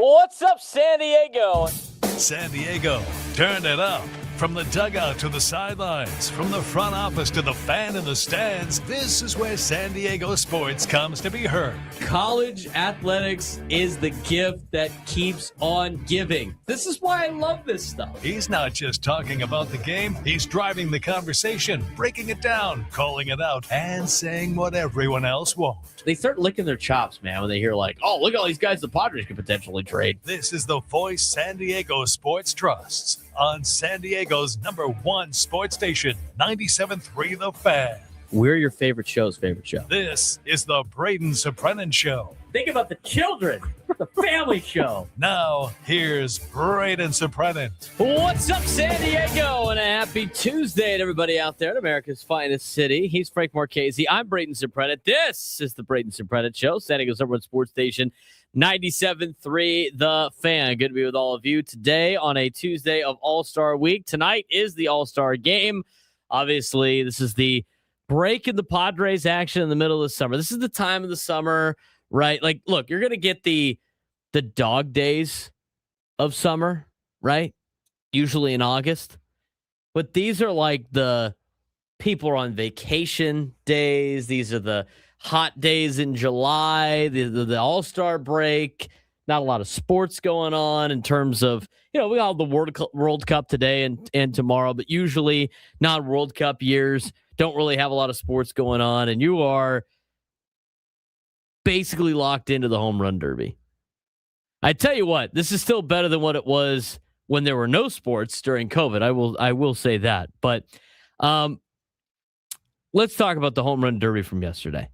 What's up, San Diego? San Diego, turn it up. From the dugout to the sidelines, from the front office to the fan in the stands, this is where San Diego sports comes to be heard. College athletics is the gift that keeps on giving. This is why I love this stuff. He's not just talking about the game, he's driving the conversation, breaking it down, calling it out, and saying what everyone else won't. They start licking their chops, man, when they hear like, oh, look at all these guys the Padres could potentially trade. This is the voice San Diego sports trusts on San Diego's #1 sports station, 97.3 The Fan. We're your favorite show. This is the Braden Surprenant Show. Think about the children, the family show. Now, here's Braden Surprenant. What's up, San Diego? And a happy Tuesday to everybody out there in America's finest city. He's Frank Marchese. I'm Braden Surprenant. This is the Braden Surprenant Show, San Diego's #1 sports station, 97.3 The Fan. Good to be with all of you today on a Tuesday of All-Star Week. Tonight is the All-Star Game. Obviously, this is the break in the Padres action in the middle of the summer. This is the time of the summer, right? Like, look, you're going to get the dog days of summer, right? Usually in August. But these are like the people are on vacation days. These are the hot days in July, the All-Star break. Not a lot of sports going on in terms of, we got the World Cup today and tomorrow, but usually not World Cup years don't really have a lot of sports going on, and you are basically locked into the home run derby. I tell you what, this is still better than what it was when there were no sports during COVID. I will say that. But let's talk about the home run derby from yesterday.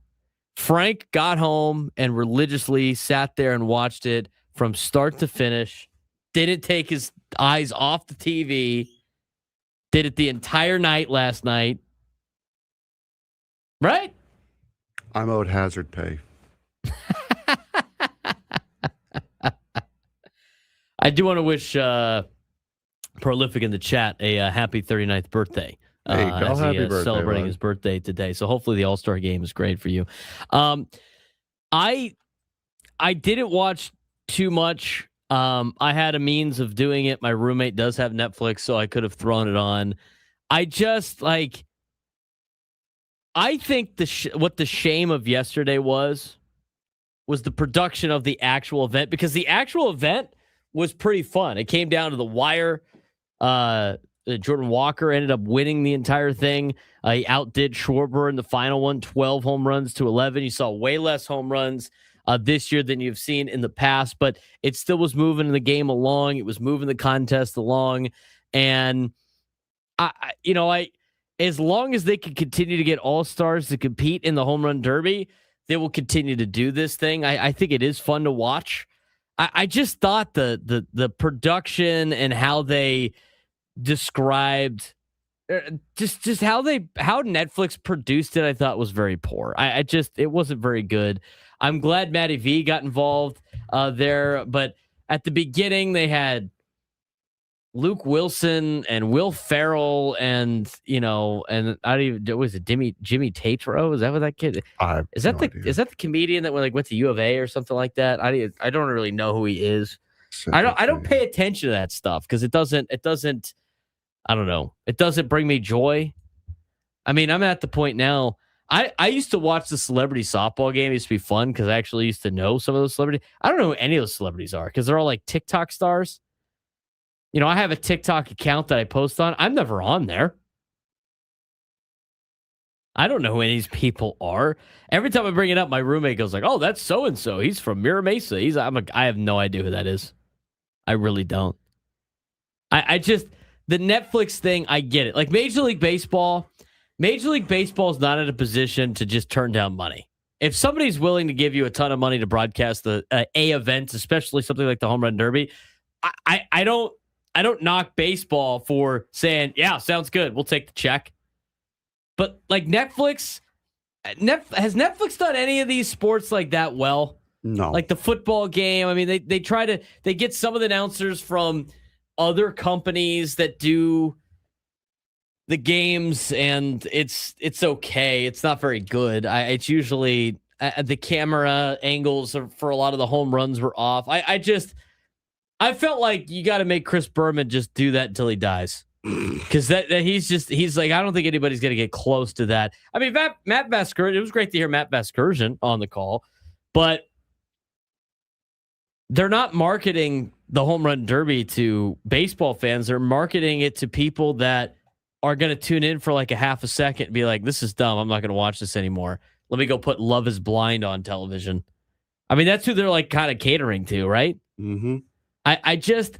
Frank got home and religiously sat there and watched it from start to finish. Didn't take his eyes off the TV. Did it the entire night last night. Right? I'm owed hazard pay. I do want to wish Prolific in the chat a happy 39th birthday. There you go. As Happy he birthday, celebrating bud. his birthday today. So hopefully the All-Star game is great for you. I didn't watch too much. I had a means of doing it. My roommate does have Netflix, so I could have thrown it on. I just I think what the shame of yesterday was the production of the actual event, because the actual event was pretty fun. It came down to the wire. Jordan Walker ended up winning the entire thing. He outdid Schwarber in the final one, 12 home runs to 11. You saw way less home runs this year than you've seen in the past, but it still was moving the game along. It was moving the contest along. And as long as they can continue to get all-stars to compete in the home run derby, they will continue to do this thing. I think it is fun to watch. I just thought the production and how they described just how Netflix produced it, I thought was very poor. It wasn't very good. I'm glad Matty V got involved there, but at the beginning they had Luke Wilson and Will Ferrell and and I don't even, was it Jimmy Tatro? Is that what that kid? Is that the comedian that went to U of A or something like that? I don't really know who he is. I don't pay attention to that stuff because it doesn't I don't know. It doesn't bring me joy. I mean, I'm at the point now. I used to watch the celebrity softball game. It used to be fun because I actually used to know some of those celebrities. I don't know who any of those celebrities are because they're all like TikTok stars. I have a TikTok account that I post on. I'm never on there. I don't know who any of these people are. Every time I bring it up, my roommate goes like, "Oh, that's so and so. He's from Mira Mesa." I have no idea who that is. I really don't. I just the Netflix thing. I get it. Like Major League Baseball is not in a position to just turn down money. If somebody's willing to give you a ton of money to broadcast the a event, especially something like the Home Run Derby, I don't knock baseball for saying, yeah, sounds good, we'll take the check. But like Netflix, has Netflix done any of these sports like that well? No. Like the football game. I mean, they get some of the announcers from other companies that do the games, and it's okay. It's not very good. It's usually the camera angles for a lot of the home runs were off. I felt like you got to make Chris Berman just do that until he dies. Because that he's like, I don't think anybody's going to get close to that. I mean, Matt Vasgersian, it was great to hear Matt Vasgersian on the call, but they're not marketing the home run derby to baseball fans. They're marketing it to people that are going to tune in for like a half a second and be like, this is dumb. I'm not going to watch this anymore. Let me go put Love is Blind on television. I mean, that's who they're like kind of catering to, right? Mm-hmm. I just,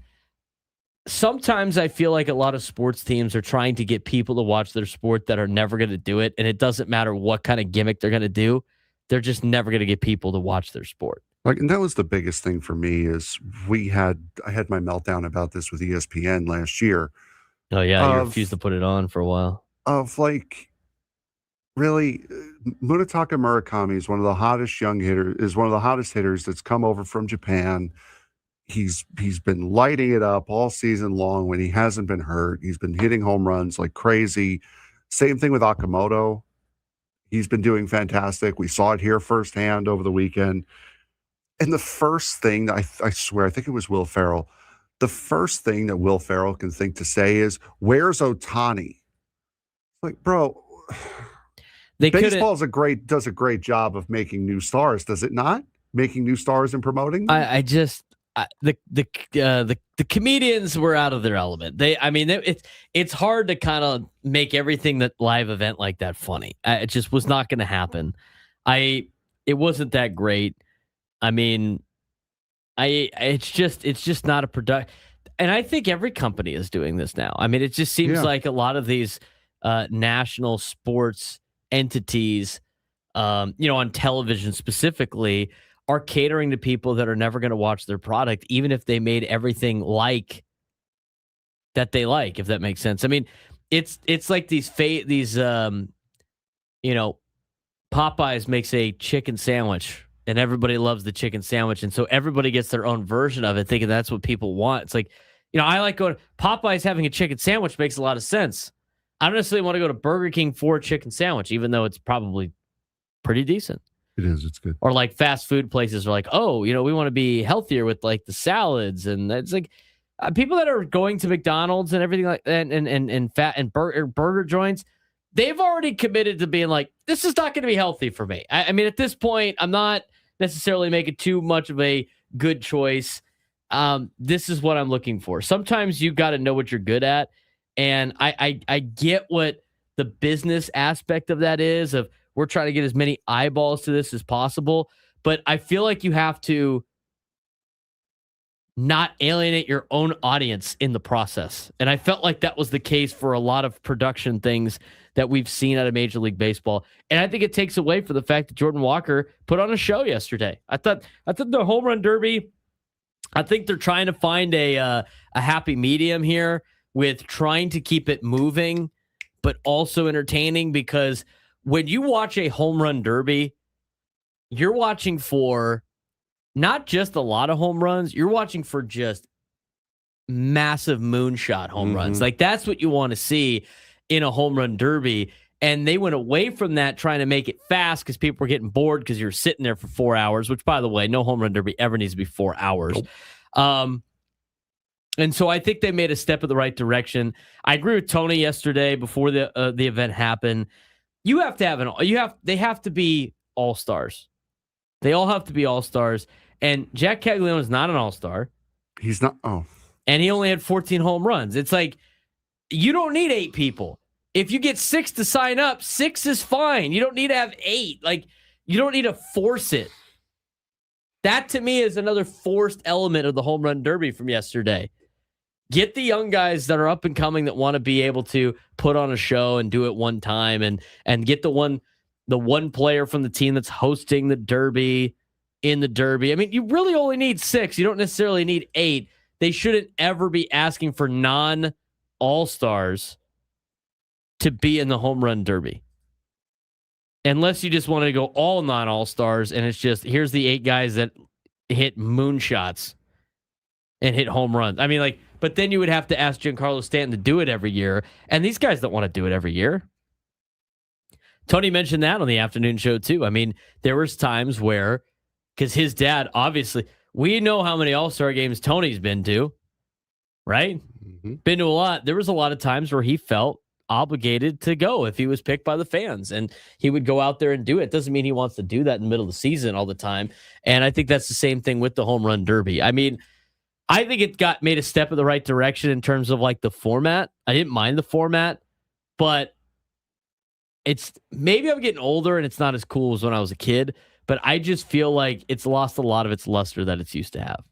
sometimes I feel like a lot of sports teams are trying to get people to watch their sport that are never going to do it. And it doesn't matter what kind of gimmick they're going to do. They're just never going to get people to watch their sport. Like, and that was the biggest thing for me is I had my meltdown about this with ESPN last year. Oh yeah, you refused to put it on for a while. Of like, really, Munetaka Murakami is one of the hottest young hitters. Is one of the hottest hitters that's come over from Japan. He's been lighting it up all season long when he hasn't been hurt. He's been hitting home runs like crazy. Same thing with Akamoto. He's been doing fantastic. We saw it here firsthand over the weekend. And the first thing, I swear, I think it was Will Ferrell. The first thing that Will Ferrell can think to say is, where's Ohtani? Like, bro, baseball does a great job of making new stars, does it not? Making new stars and promoting them? The comedians were out of their element. It's hard to kind of make everything that live event like that funny. It just was not going to happen. It wasn't that great. I mean, it's just not a product. And I think every company is doing this now. I mean, it just seems like a lot of these national sports entities, on television specifically, are catering to people that are never going to watch their product, even if they made everything like that they like, if that makes sense. I mean, it's like Popeyes makes a chicken sandwich and everybody loves the chicken sandwich. And so everybody gets their own version of it, thinking that's what people want. It's like, I like going, Popeyes having a chicken sandwich makes a lot of sense. I don't necessarily want to go to Burger King for a chicken sandwich, even though it's probably pretty decent. It is. It's good. Or like fast food places are like, oh, we want to be healthier with like the salads. And it's like people that are going to McDonald's and everything like that and fat and burger joints, they've already committed to being like, this is not going to be healthy for me. I mean, at this point, I'm not necessarily making too much of a good choice. This is what I'm looking for. Sometimes you got to know what you're good at. And I get what the business aspect of that is, of we're trying to get as many eyeballs to this as possible. But I feel like you have to not alienate your own audience in the process. And I felt like that was the case for a lot of production things that we've seen out of Major League Baseball. And I think it takes away from the fact that Jordan Walker put on a show yesterday. I thought the home run derby, I think they're trying to find a happy medium here with trying to keep it moving, but also entertaining, because when you watch a home run derby, you're watching for not just a lot of home runs, you're watching for just massive moonshot home runs. Like, that's what you want to see in a home run derby. And they went away from that, trying to make it fast because people were getting bored because you're sitting there for 4 hours, which, by the way, no home run derby ever needs to be 4 hours. Nope. And so I think they made a step in the right direction. I agree with Tony yesterday before the event happened. They have to be all-stars. They all have to be all-stars. And Jack Caglione is not an all-star. He's not. Oh. And he only had 14 home runs. It's like, you don't need 8 people. If you get 6 to sign up, 6 is fine. You don't need to have 8. Like, you don't need to force it. That, to me, is another forced element of the home run derby from yesterday. Get the young guys that are up and coming that want to be able to put on a show and do it one time, and get the one player from the team that's hosting the derby in the derby. I mean, you really only need 6. You don't necessarily need 8. They shouldn't ever be asking for non-all-stars to be in the home run derby. Unless you just want to go all non-all-stars, and it's just, here's the 8 guys that hit moonshots and hit home runs. I mean, like, but then you would have to ask Giancarlo Stanton to do it every year, and these guys don't want to do it every year. Tony mentioned that on the afternoon show too. I mean, there was times where, because his dad, obviously, we know how many All-Star games Tony's been to, right? Mm-hmm. Been to a lot. There was a lot of times where he felt obligated to go if he was picked by the fans, and he would go out there and do it. Doesn't mean he wants to do that in the middle of the season all the time. And I think that's the same thing with the home run derby. I mean, I think it got made a step in the right direction in terms of like the format. I didn't mind the format, but it's maybe I'm getting older and it's not as cool as when I was a kid, but I just feel like it's lost a lot of its luster that it's used to have.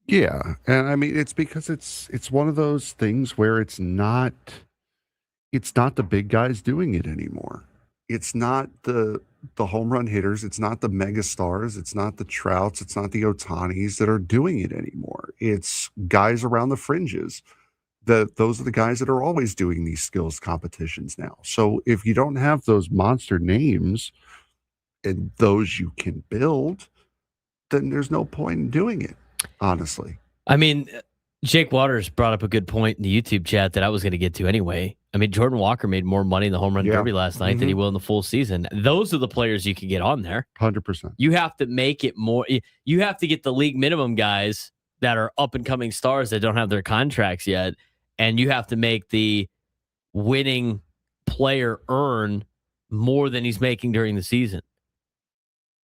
Yeah, and I mean it's because it's one of those things where it's not the big guys doing it anymore. It's not the home run hitters, it's not the mega stars, it's not the Trouts, it's not the Otanis that are doing it anymore. It's guys around the fringes. Those are the guys that are always doing these skills competitions now. So if you don't have those monster names and those you can build, then there's no point in doing it. Honestly, I mean, Jake Waters brought up a good point in the YouTube chat that I was going to get to anyway. I mean, Jordan Walker made more money in the home run derby last night than he will in the full season. Those are the players you can get on there. 100%. You have to make it more. You have to get the league minimum guys that are up and coming stars that don't have their contracts yet, and you have to make the winning player earn more than he's making during the season.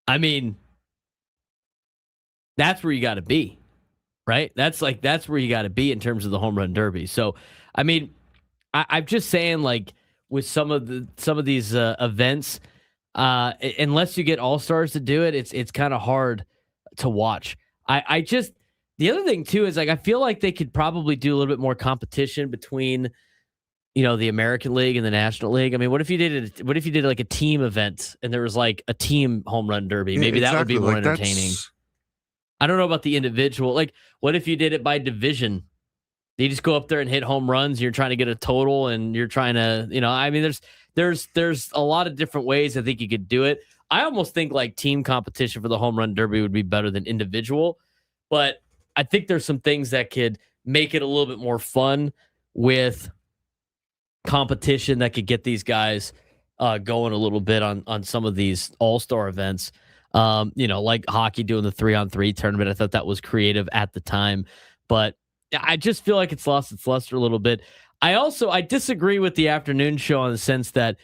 I mean, that's where you got to be, right? That's where you got to be in terms of the home run derby. So, I mean, I'm just saying, like with some of these events, unless you get all stars to do it, it's kind of hard to watch. I just the other thing too is like I feel like they could probably do a little bit more competition between the American League and the National League. I mean, what if you did like a team event and there was like a team home run derby? Maybe that would be more entertaining. I don't know about the individual. Like, what if you did it by division? You just go up there and hit home runs. You're trying to get a total, and you're trying to, I mean, there's a lot of different ways I think you could do it. I almost think like team competition for the home run derby would be better than individual, but I think there's some things that could make it a little bit more fun with competition that could get these guys going a little bit on some of these all-star events. Like hockey doing the 3-on-3 tournament. I thought that was creative at the time, but I just feel like it's lost its luster a little bit. I disagree with the afternoon show in the sense that,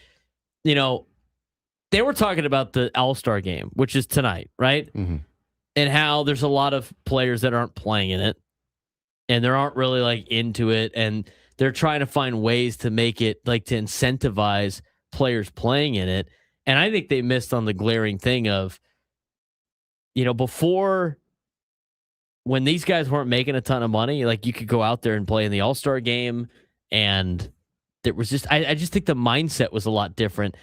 they were talking about the All-Star game, which is tonight, right? Mm-hmm. And how there's a lot of players that aren't playing in it and they aren't really like into it. And they're trying to find ways to make it like to incentivize players playing in it. And I think they missed on the glaring thing of, before when these guys weren't making a ton of money, like you could go out there and play in the All-Star game. And there was just, I just think the mindset was a lot different.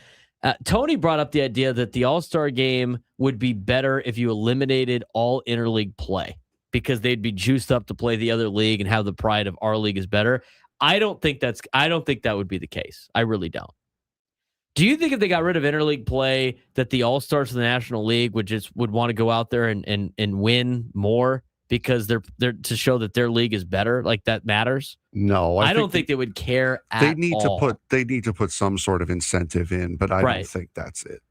Tony brought up the idea that the All-Star game would be better if you eliminated all interleague play because they'd be juiced up to play the other league and have the pride of our league is better. I don't think that would be the case. I really don't. Do you think if they got rid of interleague play that the All-Stars of the National League would want to go out there and win more because they're to show that their league is better? Like that matters? No, I don't think they would care at all. They need to put some sort of incentive in, but I don't think that's it.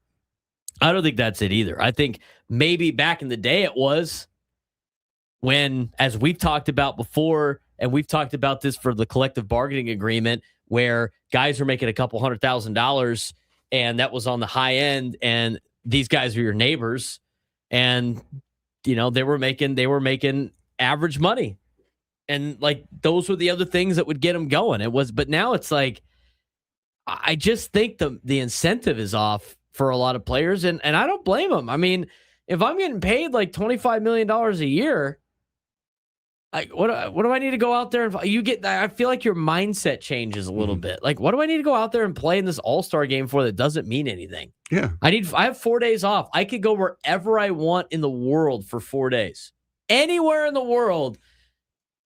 I don't think that's it either. I think maybe back in the day it was when, as we've talked about before, and we've talked about this for the collective bargaining agreement, where guys are making a couple $100,000 and that was on the high end, and these guys are your neighbors, and they were making average money, and like those were the other things that would get them going. But now it's like I just think the incentive is off for a lot of players, and I don't blame them. I mean, if I'm getting paid like $25 million a year, like what do I need to go out there and I feel like your mindset changes a little bit. Like, what do I need to go out there and play in this all-star game for that doesn't mean anything? Yeah. I have 4 days off. I could go wherever I want in the world for 4 days. Anywhere in the world,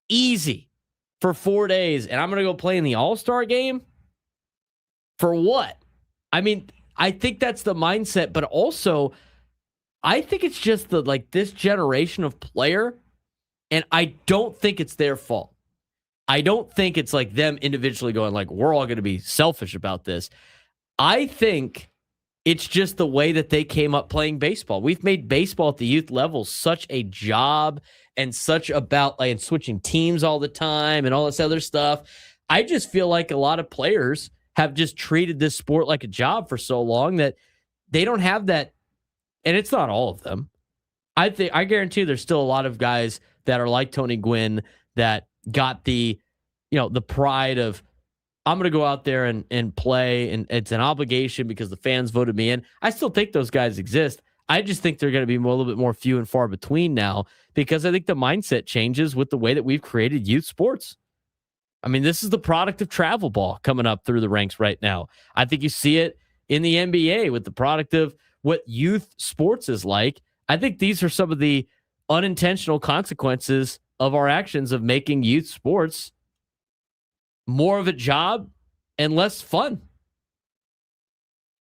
easy for 4 days. And I'm going to go play in the all-star game? For what? I mean, I think that's the mindset, but also I think it's just this generation of player. And I don't think it's their fault. I don't think it's like them individually going like, we're all going to be selfish about this. I think It's just the way that they came up playing baseball. We've made baseball at the youth level such a job and such about like switching teams all the time and all this other stuff. I just feel like a lot of players have just treated this sport like a job for so long that they don't have that. And it's not all of them. I guarantee there's still a lot of guys that are like Tony Gwynn that got the pride of, I'm going to go out there and play, and it's an obligation because the fans voted me in. I still think those guys exist. I just think they're going to be a little bit more few and far between now because I think the mindset changes with the way that we've created youth sports. I mean, this is the product of travel ball coming up through the ranks right now. I think you see it in the NBA with the product of what youth sports is like. I think these are some of the unintentional consequences of our actions of making youth sports more of a job and less fun.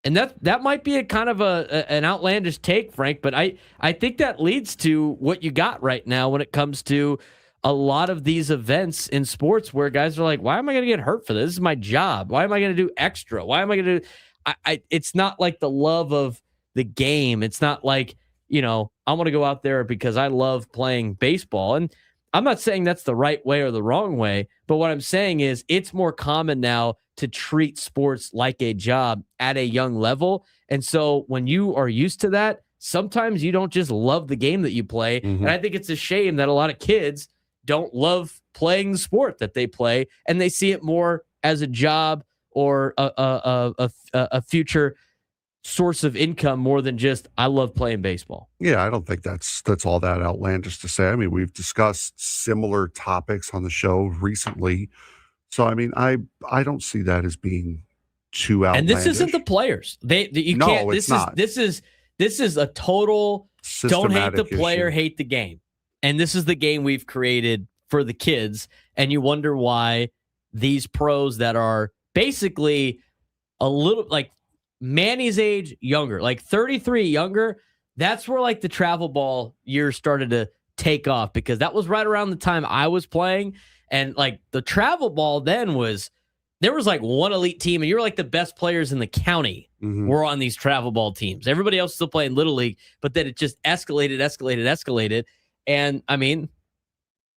And that might be a kind of an outlandish take, Frank, but I think that leads to what you got right now when it comes to a lot of these events in sports where guys are like, why am I going to get hurt for this? This is my job. Why am I going to do extra? Why am I going to do... it's not like the love of the game. It's not like, I want to go out there because I love playing baseball. And I'm not saying that's the right way or the wrong way, but what I'm saying is it's more common now to treat sports like a job at a young level. And so when you are used to that, sometimes you don't just love the game that you play. Mm-hmm. And I think it's a shame that a lot of kids don't love playing the sport that they play, and they see it more as a job or a future source of income more than just, I love playing baseball. Yeah, I don't think that's all that outlandish to say. I mean, we've discussed similar topics on the show recently. So, I mean, I don't see that as being too outlandish. And this isn't the players. It's not. This is a total don't hate the player, hate the game. And this is the game we've created for the kids. And you wonder why these pros that are basically a little like Manny's age younger, like 33 younger, that's where like the travel ball years started to take off, because that was right around the time I was playing. And like the travel ball then there was like one elite team, and you were like the best players in the county were on these travel ball teams. Everybody else still playing Little League, but then it just escalated. And I mean,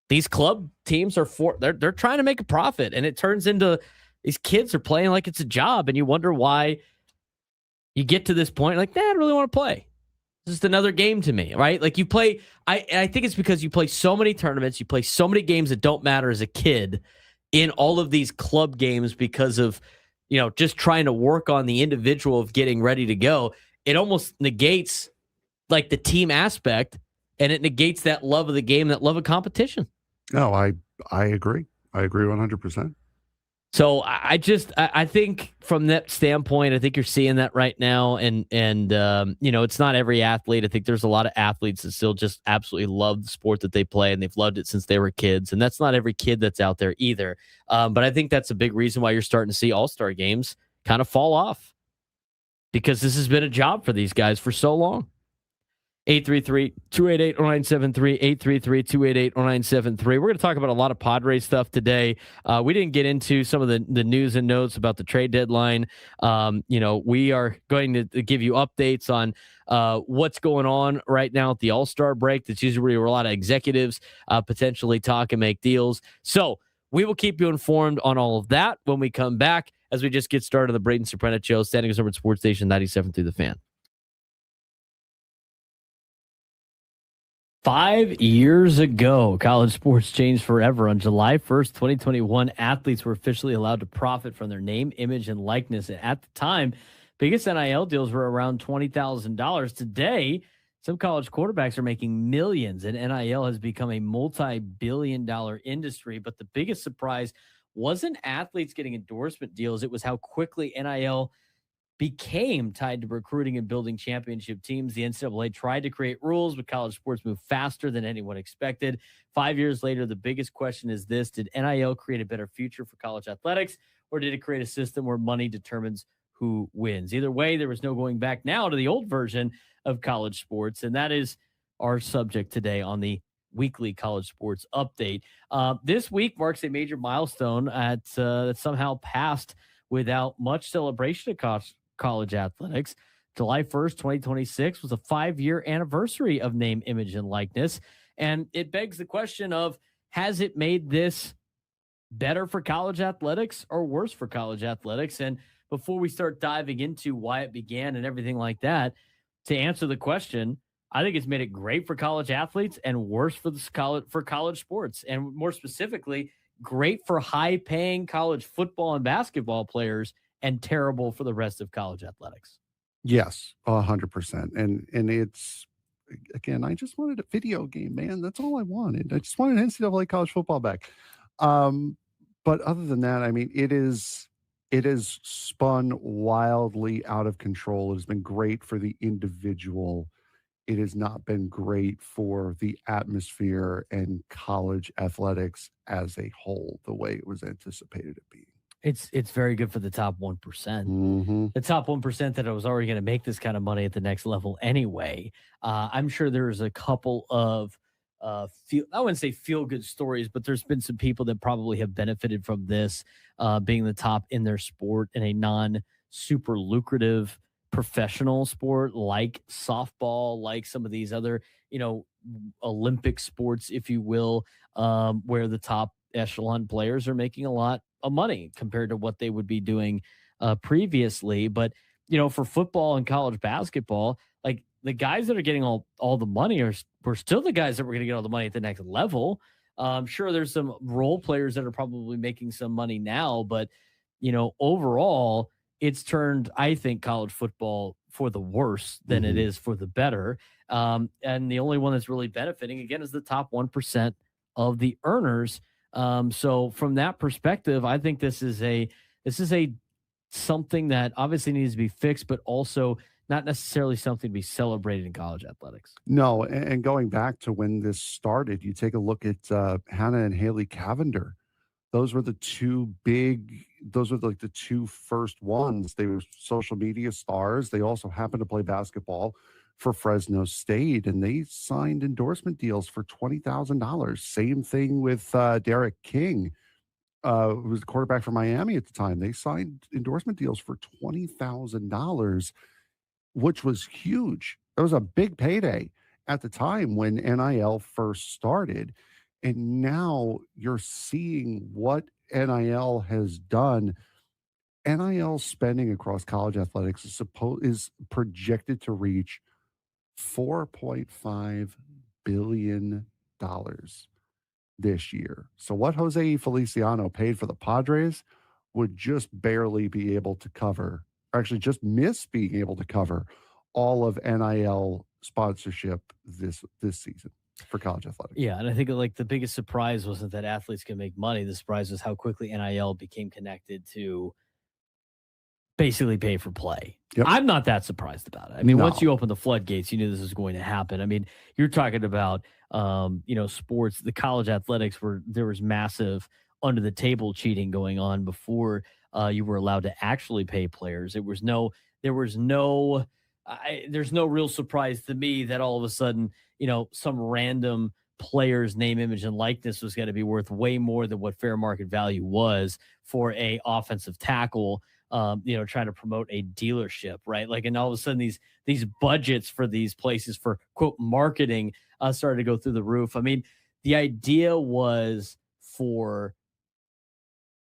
these club teams they're trying to make a profit, and it turns into these kids are playing like it's a job, and you wonder why you get to this point like, I don't really want to play. It's just another game to me, right? Like you play, I think it's because you play so many tournaments, you play so many games that don't matter as a kid in all of these club games because of, just trying to work on the individual of getting ready to go. It almost negates like the team aspect, and it negates that love of the game, that love of competition. No, I agree. I agree 100%. So I think from that standpoint, I think you're seeing that right now. And it's not every athlete. I think there's a lot of athletes that still just absolutely love the sport that they play, and they've loved it since they were kids. And that's not every kid that's out there either. But I think that's a big reason why you're starting to see all-star games kind of fall off, because this has been a job for these guys for so long. 833-288-0973, 833-288-0973. We're going to talk about a lot of Padres stuff today. We didn't get into some of the news and notes about the trade deadline. We are going to give you updates on what's going on right now at the All-Star break. That's usually where a lot of executives potentially talk and make deals. So we will keep you informed on all of that when we come back, as we just get started on the Braden Surprenant Show, standing us over at Sports Station 97 through the Fan. 5 years ago, college sports changed forever. On July 1st, 2021, athletes were officially allowed to profit from their name, image, and likeness. At the time, biggest NIL deals were around $20,000. Today, some college quarterbacks are making millions, and NIL has become a multi-billion-dollar industry. But the biggest surprise wasn't athletes getting endorsement deals. It was how quickly NIL became tied to recruiting and building championship teams. The NCAA tried to create rules, but college sports moved faster than anyone expected. 5 years later, the biggest question is this: did NIL create a better future for college athletics, or did it create a system where money determines who wins? Either way, there was no going back now to the old version of college sports, and that is our subject today on the weekly college sports update. This week marks a major milestone that somehow passed without much celebration across college athletics. July 1st, 2026 was a 5-year anniversary of name, image, and likeness. And it begs the question of, has it made this better for college athletics or worse for college athletics? And before we start diving into why it began and everything like that, to answer the question, I think it's made it great for college athletes and worse for college sports, and more specifically, great for high-paying college football and basketball players, and terrible for the rest of college athletics. Yes, 100%. And it's, again, I just wanted a video game, man. That's all I wanted. I just wanted NCAA college football back. But other than that, I mean, it is spun wildly out of control. It has been great for the individual. It has not been great for the atmosphere and college athletics as a whole, the way it was anticipated to be. It's very good for the top 1%. Mm-hmm. The top 1% that was already going to make this kind of money at the next level anyway. I'm sure there's a couple of I wouldn't say feel good stories, but there's been some people that probably have benefited from this being the top in their sport in a non super lucrative professional sport like softball, like some of these other, Olympic sports, if you will, where the top echelon players are making a lot of money compared to what they would be doing previously. But, for football and college basketball, like the guys that are getting all the money were still the guys that were going to get all the money at the next level. Sure, there's some role players that are probably making some money now, but, overall, it's turned, I think, college football for the worse than it is for the better. And the only one that's really benefiting, again, is the top 1% of the earners. So from that perspective, I think this is a something that obviously needs to be fixed, but also not necessarily something to be celebrated in college athletics. No, and going back to when this started, you take a look at Hannah and Haley Cavender. Those were the two the two first ones. They were social media stars. They also happened to play basketball for Fresno State, and they signed endorsement deals for $20,000. Same thing with Derek King, who was the quarterback for Miami at the time. They signed endorsement deals for $20,000, which was huge. It was a big payday at the time when NIL first started. And now you're seeing what NIL has done. NIL spending across college athletics is projected to reach $4.5 billion this year. So what Jose Feliciano paid for the Padres would just barely be able to cover, or actually just miss being able to cover, all of NIL sponsorship this season for college athletics. Yeah, and I think like the biggest surprise wasn't that athletes can make money. The surprise was how quickly NIL became connected to basically pay for play. Yep. I'm not that surprised about it. I mean, once you open the floodgates, you knew this was going to happen. I mean, you're talking about sports, the college athletics where there was massive under the table cheating going on before you were allowed to actually pay players. There's no real surprise to me that all of a sudden, some random player's name, image, and likeness was going to be worth way more than what fair market value was for a offensive tackle, trying to promote a dealership, right? Like, and all of a sudden these budgets for these places for quote marketing started to go through the roof. I mean, the idea was for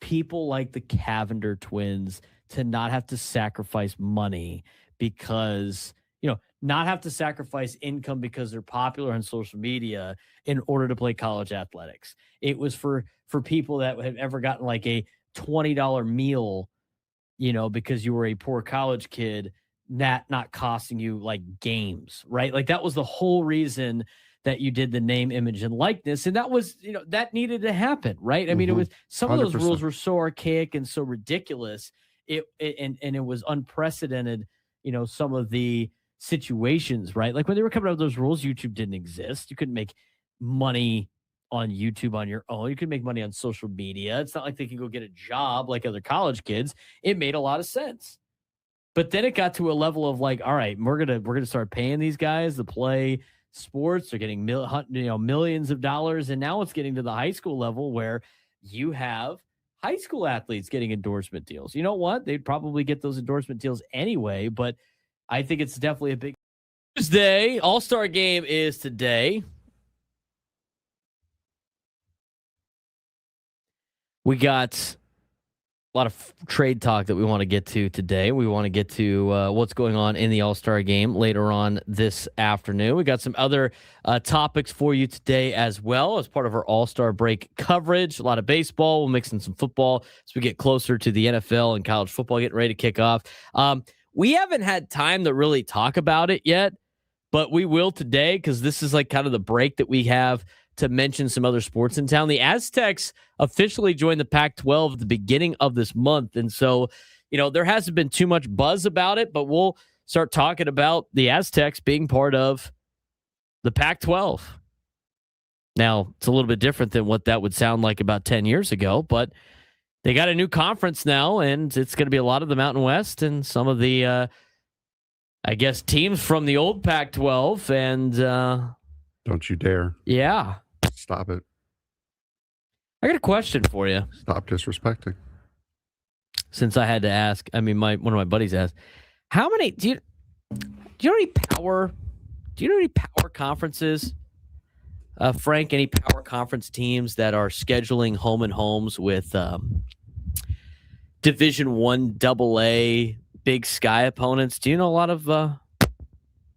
people like the Cavender twins to not have to sacrifice money because, not have to sacrifice income because they're popular on social media in order to play college athletics. It was for people that have ever gotten like a $20 meal, because you were a poor college kid, not costing you like games, right? Like that was the whole reason that you did the name, image, and likeness. And that was, that needed to happen, right? I mean, it was, some of those 100%. Rules were so archaic and so ridiculous. It was unprecedented, some of the situations, right? Like when they were coming up with those rules, YouTube didn't exist. You couldn't make money on YouTube on your own. You could make money on social media. It's not like they can go get a job like other college kids. It made a lot of sense. But then it got to a level of like, all right, we're gonna start paying these guys to play sports. They're getting millions of dollars, and now it's getting to the high school level where you have high school athletes getting endorsement deals. You know what? They'd probably get those endorsement deals anyway, but I think it's definitely a big Tuesday. All-Star game is today. We got a lot of trade talk that we want to get to today. We want to get to what's going on in the All-Star game later on this afternoon. We got some other topics for you today as well as part of our All-Star break coverage. A lot of baseball. We'll mix in some football as we get closer to the NFL and college football getting ready to kick off. We haven't had time to really talk about it yet, but we will today because this is like kind of the break that we have to mention some other sports in town. The Aztecs officially joined the Pac-12 at the beginning of this month. And so, there hasn't been too much buzz about it, but we'll start talking about the Aztecs being part of the Pac-12. Now, it's a little bit different than what that would sound like about 10 years ago, but they got a new conference now, and it's going to be a lot of the Mountain West and some of the, teams from the old Pac-12. And don't you dare. Yeah. Stop it. I got a question for you. Stop disrespecting. Since I had to ask, one of my buddies asked, how many do you know any power conferences? Frank, any power conference teams that are scheduling home and homes with Division I AA Big Sky opponents? Do you know a lot of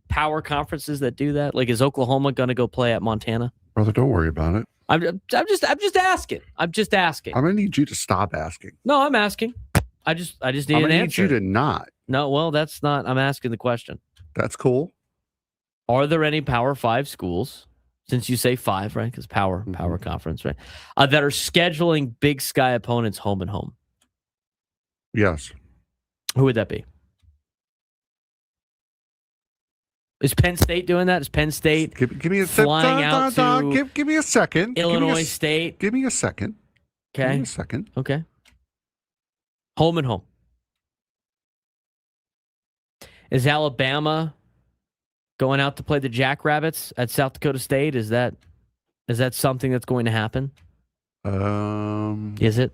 power conferences that do that? Like, is Oklahoma going to go play at Montana? Brother, don't worry about it. I'm just asking. I'm just asking. I'm going to need you to stop asking. No, I'm asking. I just need an answer. I'm going to need you to not. No, well, that's not. I'm asking the question. That's cool. Are there any Power 5 schools, since you say 5, right? Because power conference, right? That are scheduling Big Sky opponents home and home? Yes. Who would that be? Is Penn State doing that? Is Penn State give me a flying out to give me a second. Illinois State? Give me a second. Okay. Give me a second. Okay. Home and home. Is Alabama going out to play the Jackrabbits at South Dakota State? Is that something that's going to happen? Is it?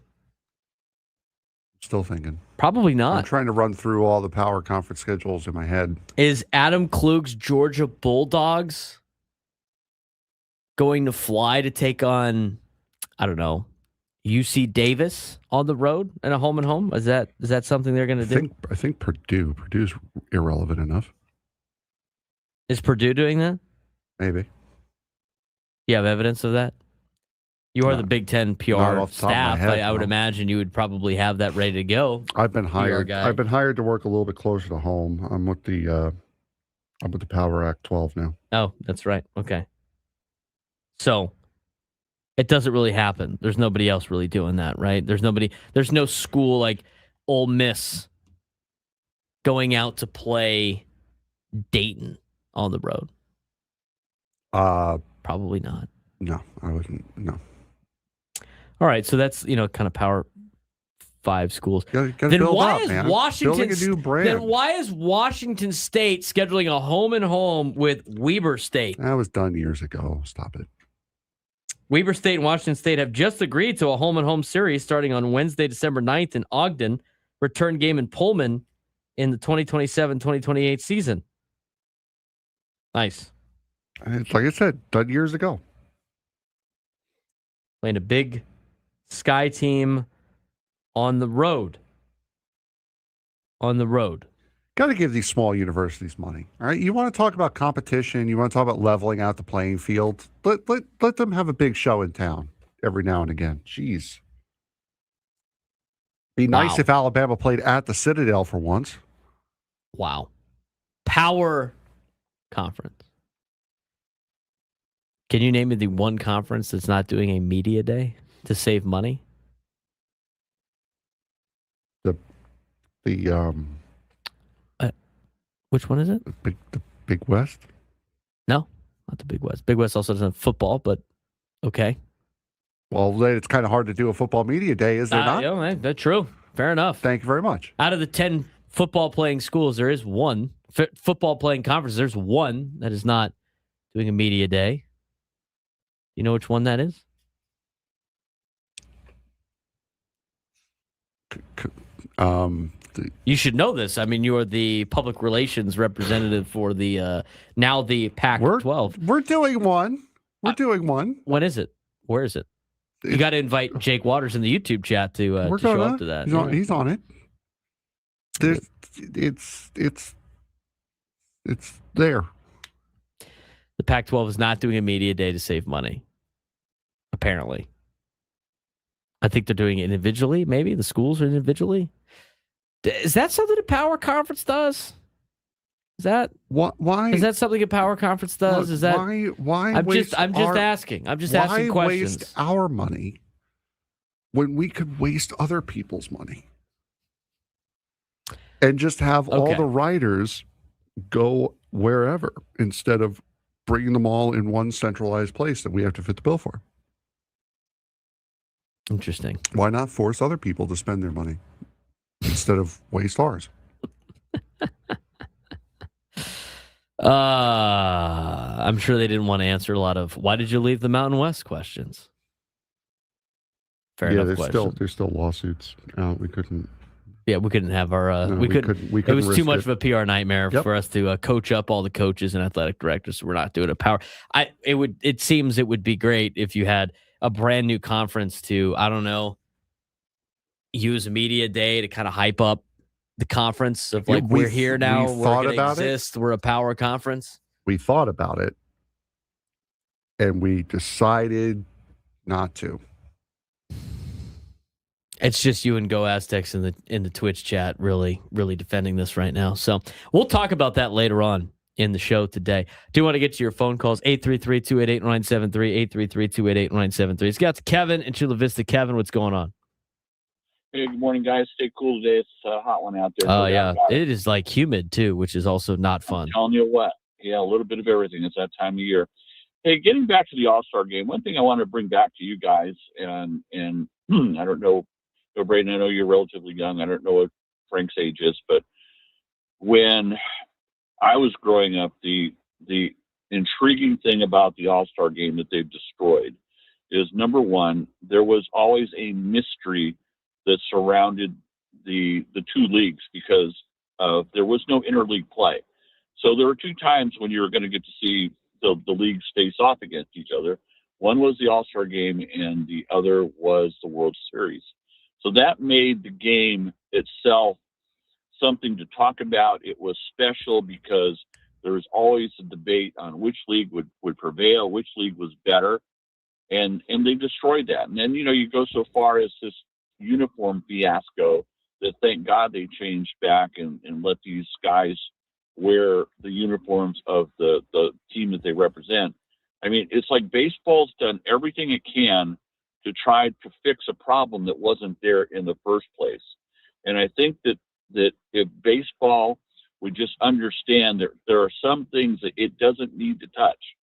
Still thinking. Probably not. I'm trying to run through all the power conference schedules in my head. Is Adam Klug's Georgia Bulldogs going to fly to take on, I don't know, UC Davis on the road in a home and home? Is that something they're going to do? I think Purdue. Purdue's irrelevant enough. Is Purdue doing that? Maybe. You have evidence of that? You are the Big Ten PR staff. I would imagine you would probably have that ready to go. I've been hired. I've been hired to work a little bit closer to home. I'm with the Power Act 12 now. Oh, that's right. Okay. So it doesn't really happen. There's nobody else really doing that, right? There's no school like Ole Miss going out to play Dayton on the road. Probably not. No, I wouldn't. No. All right, so that's kind of Power 5 schools. Then why is Washington? Then why is Washington State scheduling a home and home with Weber State? That was done years ago. Stop it. Weber State and Washington State have just agreed to a home and home series starting on Wednesday, December 9th in Ogden. Return game in Pullman in the 2027-2028 season. Nice. It's like I said, done years ago. Playing a Big Sky team on the road. Got to give these small universities money. All right. You want to talk about competition. You want to talk about leveling out the playing field. Let them have a big show in town every now and again. Jeez. Be nice if Alabama played at the Citadel for once. Wow. Power conference. Can you name me the one conference that's not doing a media day to save money? Which one is it? The Big West? No, not the Big West. Big West also doesn't have football, but okay. Well, it's kind of hard to do a football media day, is there not? Yeah, that's true. Fair enough. Thank you very much. Out of the 10 football playing schools, there is one. Football playing conference, there's one that is not doing a media day. You know which one that is? You should know this. I mean, you are the public relations representative for the now the Pac-12. We're doing one. We're doing one. When is it? Where is it? You got to invite Jake Waters in the YouTube chat to show up to that. He's on it. It's there. The Pac-12 is not doing a media day to save money. Apparently, I think they're doing it individually. Maybe the schools are individually. Is that something a power conference does? Is that why? Is that something a power conference does? Is that why? I'm just asking. I'm just asking questions. Waste our money when we could waste other people's money and just have all the writers go wherever instead of bringing them all in one centralized place that we have to fit the bill for. Interesting. Why not force other people to spend their money instead of waste ours? I'm sure they didn't want to answer a lot of why did you leave the Mountain West questions. Fair enough question. There's still lawsuits. We couldn't. Yeah, we couldn't have our. We couldn't it was too much of a PR nightmare for us to coach up all the coaches and athletic directors. So we're not doing a power. It seems it would be great if you had a brand new conference to, I don't know, use a media day to kind of hype up the conference of like, we're here now, we're going to exist, we're a power conference. We thought about it and we decided not to. It's just you and Go Aztecs in the Twitch chat really defending this right now. So we'll talk about that later on in the show today. Do you want to get to your phone calls? 833-288-973, 833-288-973. It's got to Kevin in Chula Vista. Kevin, what's going on? Hey, good morning, guys. Stay cool today. It's a hot one out there. Oh, yeah. It is like humid, too, which is also not fun. I'm telling you what. Yeah, a little bit of everything. It's that time of year. Hey, getting back to the All-Star game, one thing I want to bring back to you guys, and I don't know, Braden, I know you're relatively young. I don't know what Frank's age is, but when I was growing up, the intriguing thing about the All-Star game that they've destroyed is, number one, there was always a mystery that surrounded the two leagues because there was no interleague play. So there were two times when you were going to get to see the leagues face off against each other. One was the All-Star game and the other was the World Series. So that made the game itself something to talk about. It was special because there was always a debate on which league would prevail, which league was better. And they destroyed that. And then, you go so far as this uniform fiasco that thank God they changed back and let these guys wear the uniforms of the team that they represent. I mean, it's like baseball's done everything it can to try to fix a problem that wasn't there in the first place. And I think that if baseball would just understand that there are some things that it doesn't need to touch,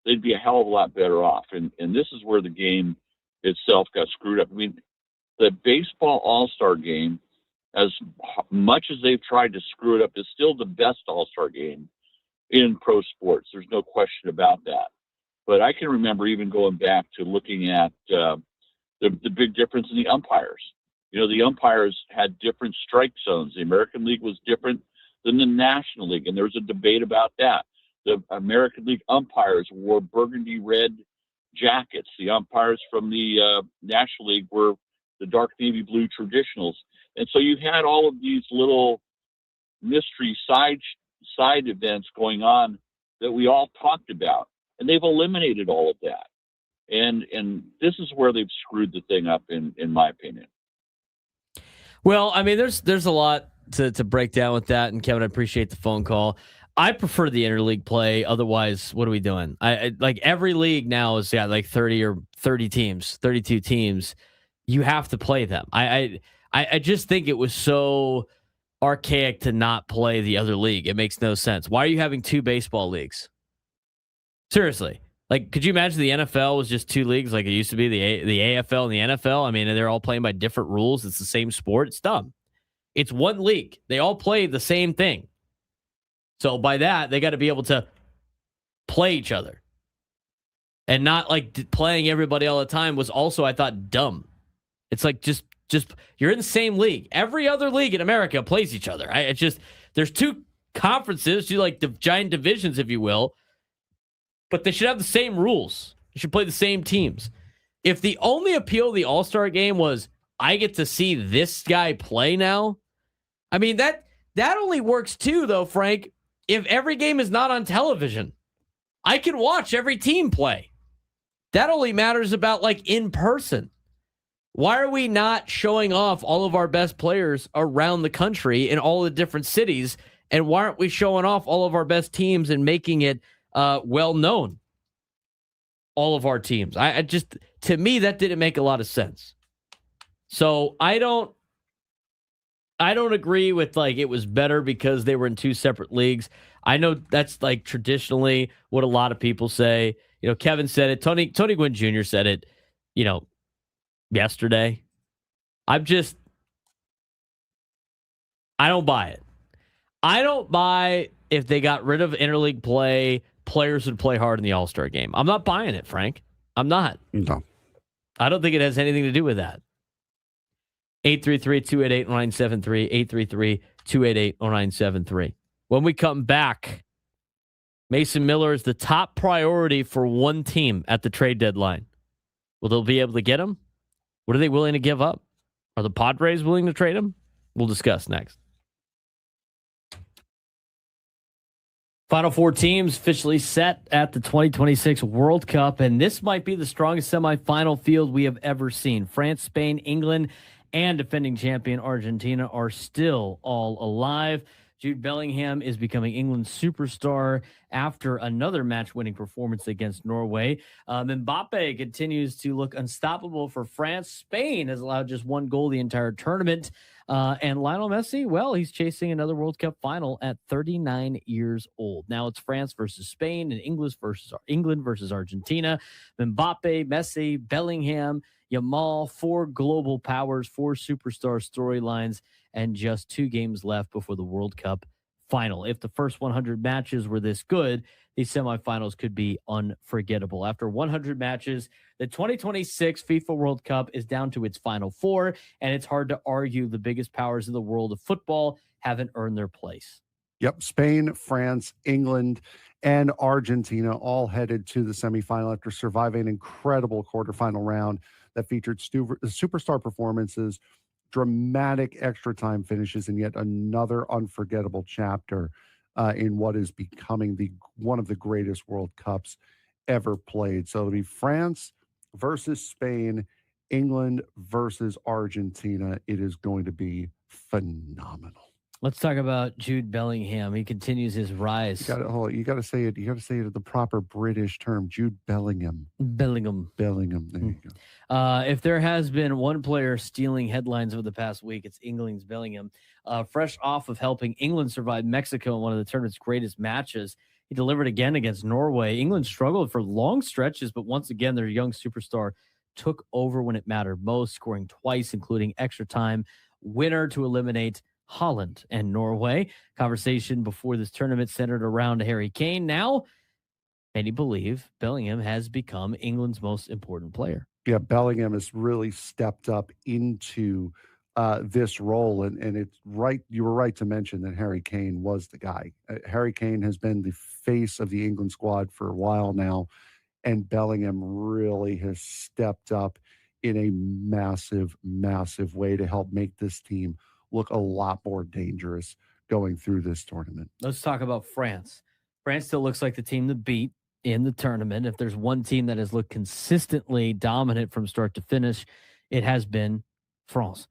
they'd be a hell of a lot better off. And this is where the game itself got screwed up. I mean, the baseball All-Star game, as much as they've tried to screw it up, is still the best All-Star game in pro sports. There's no question about that. But I can remember even going back to looking at the big difference in the umpires. The umpires had different strike zones. The American League was different than the National League, and there was a debate about that. The American League umpires wore burgundy red jackets. The umpires from the National League were the dark navy blue traditionals. And so you had all of these little mystery side events going on that we all talked about. And they've eliminated all of that. And this is where they've screwed the thing up, in my opinion. Well, I mean, there's a lot to break down with that. And Kevin, I appreciate the phone call. I prefer the interleague play. Otherwise, what are we doing? I like every league now is like 30 teams, 32 teams. You have to play them. I just think it was so archaic to not play the other league. It makes no sense. Why are you having two baseball leagues? Seriously. Like, could you imagine the NFL was just two leagues like it used to be, the AFL and the NFL? I mean, they're all playing by different rules. It's the same sport. It's dumb. It's one league. They all play the same thing. So by that, they got to be able to play each other. And not like playing everybody all the time was also, I thought, dumb. It's like just you're in the same league. Every other league in America plays each other. There's two conferences, two like the giant divisions, if you will, but they should have the same rules. You should play the same teams. If the only appeal of the All-Star game was I get to see this guy play now, I mean that only works too, though, Frank, if every game is not on television. I can watch every team play. That only matters about like in person. Why are we not showing off all of our best players around the country in all the different cities? And why aren't we showing off all of our best teams and making it well known? All of our teams. To me, that didn't make a lot of sense. So I don't agree with like it was better because they were in two separate leagues. I know that's like traditionally what a lot of people say. You know, Kevin said it. Tony Gwynn Jr. said it, yesterday. I don't buy it. I don't buy if they got rid of interleague play, players would play hard in the All-Star game. I'm not buying it, Frank. I'm not. No. I don't think it has anything to do with that. 833-288-0973, 833-288-0973. When we come back, Mason Miller is the top priority for one team at the trade deadline. Will they be able to get him? What are they willing to give up? Are the Padres willing to trade him? We'll discuss next. Final four teams officially set at the 2026 World Cup, and this might be the strongest semifinal field we have ever seen. France, Spain, England, and defending champion Argentina are still all alive. Jude Bellingham is becoming England's superstar after another match-winning performance against Norway. Mbappe continues to look unstoppable for France. Spain has allowed just one goal the entire tournament. And Lionel Messi, well, he's chasing another World Cup final at 39 years old. Now it's France versus Spain and England versus Argentina. Mbappe, Messi, Bellingham, Yamal, four global powers, four superstar storylines, and just 2 games left before the World Cup final. If the first 100 matches were this good, these semifinals could be unforgettable. After 100 matches, the 2026 FIFA World Cup is down to its final 4, and it's hard to argue the biggest powers in the world of football haven't earned their place. Yep. Spain, France, England, and Argentina all headed to the semifinal after surviving an incredible quarterfinal round that featured superstar performances, dramatic extra time finishes, and yet another unforgettable chapter in what is becoming one of the greatest World Cups ever played. So it'll be France versus Spain, England versus Argentina. It is going to be phenomenal. Let's talk about Jude Bellingham. He continues his rise. You got to say it. You got to say it in the proper British term. Jude Bellingham. Bellingham. There you go. If there has been one player stealing headlines over the past week, it's England's Bellingham. Fresh off of helping England survive Mexico in one of the tournament's greatest matches, he delivered again against Norway. England struggled for long stretches, but once again, their young superstar took over when it mattered most, scoring twice, including extra time winner to eliminate Holland and Norway. Conversation before this tournament centered around Harry Kane. Now, many believe Bellingham has become England's most important player. Yeah, Bellingham has really stepped up into this role, and it's right. You were right to mention that Harry Kane was the guy. Harry Kane has been the face of the England squad for a while now, and Bellingham really has stepped up in a massive, massive way to help make this team look a lot more dangerous going through this tournament. Let's talk about France. France still looks like the team to beat in the tournament. If there's one team that has looked consistently dominant from start to finish, it has been France.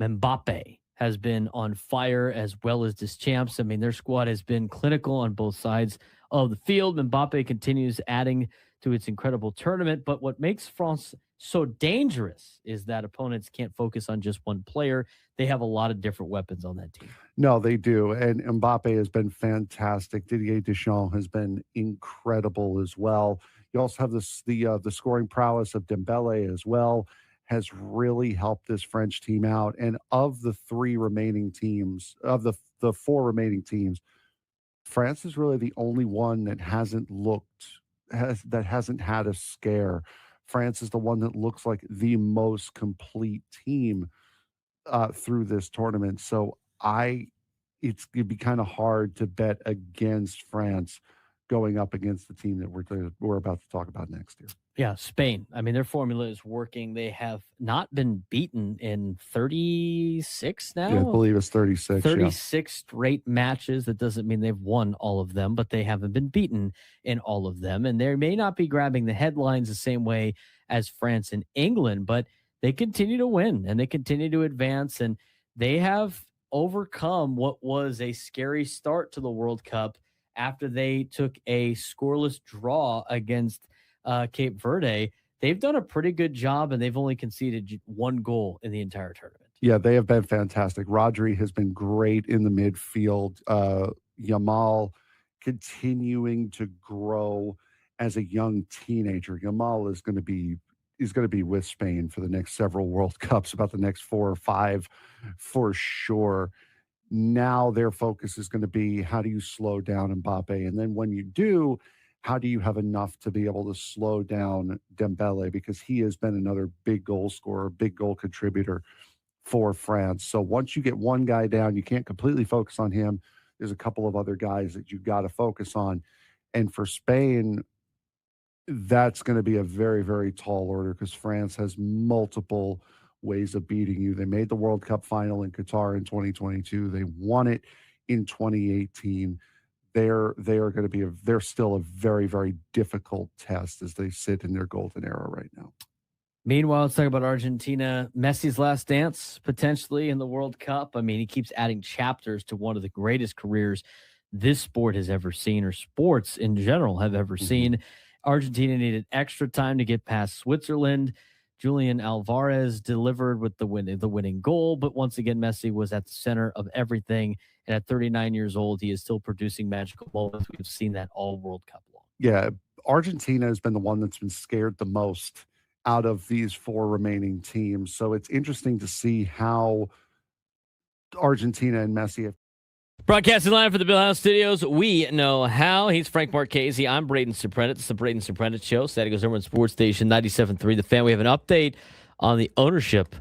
Mbappe has been on fire as well as Deschamps. I mean, their squad has been clinical on both sides of the field. Mbappe continues adding to its incredible tournament, but what makes France so dangerous is that opponents can't focus on just one player. They have a lot of different weapons on that team. No, they do. And Mbappe has been fantastic. Didier Deschamps has been incredible as well. You also have the scoring prowess of Dembele as well, has really helped this French team out. And of the 4 remaining teams, France is really the only one that hasn't had a scare France is the one that looks like the most complete team through this tournament. So it'd be kind of hard to bet against France going up against the team that we're about to talk about next year. Yeah, Spain. I mean, their formula is working. They have not been beaten in 36 now. Yeah, I believe it's 36. 36 straight matches. That doesn't mean they've won all of them, but they haven't been beaten in all of them. And they may not be grabbing the headlines the same way as France and England, but they continue to win and they continue to advance. And they have overcome what was a scary start to the World Cup after they took a scoreless draw against Cape Verde. They've done a pretty good job, and they've only conceded one goal in the entire tournament. Yeah, they have been fantastic. Rodri has been great in the midfield. Yamal continuing to grow as a young teenager. Yamal is going to be with Spain for the next several World Cups, about the next 4 or 5 for sure. Now their focus is going to be, how do you slow down Mbappe? And then when you do, how do you have enough to be able to slow down Dembele? Because he has been another big goal scorer, big goal contributor for France. So once you get one guy down, you can't completely focus on him. There's a couple of other guys that you've got to focus on. And for Spain, that's going to be a very, very tall order because France has multiple ways of beating you. They made the World Cup final in Qatar in 2022. They won it in 2018. They're going to be they're still a very, very difficult test as they sit in their golden era right now. Meanwhile, let's talk about Argentina. Messi's last dance potentially in the World Cup. I mean, he keeps adding chapters to one of the greatest careers this sport has ever seen, or sports in general have ever seen. Argentina needed extra time to get past Switzerland. Julian Alvarez delivered with the winning goal, but once again, Messi was at the center of everything. And at 39 years old, he is still producing magical moments. We've seen that all World Cup long. Yeah, Argentina has been the one that's been scared the most out of these 4 remaining teams. So it's interesting to see how Argentina and Messi have. Broadcasting live from the Bill House Studios, we know how. He's Frank Marchese. I'm Braden Surprenant. It's the Braden Surprenant Show. Saturday goes over on Sports Station 97.3. The Fan. We have an update on the ownership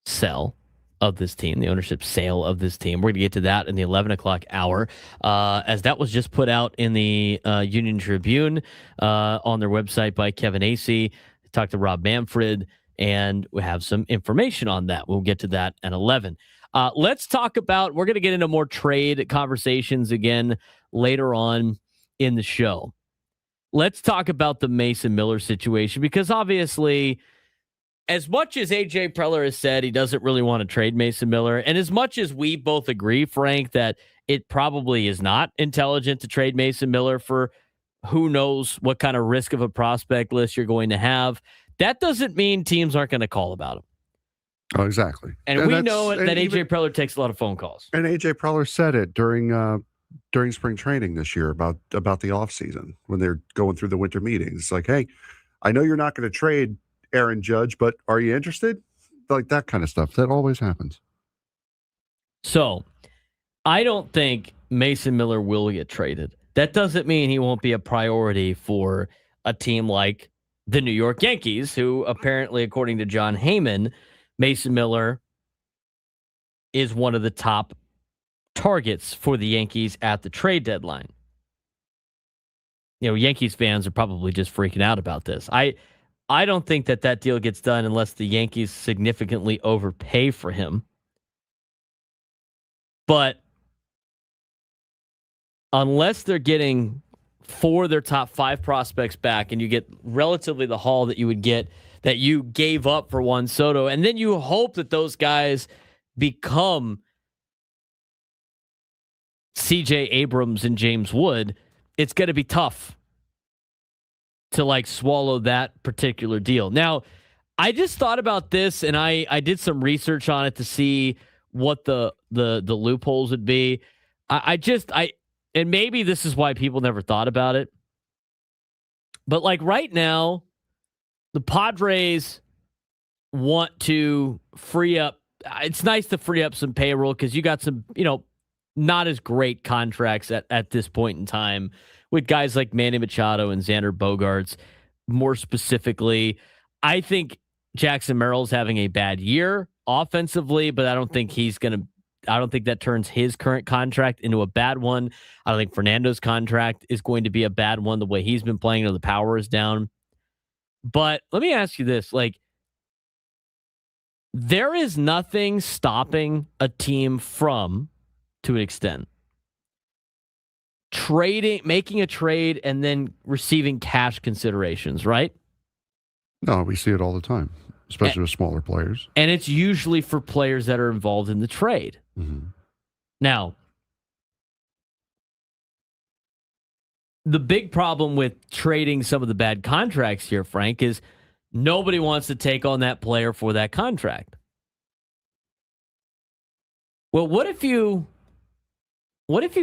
sale of this team, the ownership sale of this team. We're going to get to that in the 11 o'clock hour, as that was just put out in the Union Tribune on their website by Kevin Acey. Talked to Rob Manfred, and we have some information on that. We'll get to that at 11. Let's talk about, we're going to get into more trade conversations again later on in the show. Let's talk about the Mason Miller situation, because obviously, as much as AJ Preller has said he doesn't really want to trade Mason Miller, and as much as we both agree, Frank, that it probably is not intelligent to trade Mason Miller for who knows what kind of risk of a prospect list you're going to have, that doesn't mean teams aren't going to call about him. Oh, exactly. And we know that AJ Preller takes a lot of phone calls. And AJ Preller said it during spring training this year about the offseason when they're going through the winter meetings. It's like, hey, I know you're not going to trade Aaron Judge, but are you interested? Like that kind of stuff. That always happens. So I don't think Mason Miller will get traded. That doesn't mean he won't be a priority for a team like the New York Yankees, who apparently, according to John Heyman, Mason Miller is one of the top targets for the Yankees at the trade deadline. You know, Yankees fans are probably just freaking out about this. I don't think that deal gets done unless the Yankees significantly overpay for him. But unless they're getting 4 of their top 5 prospects back and you get relatively the haul that you would get that you gave up for Juan Soto, and then you hope that those guys become CJ Abrams and James Wood, it's going to be tough to like swallow that particular deal. Now, I just thought about this, and I did some research on it to see what the loopholes would be. And maybe this is why people never thought about it. But like right now, the Padres want to free up. It's nice to free up some payroll because you got some, not as great contracts at this point in time with guys like Manny Machado and Xander Bogaerts. more specifically, I think Jackson Merrill's having a bad year offensively, but I don't think that turns his current contract into a bad one. I don't think Fernando's contract is going to be a bad one the way he's been playing. The power is down. But let me ask you this, there is nothing stopping a team from, to an extent, making a trade and then receiving cash considerations, right? No, we see it all the time, especially with smaller players. And it's usually for players that are involved in the trade. Mm-hmm. Now, the big problem with trading some of the bad contracts here, Frank, is nobody wants to take on that player for that contract. Well, what if you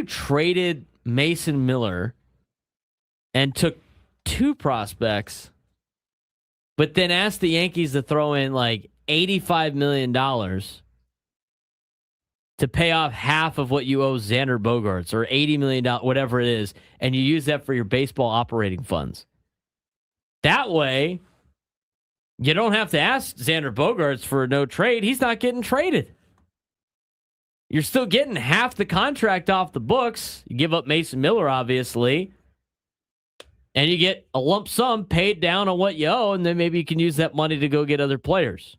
traded Mason Miller and took 2 prospects, but then asked the Yankees to throw in like $85 million to pay off half of what you owe Xander Bogaerts, or $80 million, whatever it is, and you use that for your baseball operating funds? That way, you don't have to ask Xander Bogaerts for no trade. He's not getting traded. You're still getting half the contract off the books. You give up Mason Miller, obviously, and you get a lump sum paid down on what you owe, and then maybe you can use that money to go get other players.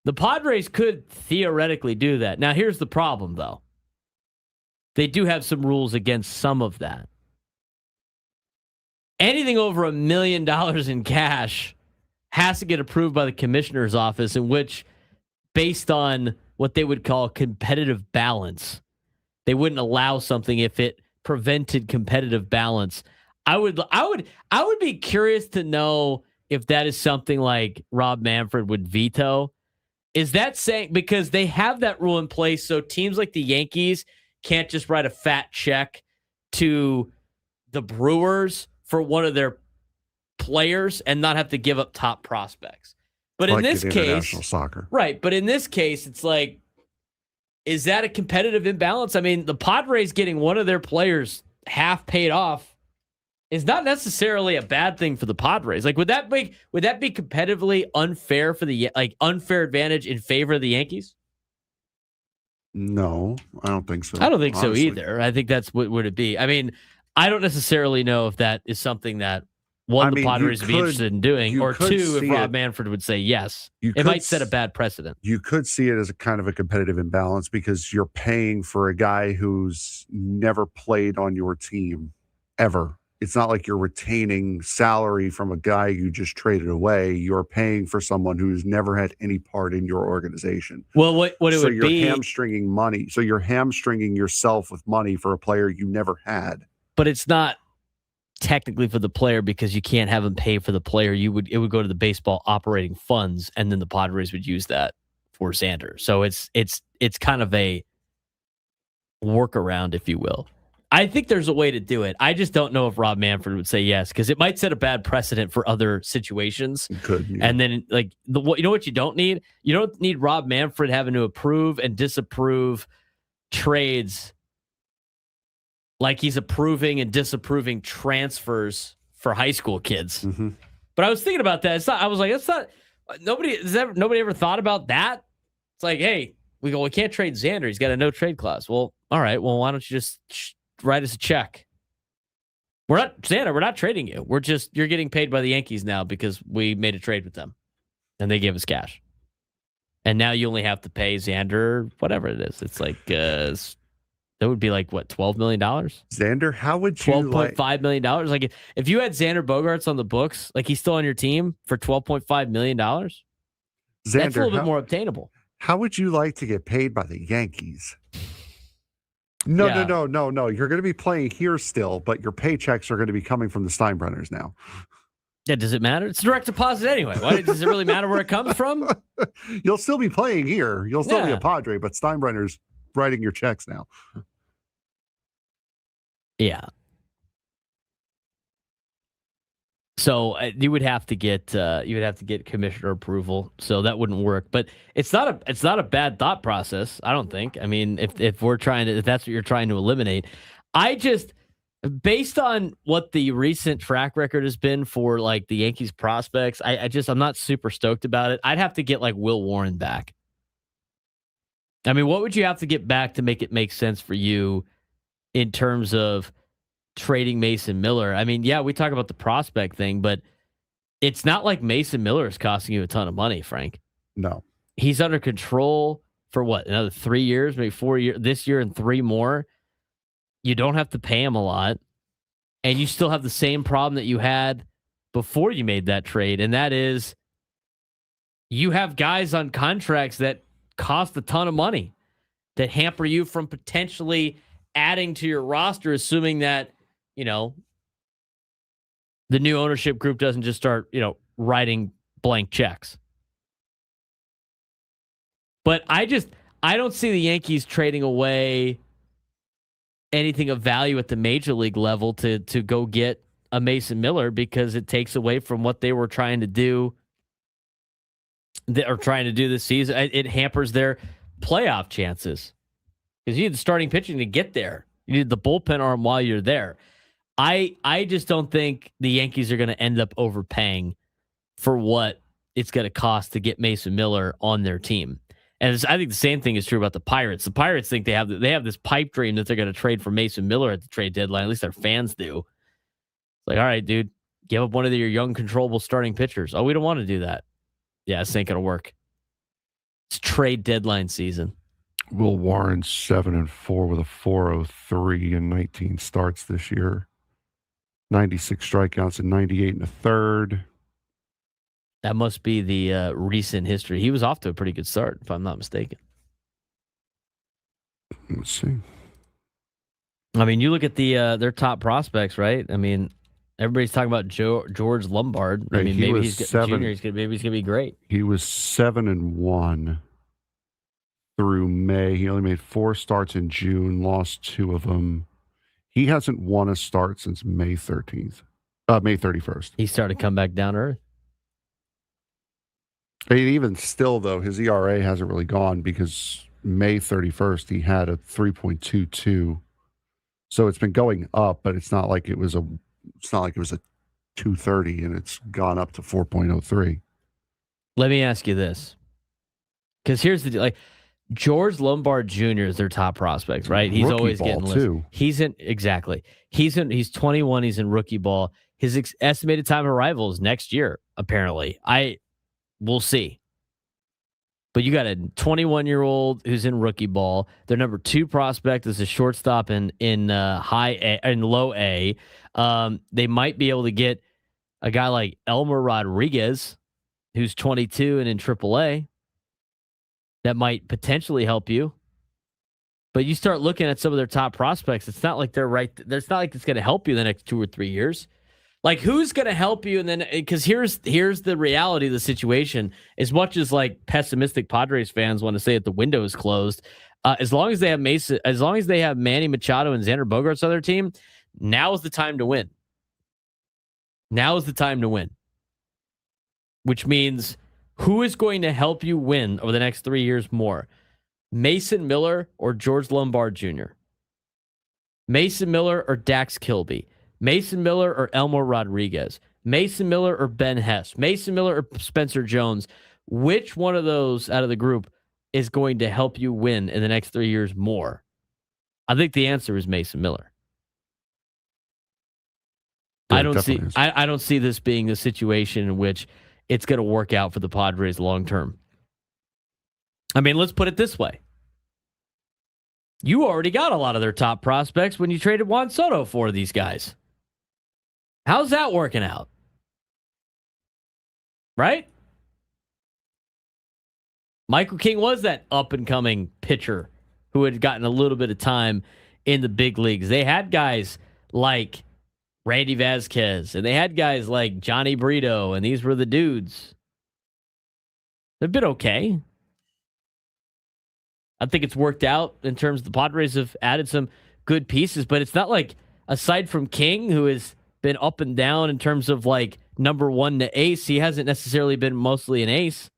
The Padres could theoretically do that. Now, here's the problem, though. They do have some rules against some of that. Anything over $1 million in cash has to get approved by the commissioner's office, in which, based on what they would call competitive balance, they wouldn't allow something if it prevented competitive balance. I would be curious to know if that is something like Rob Manfred would veto. Is that saying, because they have that rule in place, so teams like the Yankees can't just write a fat check to the Brewers for one of their players and not have to give up top prospects? But like in this case, international soccer, right? But in this case, it's like, is that a competitive imbalance? I mean, the Padres getting one of their players half paid off is not necessarily a bad thing for the Padres. Like, would that be competitively unfair for the unfair advantage in favor of the Yankees? No, I don't think so. I don't think so either. I think that's what would it be. I mean, I don't necessarily know if that is something that the Padres would be interested in doing, or 2, if Rob Manfred would say yes. It might set a bad precedent. You could see it as a kind of a competitive imbalance because you're paying for a guy who's never played on your team ever. It's not like you're retaining salary from a guy you just traded away. You're paying for someone who's never had any part in your organization. Well, what it would be... So you're hamstringing money. So you're hamstringing yourself with money for a player you never had. But it's not technically for the player, because you can't have him pay for the player. It would go to the baseball operating funds, and then the Padres would use that for Xander. So it's kind of a workaround, if you will. I think there's a way to do it. I just don't know if Rob Manfred would say yes, because it might set a bad precedent for other situations. It could, yeah. And then, you know what you don't need? You don't need Rob Manfred having to approve and disapprove trades like he's approving and disapproving transfers for high school kids. Mm-hmm. But I was thinking about that. Nobody ever thought about that? It's like, hey, we can't trade Xander. He's got a no trade clause. Well, all right. Well, why don't you just write us a check? We're not trading you. You're getting paid by the Yankees now because we made a trade with them and they gave us cash. And now you only have to pay Xander, whatever it is. It's like, that would be like, what, $12 million? Xander, how would you $12.5 million? Like, if you had Xander Bogaerts on the books, like he's still on your team for $12.5 million, Xander, that's a little bit more obtainable. How would you like to get paid by the Yankees? No. You're going to be playing here still, but your paychecks are going to be coming from the Steinbrenners now. Yeah, does it matter? It's direct deposit anyway. Why does it really matter where it comes from? You'll still be playing here. You'll still be a Padre, but Steinbrenner's writing your checks now. Yeah. So you would have to get commissioner approval. So that wouldn't work. But it's not a bad thought process, I don't think. I mean, if that's what you're trying to eliminate, I just Based on what the recent track record has been for like the Yankees prospects, I'm not super stoked about it. I'd have to get like Will Warren back. I mean, what would you have to get back to make it make sense for you in terms of trading Mason Miller? I mean, yeah, we talk about the prospect thing, but it's not like Mason Miller is costing you a ton of money, Frank. No. He's under control for what, another 3 years, maybe 4 years, this year and 3 more. You don't have to pay him a lot, and you still have the same problem that you had before you made that trade, and that is you have guys on contracts that cost a ton of money that hamper you from potentially adding to your roster, assuming that, you know, the new ownership group doesn't just start, writing blank checks. But I don't see the Yankees trading away anything of value at the major league level to go get a Mason Miller, because it takes away from what they were trying to do. They are trying to do this season. It hampers their playoff chances because you need the starting pitching to get there. You need the bullpen arm while you're there. I just don't think the Yankees are going to end up overpaying for what it's going to cost to get Mason Miller on their team. And I think the same thing is true about the Pirates. The Pirates think they have this pipe dream that they're going to trade for Mason Miller at the trade deadline. At least their fans do. It's like, all right, dude, give up one of your young, controllable starting pitchers. Oh, we don't want to do that. Yeah, this ain't going to work. It's trade deadline season. Will Warren 7-4 with a 4.03 and 19 starts this year. 96 strikeouts and 98 and a third. That must be the recent history. He was off to a pretty good start, if I'm not mistaken. Let's see. I mean, you look at their top prospects, right? I mean, everybody's talking about George Lombard. Right, I mean, maybe he's junior. Maybe he's gonna be great. He was 7-1 through May. He only made 4 starts in June, lost 2 of them. He hasn't won a start since May 31st. He started to come back down to earth. And even still, though, his ERA hasn't really gone because May 31st he had a 3.22. So it's been going up, but it's not like it was a 230 and it's gone up to 4.03. Let me ask you this, because here's the deal: like George Lombard Jr. is their top prospect, right? He's Rookie always ball, getting too. He's 21. He's in rookie ball. His estimated time of arrival is next year. Apparently, we'll see. But you got a 21-year-old who's in rookie ball. Their number 2 prospect is a shortstop in high A, in low A. They might be able to get a guy like Elmer Rodriguez, who's 22 and in AAA. That might potentially help you. But you start looking at some of their top prospects, it's not like they're right. It's not like it's going to help you the next 2 or 3 years. Like, who's going to help you? And then, because here's the reality of the situation. As much as like pessimistic Padres fans want to say that the window is closed, as long as they have Manny Machado and Xander Bogaerts on their team, now is the time to win. Now is the time to win. Which means, who is going to help you win over the next 3 years more? Mason Miller or George Lombard Jr.? Mason Miller or Dax Kilby? Mason Miller or Elmer Rodriguez? Mason Miller or Ben Hess? Mason Miller or Spencer Jones? Which one of those out of the group is going to help you win in the next 3 years more? I think the answer is Mason Miller. Yeah, I don't see this being the situation in which it's going to work out for the Padres long term. I mean, let's put it this way. You already got a lot of their top prospects when you traded Juan Soto for these guys. How's that working out? Right? Michael King was that up-and-coming pitcher who had gotten a little bit of time in the big leagues. They had guys like Randy Vasquez, and they had guys like Johnny Brito, and these were the dudes. They've been okay. I think it's worked out in terms of the Padres have added some good pieces, but it's not like, aside from King, who has been up and down in terms of like number 1 to ace, he hasn't necessarily been mostly an ace.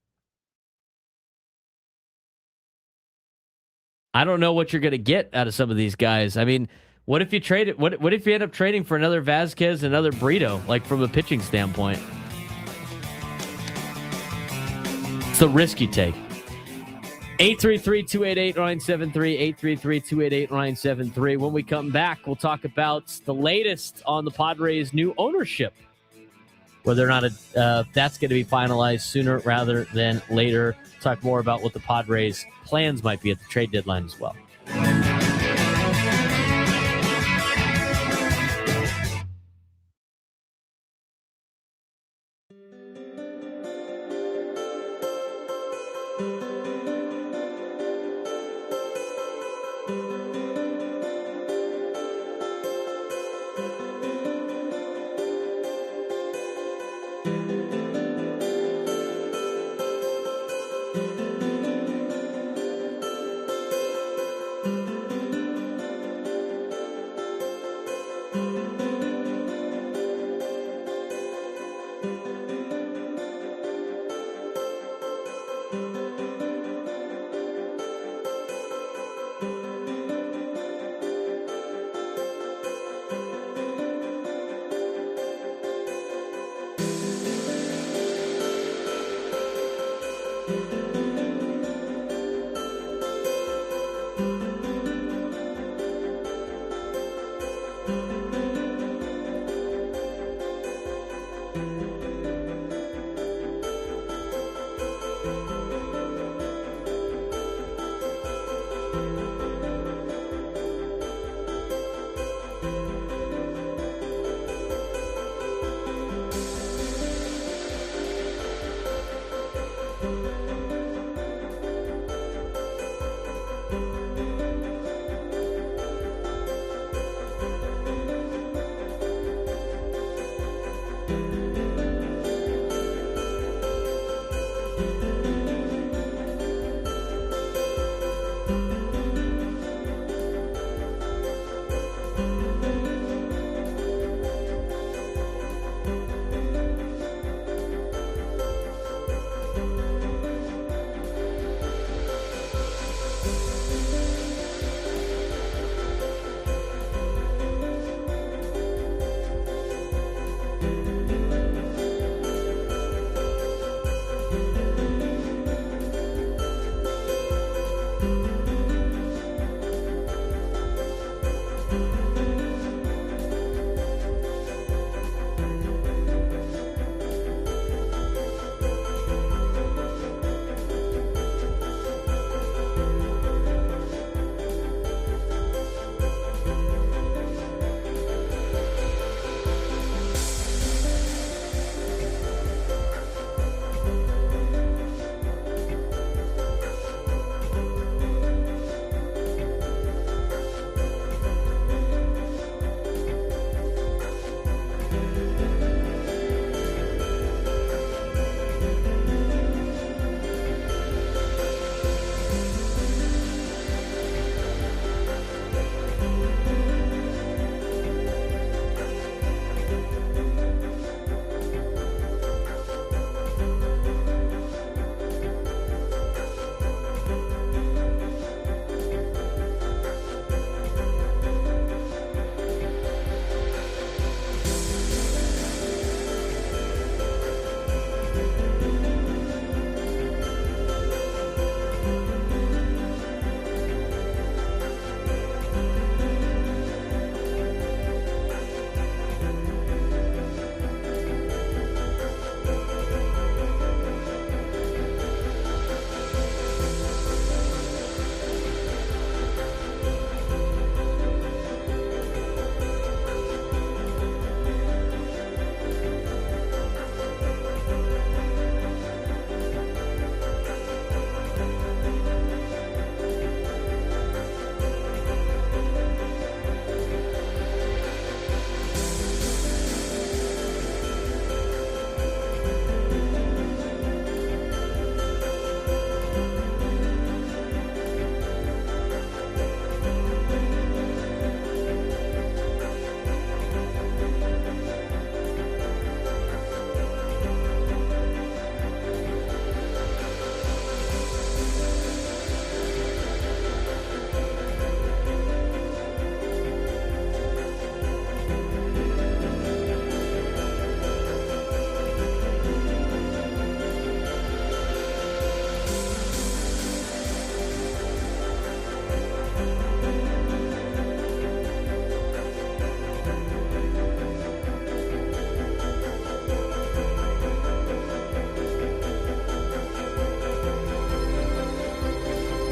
I don't know what you're going to get out of some of these guys. I mean, What if you trade it? What if you end up trading for another Vasquez, another Brito, like from a pitching standpoint? It's the risk you take. 833-288-973, 833-288-973. When we come back, we'll talk about the latest on the Padres' new ownership. Whether or not that's going to be finalized sooner rather than later. Talk more about what the Padres' plans might be at the trade deadline as well.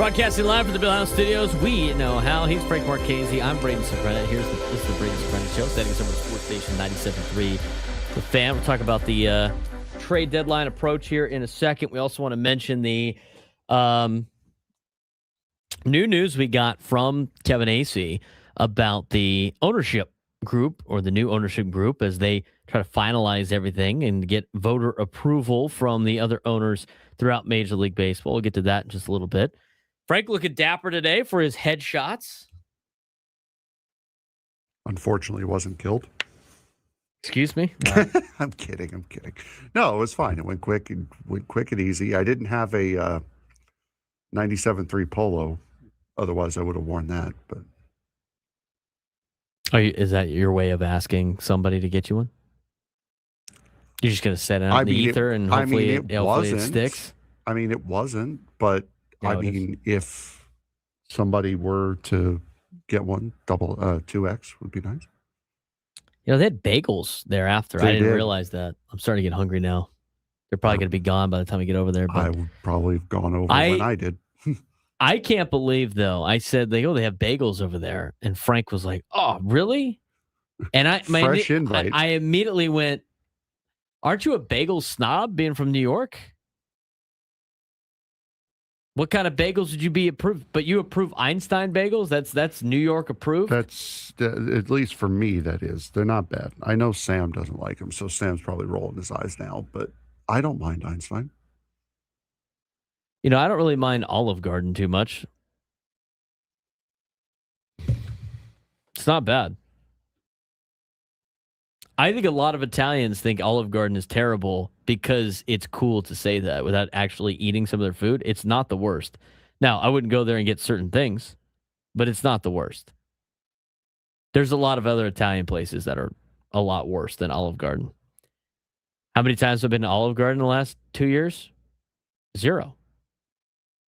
Broadcasting live from the Bill House Studios. We know how. He's Frank Marchese. I'm Braden Surprenant. This is the Braden Surprenant Show, setting us up with Sports Station 97.3. The Fan. We'll talk about the trade deadline approach here in a second. We also want to mention the new news we got from Kevin Acee about the ownership group, or the new ownership group, as they try to finalize everything and get voter approval from the other owners throughout Major League Baseball. We'll get to that in just a little bit. Frank looking dapper today for his headshots. Unfortunately, wasn't killed. Excuse me? I'm kidding. No, it was fine. It went quick and easy. I didn't have a 97.3 Polo. Otherwise, I would have worn that. But is that your way of asking somebody to get you one? You're just going to set it out in the ether and hopefully it sticks? I mean, it wasn't, but No, if somebody were to get one, 2X would be nice. You know, they had bagels thereafter. I didn't realize that. I'm starting to get hungry now. They're probably going to be gone by the time we get over there. But I would probably have gone over when I did. I can't believe, though. I said, they have bagels over there. And Frank was like, oh, really? And Fresh invite. I immediately went, aren't you a bagel snob being from New York? What kind of bagels would you be approved? But you approve Einstein bagels? That's New York approved? That's, at least for me, that is. They're not bad. I know Sam doesn't like them, so Sam's probably rolling his eyes now, but I don't mind Einstein. You know, I don't really mind Olive Garden too much. It's not bad. I think a lot of Italians think Olive Garden is terrible because it's cool to say that without actually eating some of their food. It's not the worst. Now, I wouldn't go there and get certain things, but it's not the worst. There's a lot of other Italian places that are a lot worse than Olive Garden. How many times have I been to Olive Garden in the last 2 years? 0.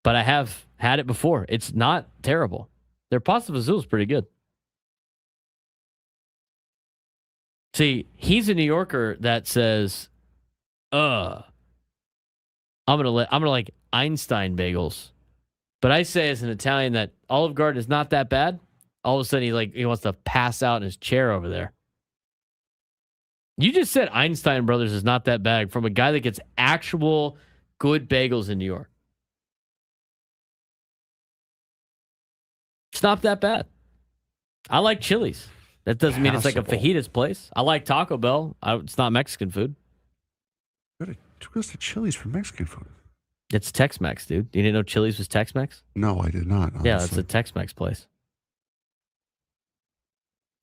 But I have had it before. It's not terrible. Their pasta fazool is pretty good. See, he's a New Yorker that says, I'm gonna like Einstein bagels. But I say as an Italian that Olive Garden is not that bad. All of a sudden he wants to pass out in his chair over there. You just said Einstein Brothers is not that bad from a guy that gets actual good bagels in New York. It's not that bad. I like Chili's. That doesn't mean it's like a fajitas place. I like Taco Bell. It's not Mexican food. Who goes to Chili's for Mexican food? It's Tex-Mex, dude. You didn't know Chili's was Tex-Mex? No, I did not. Honestly. Yeah, it's a Tex-Mex place.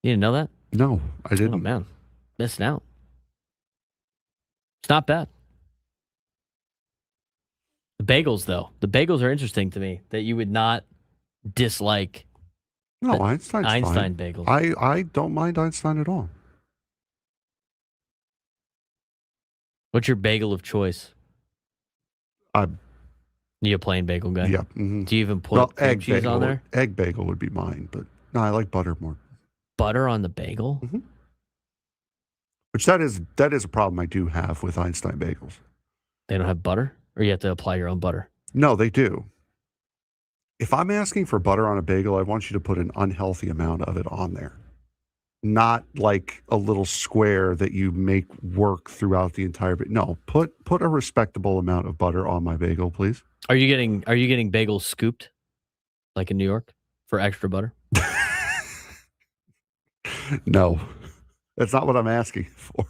You didn't know that? No, I didn't. Oh, man. Missing out. It's not bad. The bagels, though. The bagels are interesting to me that you would not dislike. No, Einstein bagels. I don't mind Einstein at all. What's your bagel of choice? You a plain bagel guy? Yeah. Mm-hmm. Do you even put egg cheese on there? Egg bagel would be mine, but no, I like butter more. Butter on the bagel? Mm-hmm. Which that is a problem I do have with Einstein bagels. They don't have butter? Or you have to apply your own butter? No, they do. If I'm asking for butter on a bagel, I want you to put an unhealthy amount of it on there. Not like a little square that you make work throughout the entire bagel. No, put a respectable amount of butter on my bagel, please. Are you getting bagels scooped like in New York for extra butter? No. That's not what I'm asking for.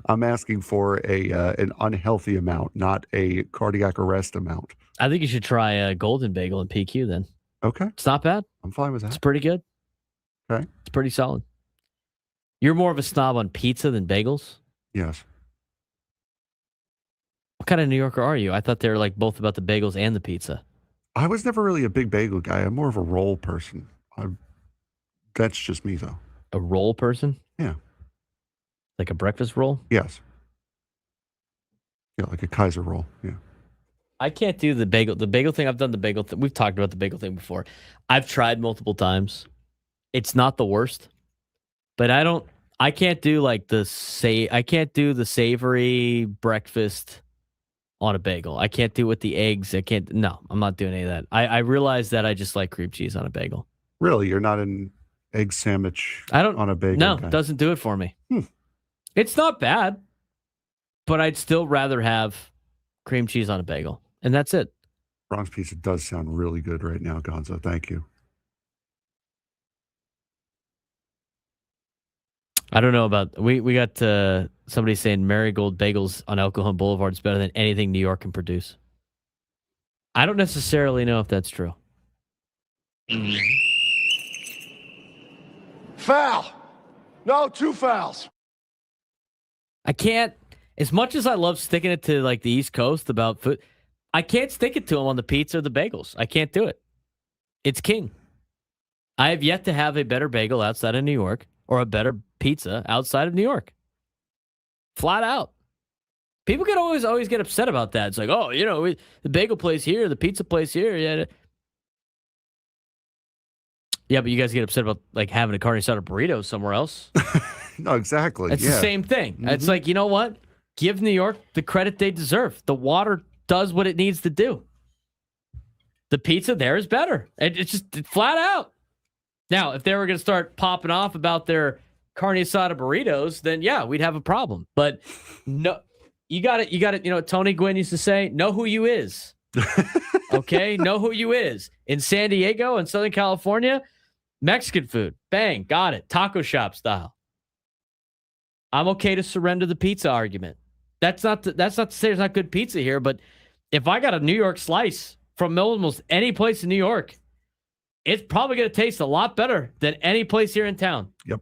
I'm asking for an unhealthy amount, not a cardiac arrest amount. I think you should try a golden bagel in PQ then. Okay. It's not bad. I'm fine with that. It's pretty good. Okay. It's pretty solid. You're more of a snob on pizza than bagels? Yes. What kind of New Yorker are you? I thought they were like both about the bagels and the pizza. I was never really a big bagel guy. I'm more of a roll person. That's just me, though. A roll person? Yeah. Like a breakfast roll? Yes. Yeah, like a Kaiser roll. Yeah. I can't do the bagel. The bagel thing, I've done the bagel thing. We've talked about the bagel thing before. I've tried multiple times. It's not the worst. But I can't do like I can't do the savory breakfast on a bagel. I can't do it with the eggs. No, I'm not doing any of that. I realize that I just like cream cheese on a bagel. Really? You're not an egg sandwich on a bagel? No, guy? doesn't do it for me. Hmm. It's not bad, but I'd still rather have cream cheese on a bagel. And that's it. Bronx Pizza does sound really good right now, Gonzo. Thank you. I don't know about we got somebody saying Marigold Bagels on El Cajon Boulevard is better than anything New York can produce. I don't necessarily know if that's true. Foul. No, 2 fouls. I can't, as much as I love sticking it to like the East Coast about food, I can't stick it to them on the pizza or the bagels. I can't do it. It's king. I have yet to have a better bagel outside of New York or a better pizza outside of New York. Flat out. People can always get upset about that. It's like, oh, the bagel place here, the pizza place here. Yeah, but you guys get upset about like having a carne asada burrito somewhere else. No, exactly. It's the same thing. Mm-hmm. It's like, you know what? Give New York the credit they deserve. The water does what it needs to do. The pizza there is better. It's just flat out. Now, if they were going to start popping off about their carne asada burritos, then yeah, we'd have a problem. But no, you got it. You know what Tony Gwynn used to say? Know who you is. Okay? Know who you is. In San Diego and Southern California, Mexican food. Bang. Got it. Taco shop style. I'm okay to surrender the pizza argument. That's not to say there's not good pizza here, but if I got a New York slice from almost any place in New York, it's probably going to taste a lot better than any place here in town. Yep.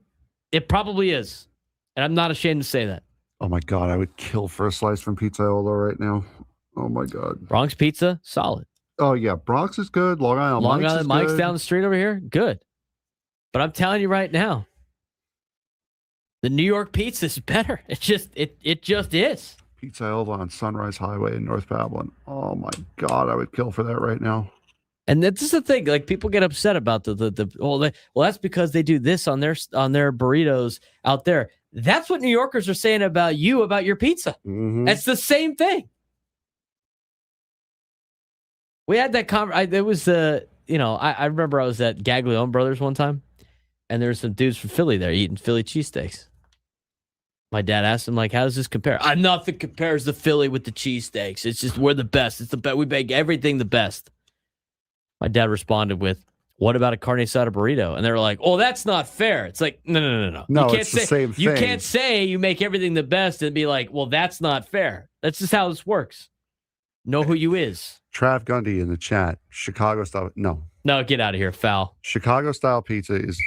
It probably is. And I'm not ashamed to say that. Oh, my God. I would kill for a slice from Pizzaiola right now. Oh, my God. Bronx Pizza, solid. Oh, yeah. Bronx is good. Long Island Mike's down the street over here, good. But I'm telling you right now, the New York pizza is better. It just is. Pizzaiola on Sunrise Highway in North Babylon. Oh, my God. I would kill for that right now. And that's just the thing. Like, people get upset about well, that's because they do this on their burritos out there. That's what New Yorkers are saying about your pizza. Mm-hmm. That's the same thing. We had that it was I remember I was at Gaglione Brothers one time, and there were some dudes from Philly there eating Philly cheesesteaks. My dad asked him, like, how does this compare? Nothing compares the Philly with the cheesesteaks. It's just, we're the best. It's the best. We make everything the best. My dad responded with, what about a carne asada burrito? And they were like, oh, that's not fair. It's like, no. No, you can't it's the same thing. You can't say you make everything the best and be like, well, that's not fair. That's just how this works. Know who you is. Trav Gundy in the chat. Chicago style. No, get out of here. Foul. Chicago style pizza is.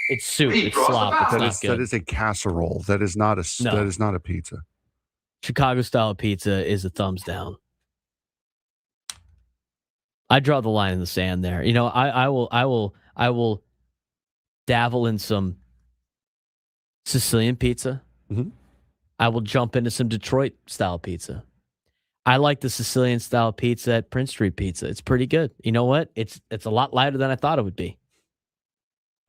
It's soup. It's slop. That is a casserole. That is not a pizza. Chicago style pizza is a thumbs down. I draw the line in the sand there. I will dabble in some Sicilian pizza. Mm-hmm. I will jump into some Detroit style pizza. I like the Sicilian style pizza at Prince Street Pizza. It's pretty good. You know what? It's a lot lighter than I thought it would be.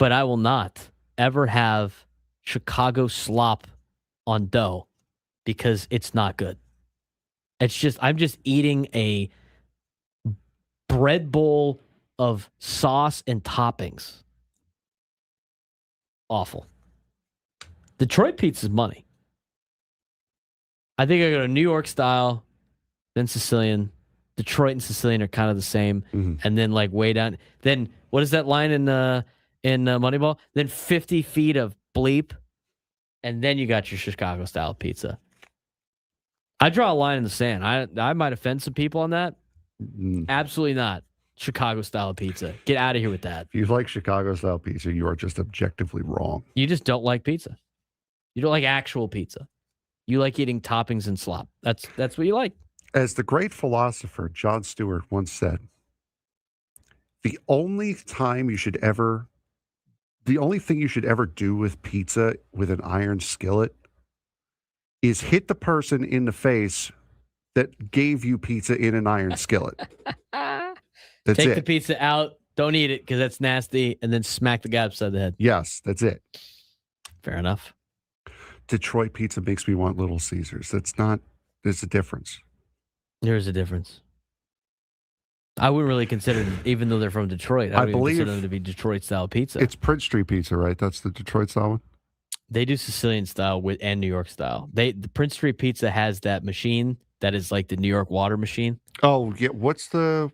But I will not ever have Chicago slop on dough because it's not good. I'm just eating a bread bowl of sauce and toppings. Awful. Detroit pizza's money. I think I go to New York style, then Sicilian. Detroit and Sicilian are kind of the same. Mm-hmm. And then like way down. Then what is that line in Moneyball? Then 50 feet of bleep. And then you got your Chicago style pizza. I draw a line in the sand. I might offend some people on that. Absolutely not. Chicago style pizza. Get out of here with that. If you like Chicago style pizza, you are just objectively wrong. You just don't like pizza. You don't like actual pizza. You like eating toppings and slop. That's what you like. As the great philosopher Jon Stewart once said, the only thing you should ever do with pizza with an iron skillet is hit the person in the face that gave you pizza in an iron skillet. That's Take it. the pizza out. Don't eat it because that's nasty. And then smack the guy upside the head. Yes, that's it. Fair enough. Detroit pizza makes me want Little Caesars. There's a difference. There's a difference. I wouldn't really consider them, even though they're from Detroit, I wouldn't consider them to be Detroit-style pizza. It's Prince Street Pizza, right? That's the Detroit-style one? They do Sicilian style and New York style. The Prince Street Pizza has that machine that is like the New York water machine. Oh, yeah.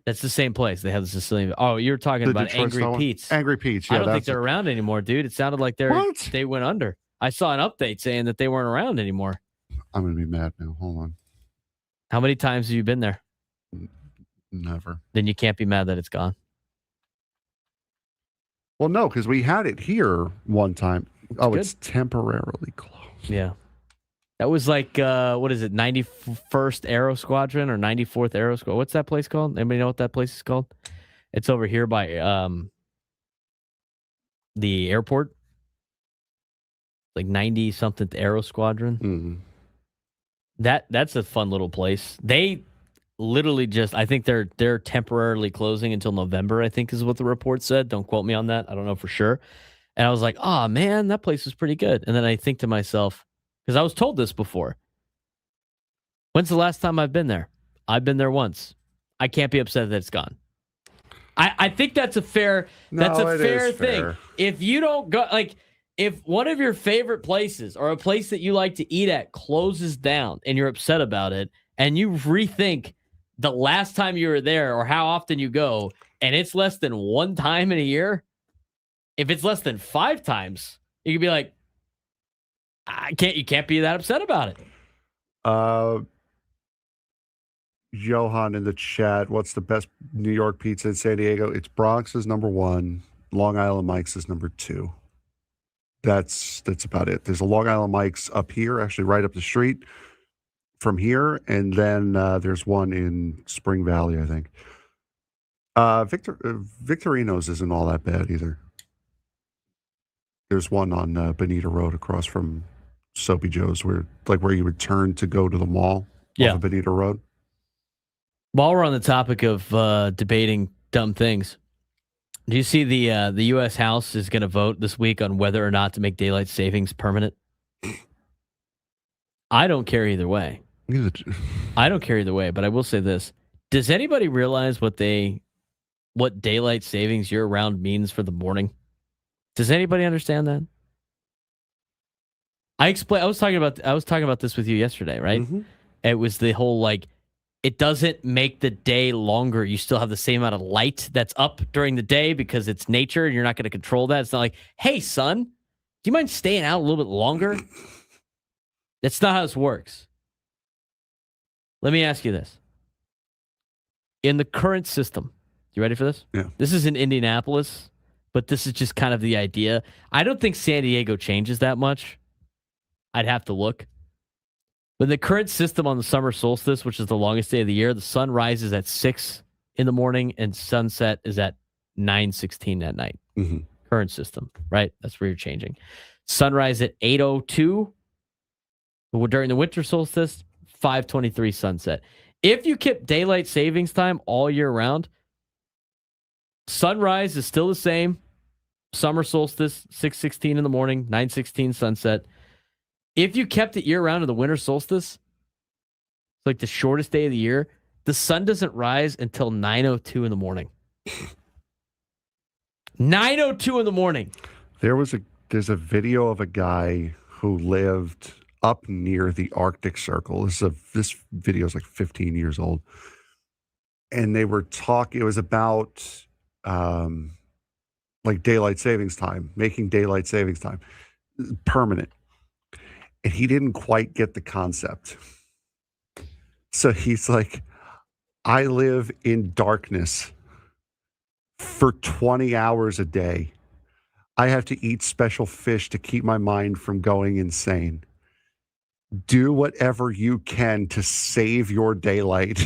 That's the same place. They have the Sicilian. Oh, you're talking about Detroit Angry Pete's. Angry Pete's, yeah. I don't think they're around anymore, dude. It sounded like they went under. I saw an update saying that they weren't around anymore. I'm going to be mad now. Hold on. How many times have you been there? Never. Then you can't be mad that it's gone. Well, no, because we had it here one time. It's temporarily closed. Yeah. That was like, what is it, 91st Aero Squadron or 94th Aero Squadron? What's that place called? Anybody know what that place is called? It's over here by the airport. Like 90-something Aero Squadron. Mm-hmm. That's a fun little place. They literally I think they're temporarily closing until November, I think is what the report said. Don't quote me on that. I don't know for sure. And I was like, oh, man, that place was pretty good. And then I think to myself, because I was told this before, when's the last time I've been there? I've been there once. I can't be upset that it's gone. I think that's a fair thing. If you don't go, like, if one of your favorite places or a place that you like to eat at closes down and you're upset about it, and you rethink the last time you were there or how often you go, and it's less than one time in a year, if it's less than 5 times, you could be like, you can't be that upset about it. Johan in the chat, what's the best New York pizza in San Diego? It's Bronx is number 1. Long Island Mike's is number 2. That's about it. There's a Long Island Mike's up here, actually right up the street from here, and then there's one in Spring Valley, I think. Victorino's isn't all that bad either. There's one on Bonita Road across from Soapy Joe's, where you would turn to go to the mall off of Bonita Road. While we're on the topic of debating dumb things, do you see the U.S. House is going to vote this week on whether or not to make daylight savings permanent? I don't care either way. I don't care either way, but I will say this. Does anybody realize what daylight savings year-round means for the morning? Does anybody understand that? I was talking about this with you yesterday, right? Mm-hmm. It was the whole it doesn't make the day longer. You still have the same amount of light that's up during the day because it's nature and you're not going to control that. It's not like, hey, son, do you mind staying out a little bit longer? That's not how this works. Let me ask you this. In the current system, you ready for this? Yeah. This is in Indianapolis, but this is just kind of the idea. I don't think San Diego changes that much. I'd have to look. But the current system on the summer solstice, which is the longest day of the year, the sun rises at 6 in the morning and sunset is at 9:16 at night. Mm-hmm. Current system, right? That's where you're changing. Sunrise at 8:02 during the winter solstice, 5:23 sunset. If you keep daylight savings time all year round, sunrise is still the same. Summer solstice, 6:16 in the morning, 9:16 sunset. If you kept it year-round in the winter solstice, like the shortest day of the year, the sun doesn't rise until 9:02 in the morning. 9:02 in the morning. There's a video of a guy who lived up near the Arctic Circle. This video is like 15 years old. And they were talking, it was about daylight savings time, making daylight savings time permanent. And he didn't quite get the concept. So he's like, I live in darkness for 20 hours a day. I have to eat special fish to keep my mind from going insane. Do whatever you can to save your daylight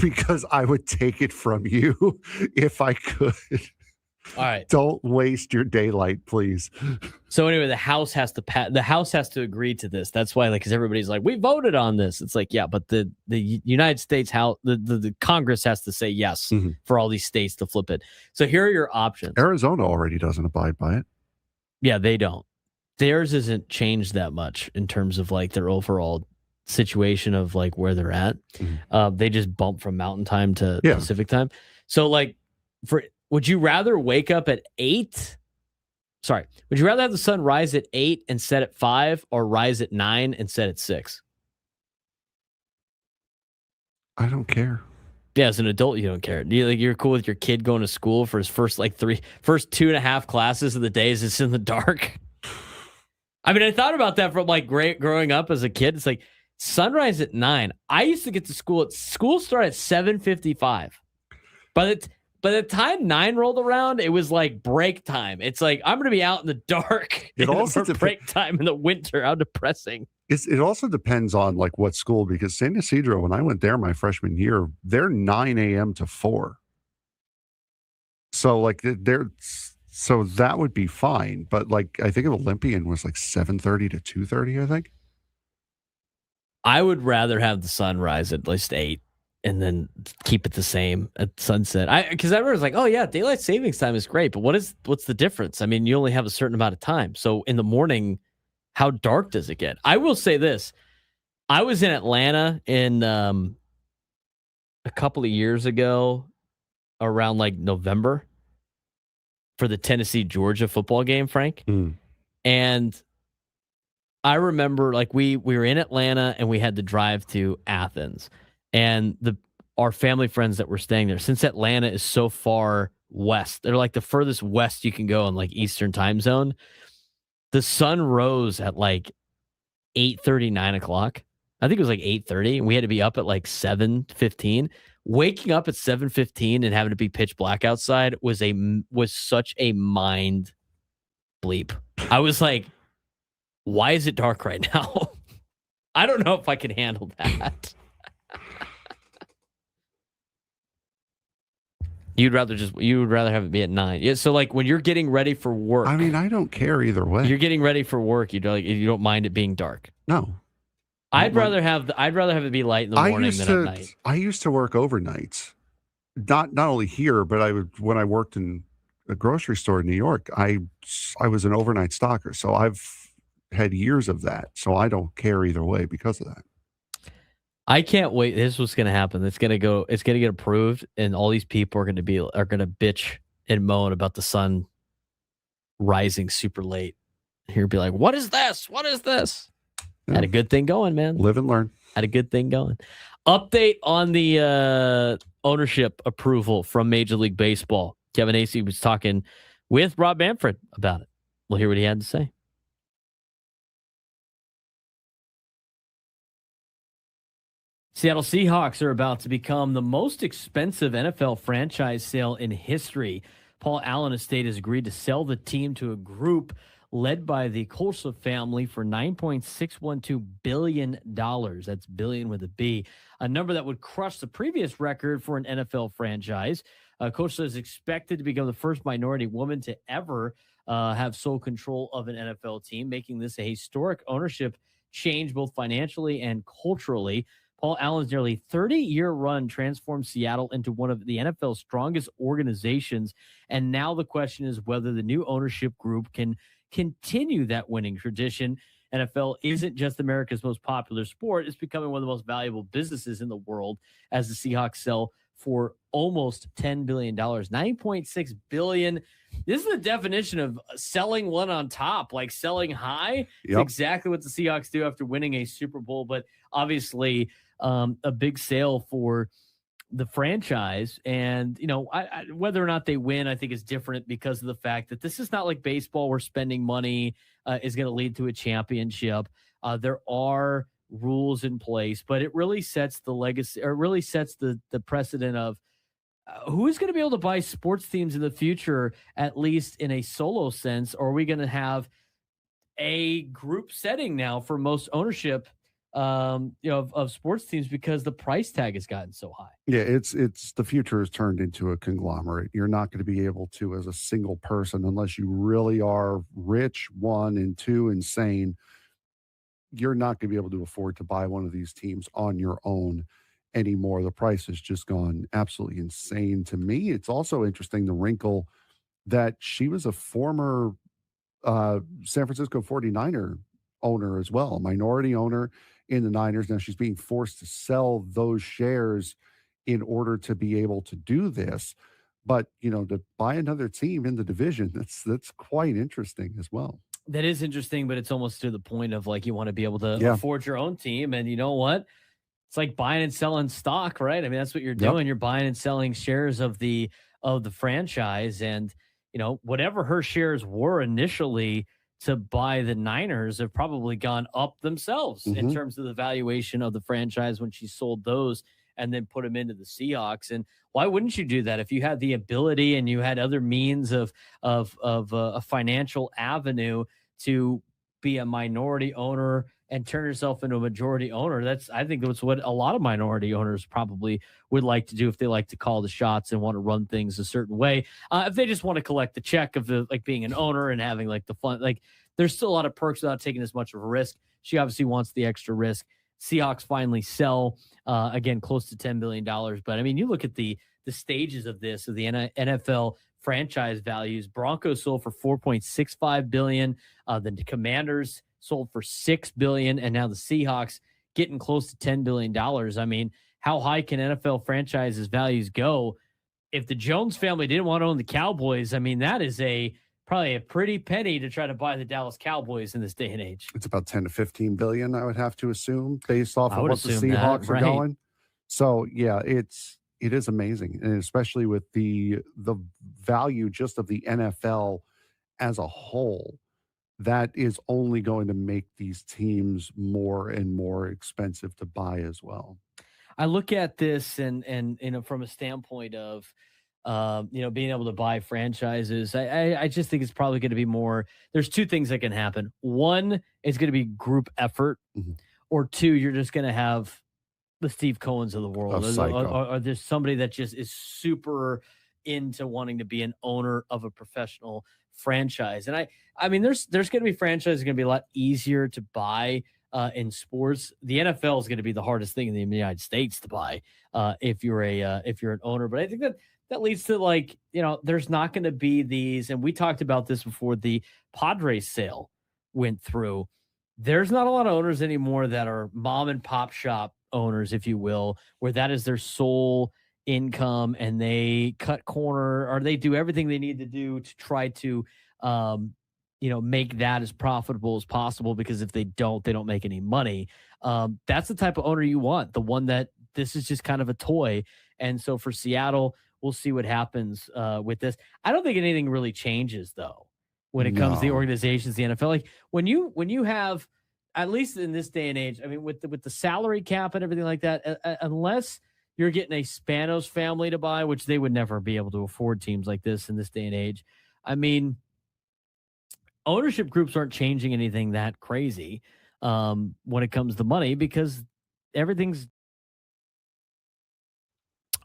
because I would take it from you if I could. All right. Don't waste your daylight, please. So anyway, the House has to agree to this. That's why, because everybody's like, we voted on this. It's like, yeah, but the United States House, the Congress has to say yes for all these states to flip it. So here are your options. Arizona already doesn't abide by it. Yeah, they don't. Theirs isn't changed that much in terms of their overall situation of like where they're at. They just bump from mountain time to Pacific time. So like would you rather wake up at 8? Sorry. Would you rather have the sun rise at 8 and set at 5 or rise at 9 and set at 6? I don't care. Yeah, as an adult, you don't care. You're cool with your kid going to school for his first 2.5 classes of the day as it's in the dark. I mean, I thought about that from like growing up as a kid. It's like sunrise at 9. I used to get to school start at 7:55. By the time 9 rolled around, it was like break time. It's like I'm going to be out in the dark. It also for break time in the winter. How depressing. It also depends on like what school, because San Ysidro, when I went there my freshman year, they're 9 a.m. to 4. So like so that would be fine. But like I think Olympian was like 7:30 to 2:30, I think. I would rather have the sun rise at least 8 and then keep it the same at sunset. Because I was like, oh yeah, daylight savings time is great, but what's the difference? I mean, you only have a certain amount of time. So in the morning, how dark does it get? I will say this. I was in Atlanta in a couple of years ago around like November for the Tennessee-Georgia football game, Frank. And I remember like we were in Atlanta and we had to drive to Athens. And our family friends that were staying there, since Atlanta is so far west, they're like the furthest west you can go in like Eastern time zone. The sun rose at like 8:30, 9 o'clock. I think it was like 8:30, and we had to be up at like 7:15. Waking up at 7:15 and having to be pitch black outside was such a mind bleep. I was like, why is it dark right now? I don't know if I can handle that. You would rather have it be at 9. Yeah. So like when you're getting ready for work, I mean, I don't care either way. You're getting ready for work. You don't mind it being dark. No. I'd rather have it be light in the morning than at night. I used to work overnights. Not only here, but when I worked in a grocery store in New York, I was an overnight stocker. So I've had years of that. So I don't care either way because of that. I can't wait. This is what's going to happen. It's going to get approved, and all these people are going to bitch and moan about the sun rising super late. You'll be like, what is this? What is this? Yeah. Had a good thing going, man. Live and learn. Had a good thing going. Update on the ownership approval from Major League Baseball. Kevin Acee was talking with Rob Manfred about it. We'll hear what he had to say. Seattle Seahawks are about to become the most expensive NFL franchise sale in history. Paul Allen Estate has agreed to sell the team to a group led by the Kolsa family for $9.612 billion. That's billion with a B, a number that would crush the previous record for an NFL franchise. Kolsa is expected to become the first minority woman to ever have sole control of an NFL team, making this a historic ownership change both financially and culturally. Paul Allen's nearly 30-year run transformed Seattle into one of the NFL's strongest organizations. And now the question is whether the new ownership group can continue that winning tradition. NFL isn't just America's most popular sport. It's becoming one of the most valuable businesses in the world as the Seahawks sell for almost $10 billion, $9.6 billion. This is the definition of selling one on top, like selling high. Yep. It's exactly what the Seahawks do after winning a Super Bowl, but obviously a big sale for the franchise. And, you know, whether or not they win, I think is different because of the fact that this is not like baseball where spending money is going to lead to a championship. There are rules in place, but it really sets the legacy, or really sets the precedent of who is going to be able to buy sports teams in the future, at least in a solo sense. Or are we going to have a group setting now for most ownership of sports teams because the price tag has gotten so high? Yeah, it's the future has turned into a conglomerate. You're not going to be able to, as a single person, unless you really are rich, one, and two, insane, you're not going to be able to afford to buy one of these teams on your own anymore. The price has just gone absolutely insane. To me, it's also interesting, the wrinkle that she was a former San Francisco 49er owner as well, minority owner. in the Niners. Now she's being forced to sell those shares in order to be able to do this. But, to buy another team in the division, that's quite interesting as well. That is interesting, but it's almost to the point of like you want to be able to Yeah. afford your own team. And you know what? It's like buying and selling stock, right? I mean, that's what you're doing. Yep. You're buying and selling shares of the franchise. And, whatever her shares were initially to buy the Niners have probably gone up themselves in terms of the valuation of the franchise when she sold those and then put them into the Seahawks. And why wouldn't you do that if you had the ability and you had other means of a financial avenue to be a minority owner and turn yourself into a majority owner? I think that's what a lot of minority owners probably would like to do if they like to call the shots and want to run things a certain way. If they just want to collect the check of the being an owner and having the fun, there's still a lot of perks without taking as much of a risk. She obviously wants the extra risk. Seahawks finally sell again close to $10 billion. But I mean, you look at the stages of this, of the NFL franchise values. Broncos sold for $4.65 billion. The Commanders sold for $6 billion, and now the Seahawks getting close to $10 billion. I mean, how high can NFL franchises values go? If the Jones family didn't want to own the Cowboys, I mean, that is probably a pretty penny to try to buy the Dallas Cowboys in this day and age. It's about 10 to 15 billion, I would have to assume, based off of what the Seahawks that, right. are going. So yeah, it is amazing. And especially with the value just of the NFL as a whole, that is only going to make these teams more and more expensive to buy as well. I look at this and from a standpoint of being able to buy franchises. I just think it's probably going to be more. There's two things that can happen. One, it's going to be group effort, or two, you're just going to have the Steve Cohens of the world, or there's somebody that just is super into wanting to be an owner of a professional franchise. And I mean, there's going to be franchises going to be a lot easier to buy in sports. The NFL is going to be the hardest thing in the United States to buy if you're an owner. But I think that leads to there's not going to be these, and we talked about this before the Padres sale went through. There's not a lot of owners anymore that are mom and pop shop owners, if you will, where that is their sole income and they cut corner or they do everything they need to do to try to, make that as profitable as possible, because if they don't make any money. That's the type of owner you want, the one that this is just kind of a toy. And so for Seattle, we'll see what happens with this. I don't think anything really changes though when it comes to the organizations, the NFL. Like when you have, at least in this day and age, I mean, with the salary cap and everything like that, unless you're getting a Spanos family to buy, which they would never be able to afford teams like this in this day and age. I mean, ownership groups aren't changing anything that crazy when it comes to money, because everything's.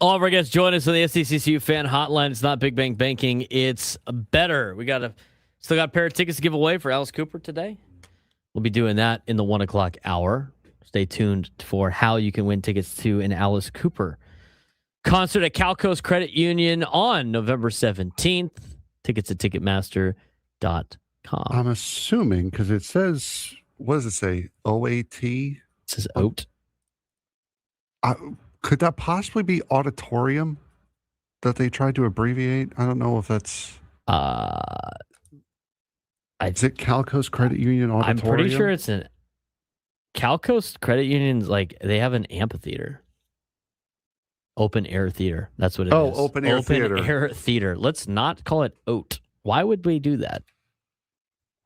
All of our guests join us on the SDCCU fan hotline. It's not Big Bang Banking. It's better. We still got a pair of tickets to give away for Alice Cooper today. We'll be doing that in the 1 o'clock hour. Stay tuned for how you can win tickets to an Alice Cooper concert at Cal Coast Credit Union on November 17th. Tickets at Ticketmaster.com. I'm assuming, because it says, what does it say? OAT? It says OAT. Could that possibly be auditorium that they tried to abbreviate? I don't know if that's... is it Cal Coast Credit Union Auditorium? I'm pretty sure it's an Cal Coast Credit Union's they have an amphitheater. Open air theater. That's what it is. Oh, open air theater. Open air theater. Let's not call it OAT. Why would we do that?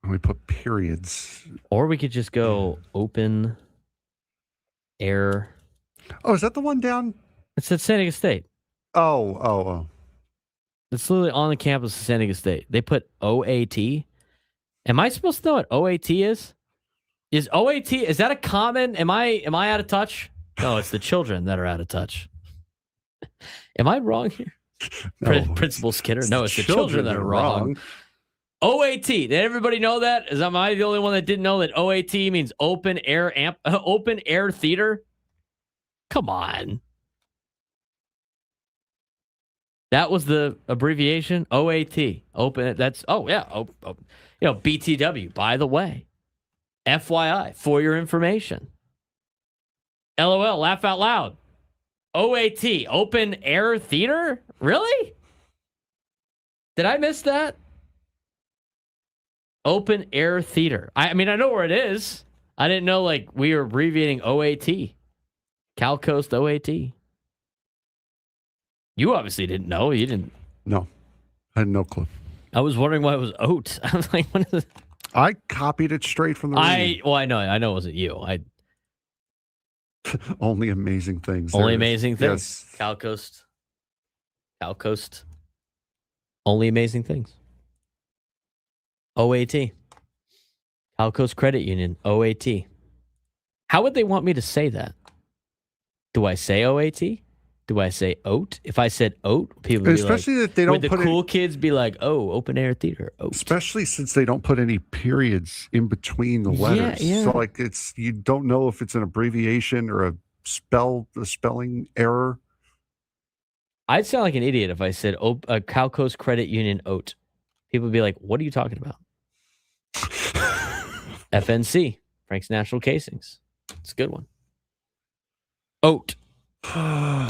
We put periods. Or we could just go open air. Oh, is that the one down? It's at San Diego State. Oh. It's literally on the campus of San Diego State. They put OAT. Am I supposed to know what OAT is? Is OAT, is that a common? Am I out of touch? No, it's the children that are out of touch. Am I wrong here? No, Principal Skinner. No, it's the children that are wrong. OAT. Did everybody know that? Am I the only one that didn't know that OAT means open air theater? Come on. That was the abbreviation. OAT. Open. That's BTW. By the way, FYI, for your information, LOL, laugh out loud. OAT, open air theater? Really? Did I miss that? Open air theater. I mean, I know where it is. I didn't know like we were abbreviating OAT. Cal Coast OAT. You obviously didn't know. You didn't. No, I had no clue. I was wondering why it was oat. I was like, what is it? I copied it straight from the reading. I know it wasn't you. Only amazing things. Only There it is. amazing things. Yes. Cal Coast. Only amazing things. OAT. Cal Coast Credit Union. OAT. How would they want me to say that? Do I say OAT? Do I say oat? If I said oat, people would be Especially like, that they don't would the put cool kids be like, oh, open air theater, oat. Especially since they don't put any periods in between the letters. Yeah. So like you don't know if it's an abbreviation or a spelling error. I'd sound like an idiot if I said Cal Coast Credit Union oat. People would be like, what are you talking about? FNC, Frank's Natural Casings. It's a good one. Oat.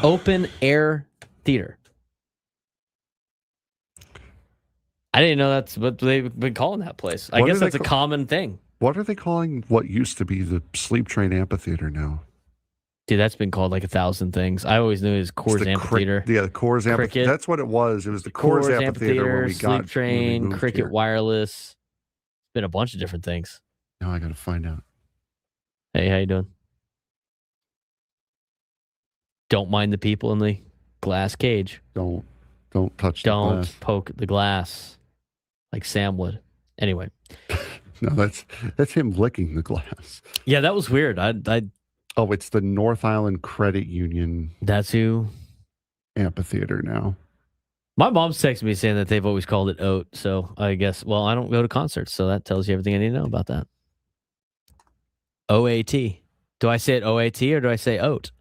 Open air theater. I didn't know that's what they've been calling that place. I guess that's a common thing. What are they calling what used to be the Sleep Train Amphitheater now? Dude, that's been called like 1,000 things. I always knew it was Coors Amphitheater. The Coors Amphitheater. That's what it was. It was the Coors Amphitheater when we got Sleep Train, Cricket here. Wireless. It's been a bunch of different things. Now I got to find out. Hey, how you doing? Don't mind the people in the glass cage. Don't touch the Don't glass. poke the glass like Sam would. Anyway. No, that's him licking the glass. Yeah, that was weird. Oh, it's the North Island Credit Union. That's who. Amphitheater now. My mom's texted me saying that they've always called it oat. So I guess, well, I don't go to concerts. So that tells you everything I need to know about that. OAT. Do I say it OAT or do I say oat?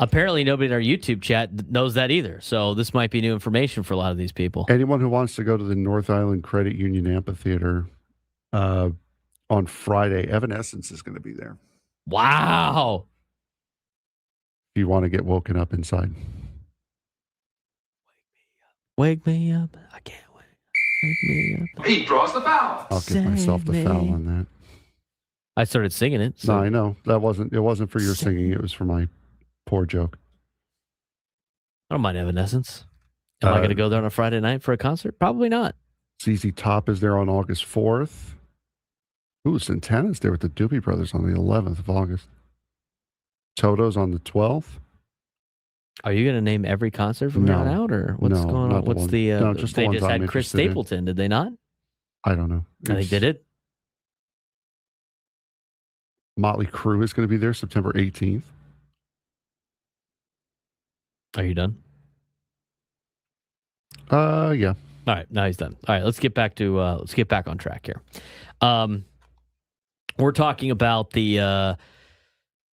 Apparently nobody in our YouTube chat knows that either. So this might be new information for a lot of these people. Anyone who wants to go to the North Island Credit Union Amphitheater on Friday, Evanescence is going to be there. Wow. If you want to get woken up inside. Wake me up. I can't wait. Wake me up. He draws the foul. I'll give myself the foul on that. I started singing it. So. No, I know. It wasn't for your singing. It was for my poor joke. I don't mind Evanescence. Am I going to go there on a Friday night for a concert? Probably not. ZZ Top is there on August 4th. Ooh, Santana's there with the Doobie Brothers on the 11th of August. Toto's on the 12th. Are you going to name every concert from here on out, or what's going on? What's no, just they the just had Chris Stapleton, did they not? I don't know. I think they did. Motley Crue is going to be there September 18th. Are you done? Yeah. All right, now he's done. All right, let's get back on track here. We're talking about the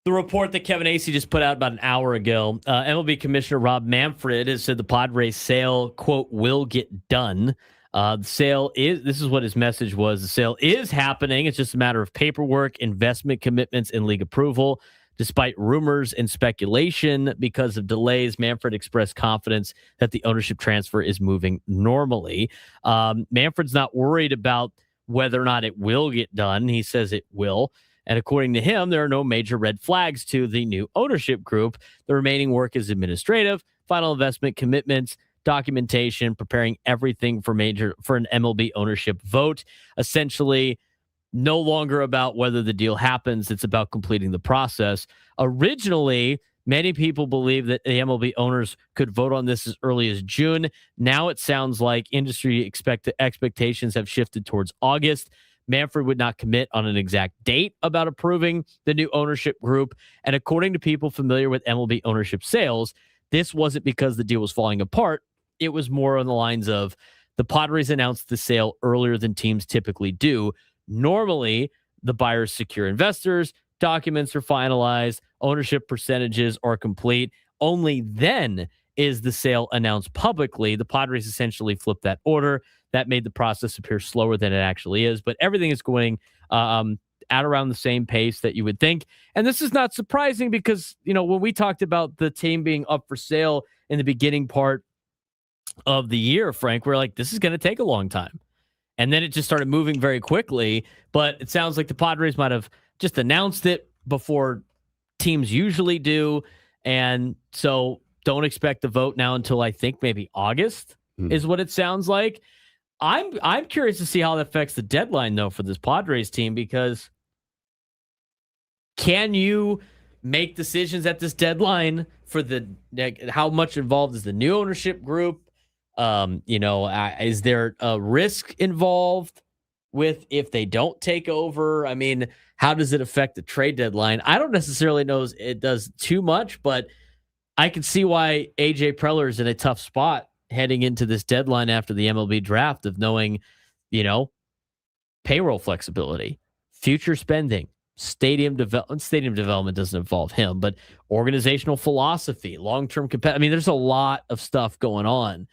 report that Kevin Acee just put out about an hour ago. MLB Commissioner Rob Manfred has said the Padres sale, quote, will get done. The sale this is what his message was. The sale is happening. It's just a matter of paperwork, investment commitments, and league approval. Despite rumors and speculation because of delays, Manfred expressed confidence that the ownership transfer is moving normally. Manfred's not worried about whether or not it will get done. He says it will. And according to him, there are no major red flags to the new ownership group. The remaining work is administrative, final investment commitments, documentation, preparing everything for an MLB ownership vote. Essentially, no longer about whether the deal happens. It's about completing the process. Originally, many people believe that the MLB owners could vote on this as early as June. Now it sounds like industry expectations have shifted towards August. Manfred would not commit on an exact date about approving the new ownership group. And according to people familiar with MLB ownership sales, this wasn't because the deal was falling apart. It was more on the lines of the Padres announced the sale earlier than teams typically do. Normally, the buyers secure investors, documents are finalized, ownership percentages are complete. Only then is the sale announced publicly. The Padres essentially flipped that order. That made the process appear slower than it actually is, but everything is going at around the same pace that you would think. And this is not surprising because, when we talked about the team being up for sale in the beginning part of the year, Frank, we're like, this is going to take a long time. And then it just started moving very quickly. But it sounds like the Padres might have just announced it before teams usually do. And so don't expect the vote now until I think maybe August is what it sounds like. I'm curious to see how that affects the deadline, though, for this Padres team, because can you make decisions at this deadline for how much involved is the new ownership group? Is there a risk involved with if they don't take over? I mean, how does it affect the trade deadline? I don't necessarily know it does too much, but I can see why AJ Preller is in a tough spot heading into this deadline after the MLB draft of knowing, payroll flexibility, future spending, stadium development doesn't involve him, but organizational philosophy, long-term I mean, there's a lot of stuff going on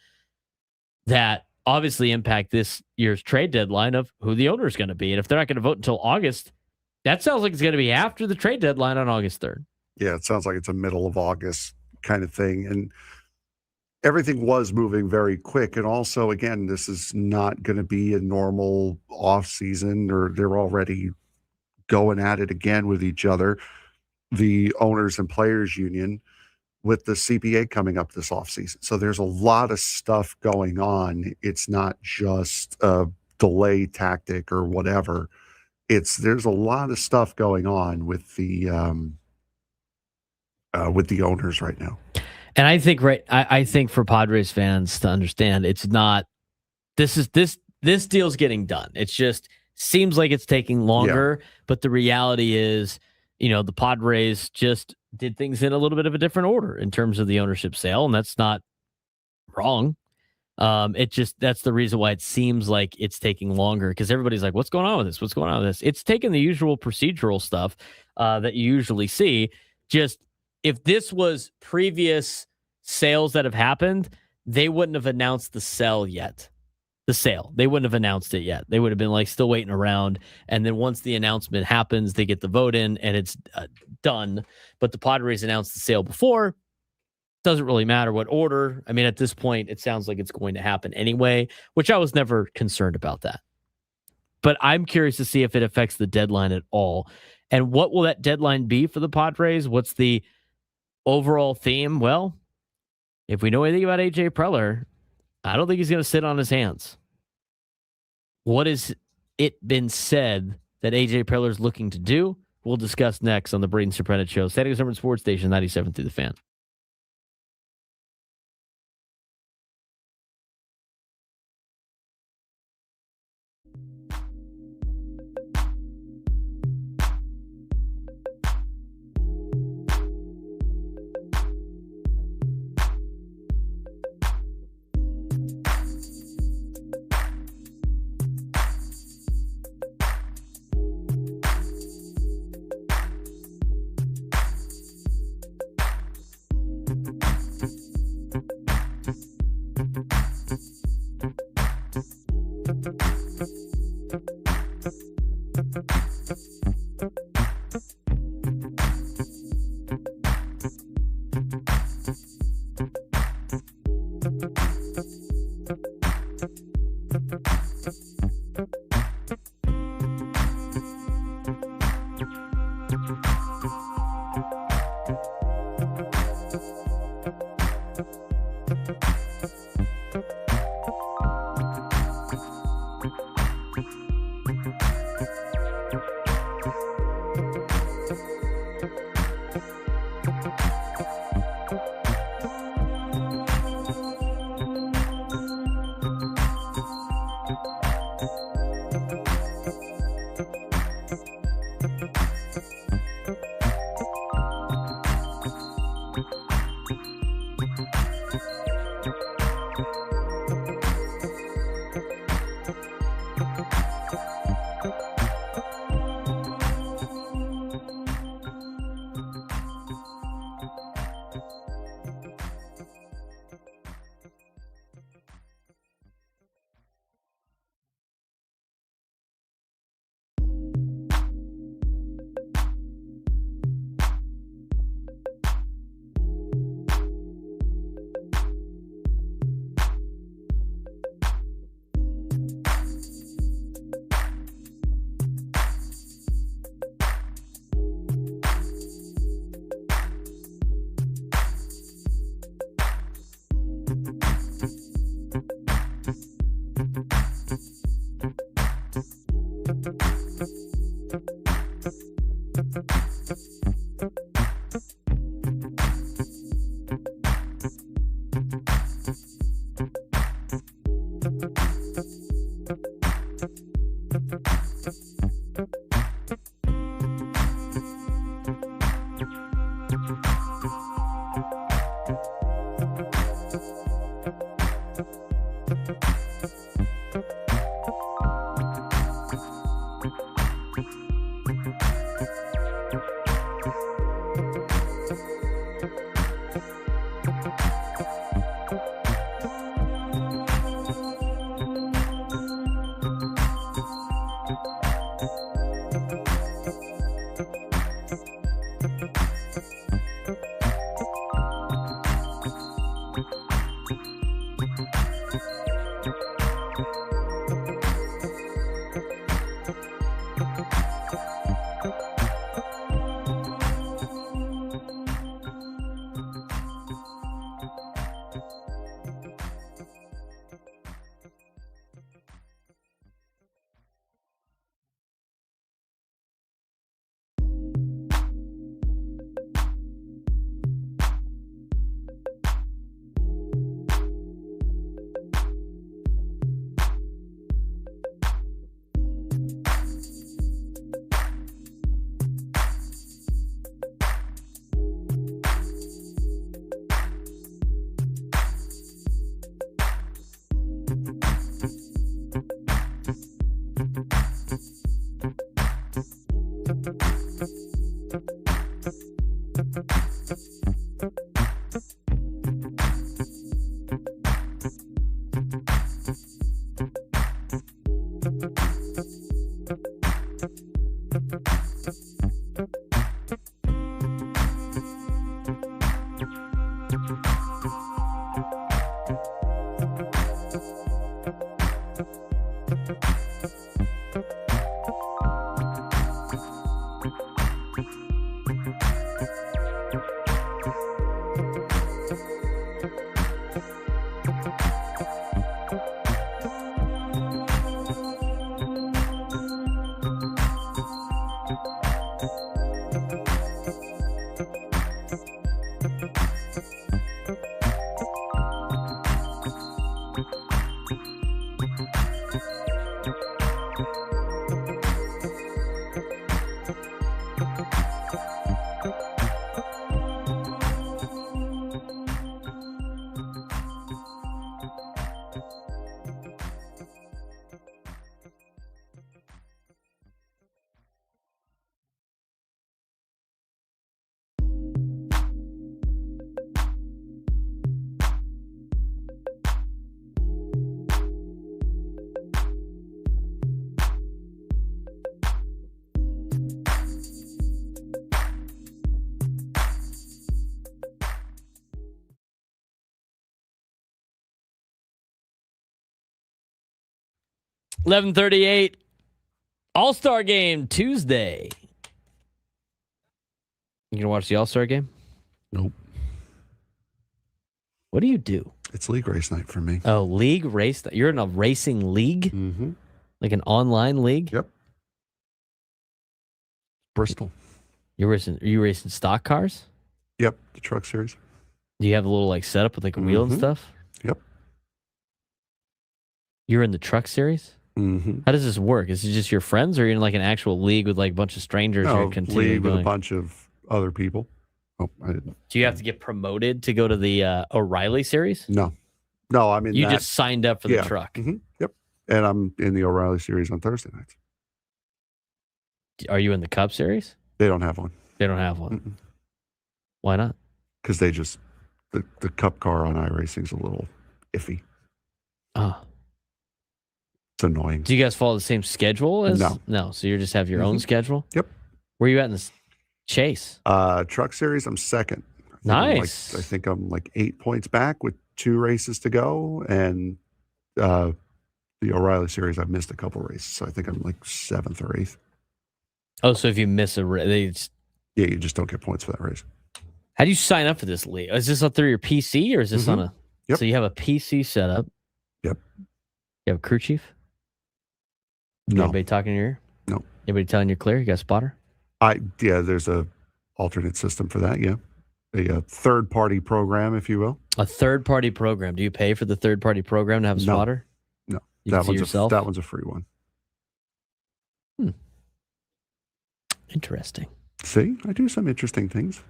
that obviously impact this year's trade deadline of who the owner is going to be. And if they're not going to vote until August, that sounds like it's going to be after the trade deadline on August 3rd. Yeah, it sounds like it's a middle of August kind of thing. And everything was moving very quick. And also, again, this is not going to be a normal off season, or they're already going at it again with each other, the owners and players union, with the CBA coming up this offseason. So there's a lot of stuff going on. It's not just a delay tactic or whatever. There's a lot of stuff going on with the owners right now. And I think I think for Padres fans to understand, it's not this deal's getting done. It's just seems like it's taking longer, but the reality is, the Padres just did things in a little bit of a different order in terms of the ownership sale, and that's not wrong. That's the reason why it seems like it's taking longer, because everybody's like, what's going on with this? What's going on with this? It's taking the usual procedural stuff that you usually see. Just if this was previous sales that have happened, they wouldn't have announced the sale yet. The sale. They wouldn't have announced it yet. They would have been like still waiting around. And then once the announcement happens, they get the vote in and it's done. But the Padres announced the sale before. Doesn't really matter what order. I mean, at this point, it sounds like it's going to happen anyway, which I was never concerned about that. But I'm curious to see if it affects the deadline at all. And what will that deadline be for the Padres? What's the overall theme? Well, if we know anything about AJ Preller, I don't think he's going to sit on his hands. What has it been said that AJ Preller is looking to do? We'll discuss next on the Braden Surprenant Show. San Diego Summer Sports Station 97 through the Fan. $11:38 All-Star Game Tuesday. You gonna watch the All-Star Game? Nope. What do you do? It's league race night for me. Oh, league race. You're in a racing league? Mm-hmm. Like an online league? Yep. Bristol. Are you racing stock cars? Yep. The truck series. Do you have a little like setup with like a wheel and Mhm. stuff? Yep. You're in the truck series? Mm-hmm. How does this work? Is it just your friends, or are you in like an actual league with like a bunch of strangers? No, Or continue league with going? a bunch of other people. Oh, I didn't. Do you have to get promoted to go to the O'Reilly series? No. No, I'm in You that. just signed up for the Yeah. truck. Mm-hmm. Yep. And I'm in the O'Reilly series on Thursday nights. Are you in the Cup series? They don't have one. They don't have one. Mm-mm. Why not? Because they just, the cup car on iRacing is a little iffy. Oh. It's annoying. Do you guys follow the same schedule as? No. No. So you just have your own Mhm. schedule? Yep. Where are you at in this chase? Truck series, I'm second. Nice. I think I'm like 8 points back with 2 races to go. And the O'Reilly series, I've missed a couple races. So I think I'm like 7th or 8th. Oh, so if you miss a race, Yeah, you just don't get points for that race. how do you sign up for this league? Is this up through your PC or is this on a? Yep. So you have a PC setup. Yep. You have a crew chief? No. Anybody talking in your ear? No. Anybody telling you clear? You got a spotter? Yeah, there's a alternate system for that. Yeah. A third party program, if you will. A third party program. Do you pay for the third party program to have a No. spotter? No. You that can see one's yourself? that one's a free one. Interesting. See, I do some interesting things.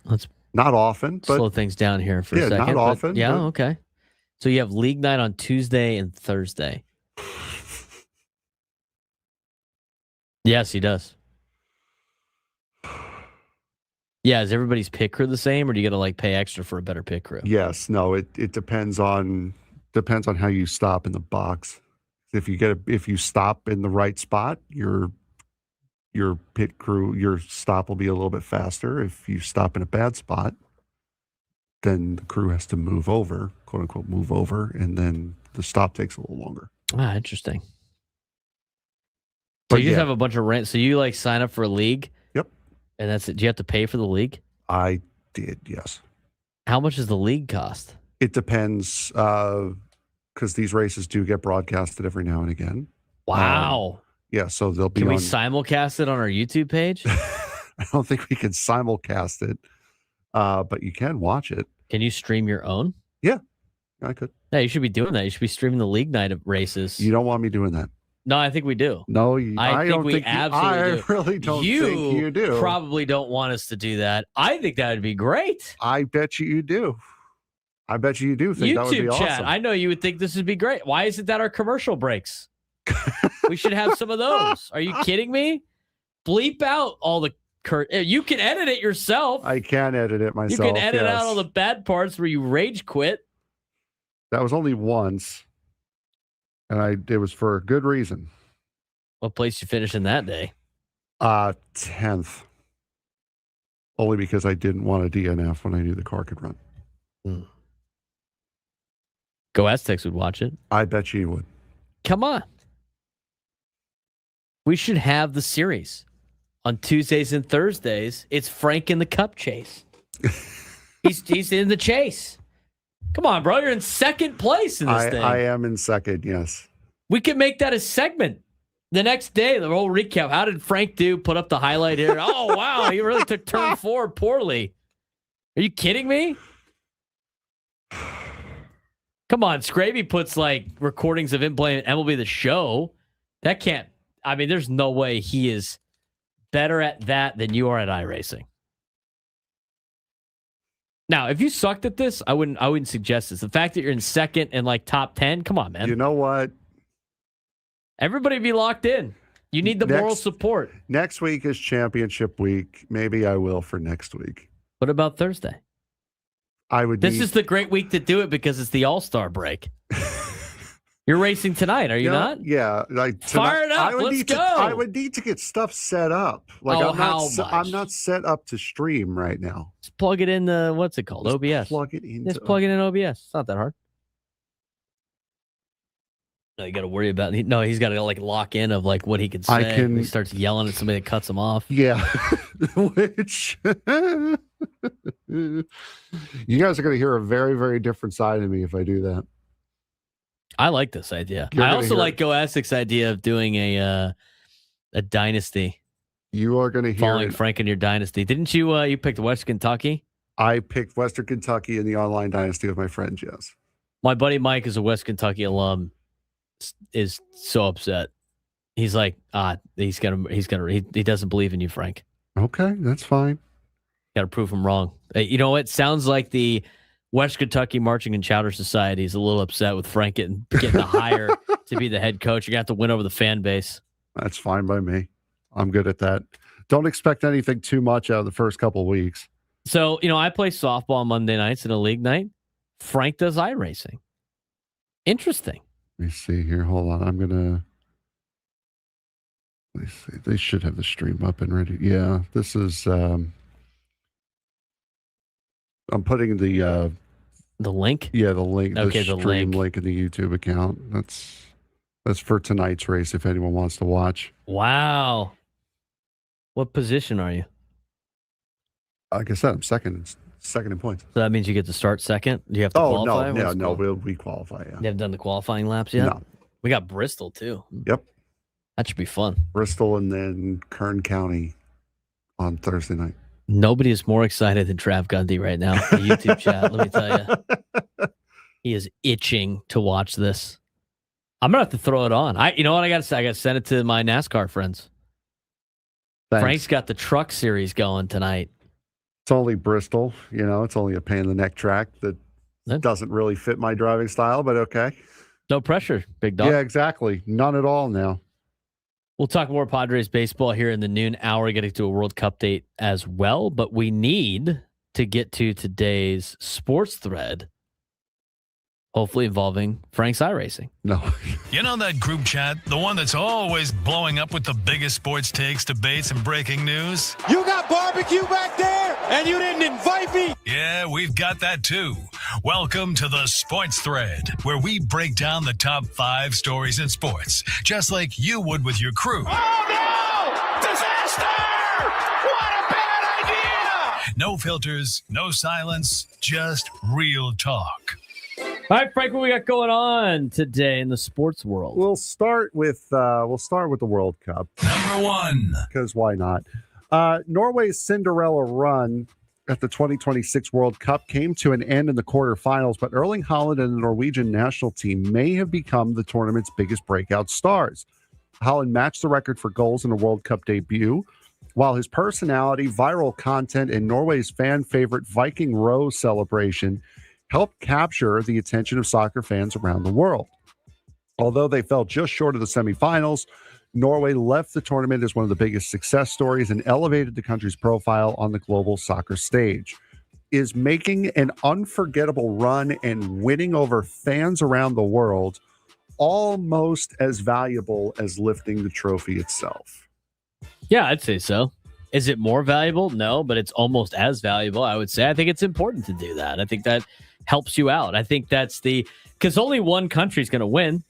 Let's Not often, but slow things down here for Yeah, a not second. but often, yeah, but- okay. So you have league night on Tuesday and Thursday. Yes, he does. Yeah, is everybody's pit crew the same, or do you got to like pay extra for a better pit crew? yes, no, it depends on how you stop in the box. If you stop in the right spot, your pit crew, your stop will be a little bit faster. If you stop in a bad spot, then the crew has to move over, quote unquote, move over, and then the stop takes a little longer. Ah, interesting. So But you just yeah. have a bunch of rent. So you like sign up for a league? Yep. And that's it. Do you have to pay for the league? I did, yes. How much does the league cost? It depends, because these races do get broadcasted every now and again. Wow. Yeah, so they'll be Can we on. simulcast it on our YouTube page? I don't think we can simulcast it, but you can watch it. Can you stream your own? Yeah, I could. Yeah, you should be doing that. You should be streaming the league night of races. You don't want me doing that. No, I think we do. No, I think don't we think absolutely I do. really don't think you do. Probably don't want us to do that. I think that would be great. I bet you do. I bet you do think that would be YouTube chat. awesome. I know you would think this would be great. Why isn't that our commercial breaks? We should have some of those. Are you kidding me? Bleep out all the you can edit it yourself. I can edit it myself. You can edit yes. out all the bad parts where you rage quit. That was only once, and it was for a good reason. What place you finishing that day? 10th. Only because I didn't want a DNF when I knew the car could run. Go Aztecs would watch it. I bet you would. Come on. We should have the series. On Tuesdays and Thursdays, it's Frank in the Cup chase. He's in the chase. Come on, bro. You're in second place in this thing. I am in second, yes. We could make that a segment. The next day, the whole recap. How did Frank do? Put up the highlight here. Oh, wow. He really took turn 4 poorly. Are you kidding me? Come on. Scraby puts like recordings of him playing MLB The Show. That can't. I mean, there's no way he is better at that than you are at iRacing. Now, if you sucked at this, I wouldn't suggest this. The fact that you're in second and like top 10, come on, man. You know what? Everybody be locked in. You need the moral support. Next week is championship week. Maybe I will for next week. What about Thursday? This is the great week to do it because it's the All-Star break. You're racing tonight, are you not? Yeah. Fire it up. Let's go. I would need to get stuff set up. Like Oh, I'm not set up to stream right now. Just plug it in the, what's it called? OBS. Plug it in. Just plug it in OBS. It's not that hard. No, you got to worry about. No, he's got to like lock in of like what he can say. He starts yelling at somebody that cuts him off. Yeah, which you guys are going to hear a very, very different side of me if I do that. I like this idea. I also like Go Aztek's idea of doing a dynasty. You are going to hear following Frank in your dynasty. Didn't you? You picked West Kentucky. I picked Western Kentucky in the online dynasty with my friends. Yes, my buddy Mike is a West Kentucky alum. Is so upset. He's like, he doesn't believe in you, Frank. Okay, that's fine. Got to prove him wrong. You know what? Sounds like the West Kentucky Marching and Chowder Society is a little upset with Frank getting the hire to be the head coach. You're going to have to win over the fan base. That's fine by me. I'm good at that. Don't expect anything too much out of the first couple of weeks. So, I play softball on Monday nights in a league night. Frank does iRacing. Interesting. Let me see here. Hold on. Let me see. They should have the stream up and ready. Yeah, this is... I'm putting the link? Yeah, the link. Okay, the stream link in the YouTube account. That's for tonight's race if anyone wants to watch. Wow. What position are you? Like I said, I'm second in points. So that means you get to start second? Do you have to qualify? No, we qualify, yeah. You haven't done the qualifying laps yet? No. We got Bristol, too. Yep. That should be fun. Bristol and then Kern County on Thursday night. Nobody is more excited than Trav Gundy right now. The YouTube chat, let me tell you. He is itching to watch this. I'm going to have to throw it on. You know what I got to say? I got to send it to my NASCAR friends. Thanks. Frank's got the truck series going tonight. It's only Bristol, it's only a pain in the neck track that doesn't really fit my driving style, but okay. No pressure, big dog. Yeah, exactly. None at all now. We'll talk more Padres baseball here in the noon hour, getting to a World Cup date as well, but we need to get to today's sports thread hopefully involving Frank's iRacing. No. You know that group chat, the one that's always blowing up with the biggest sports takes, debates, and breaking news? You got barbecue back there, and you didn't invite me? Yeah, we've got that too. Welcome to the Sports Thread, where we break down the top 5 stories in sports, just like you would with your crew. Oh, no! Disaster! What a bad idea! No filters, no silence, just real talk. All right, Frank, what we got going on today in the sports world? We'll start with the World Cup. Number 1. Because why not? Norway's Cinderella run at the 2026 World Cup came to an end in the quarterfinals, but Erling Haaland and the Norwegian national team may have become the tournament's biggest breakout stars. Haaland matched the record for goals in a World Cup debut, while his personality, viral content, and Norway's fan favorite Viking Row celebration helped capture the attention of soccer fans around the world. Although they fell just short of the semifinals, Norway left the tournament as one of the biggest success stories and elevated the country's profile on the global soccer stage. Is making an unforgettable run and winning over fans around the world almost as valuable as lifting the trophy itself? Yeah, I'd say so. Is it more valuable? No, but it's almost as valuable, I would say. I think it's important to do that. I think that helps you out. I think that's because only one country is going to win,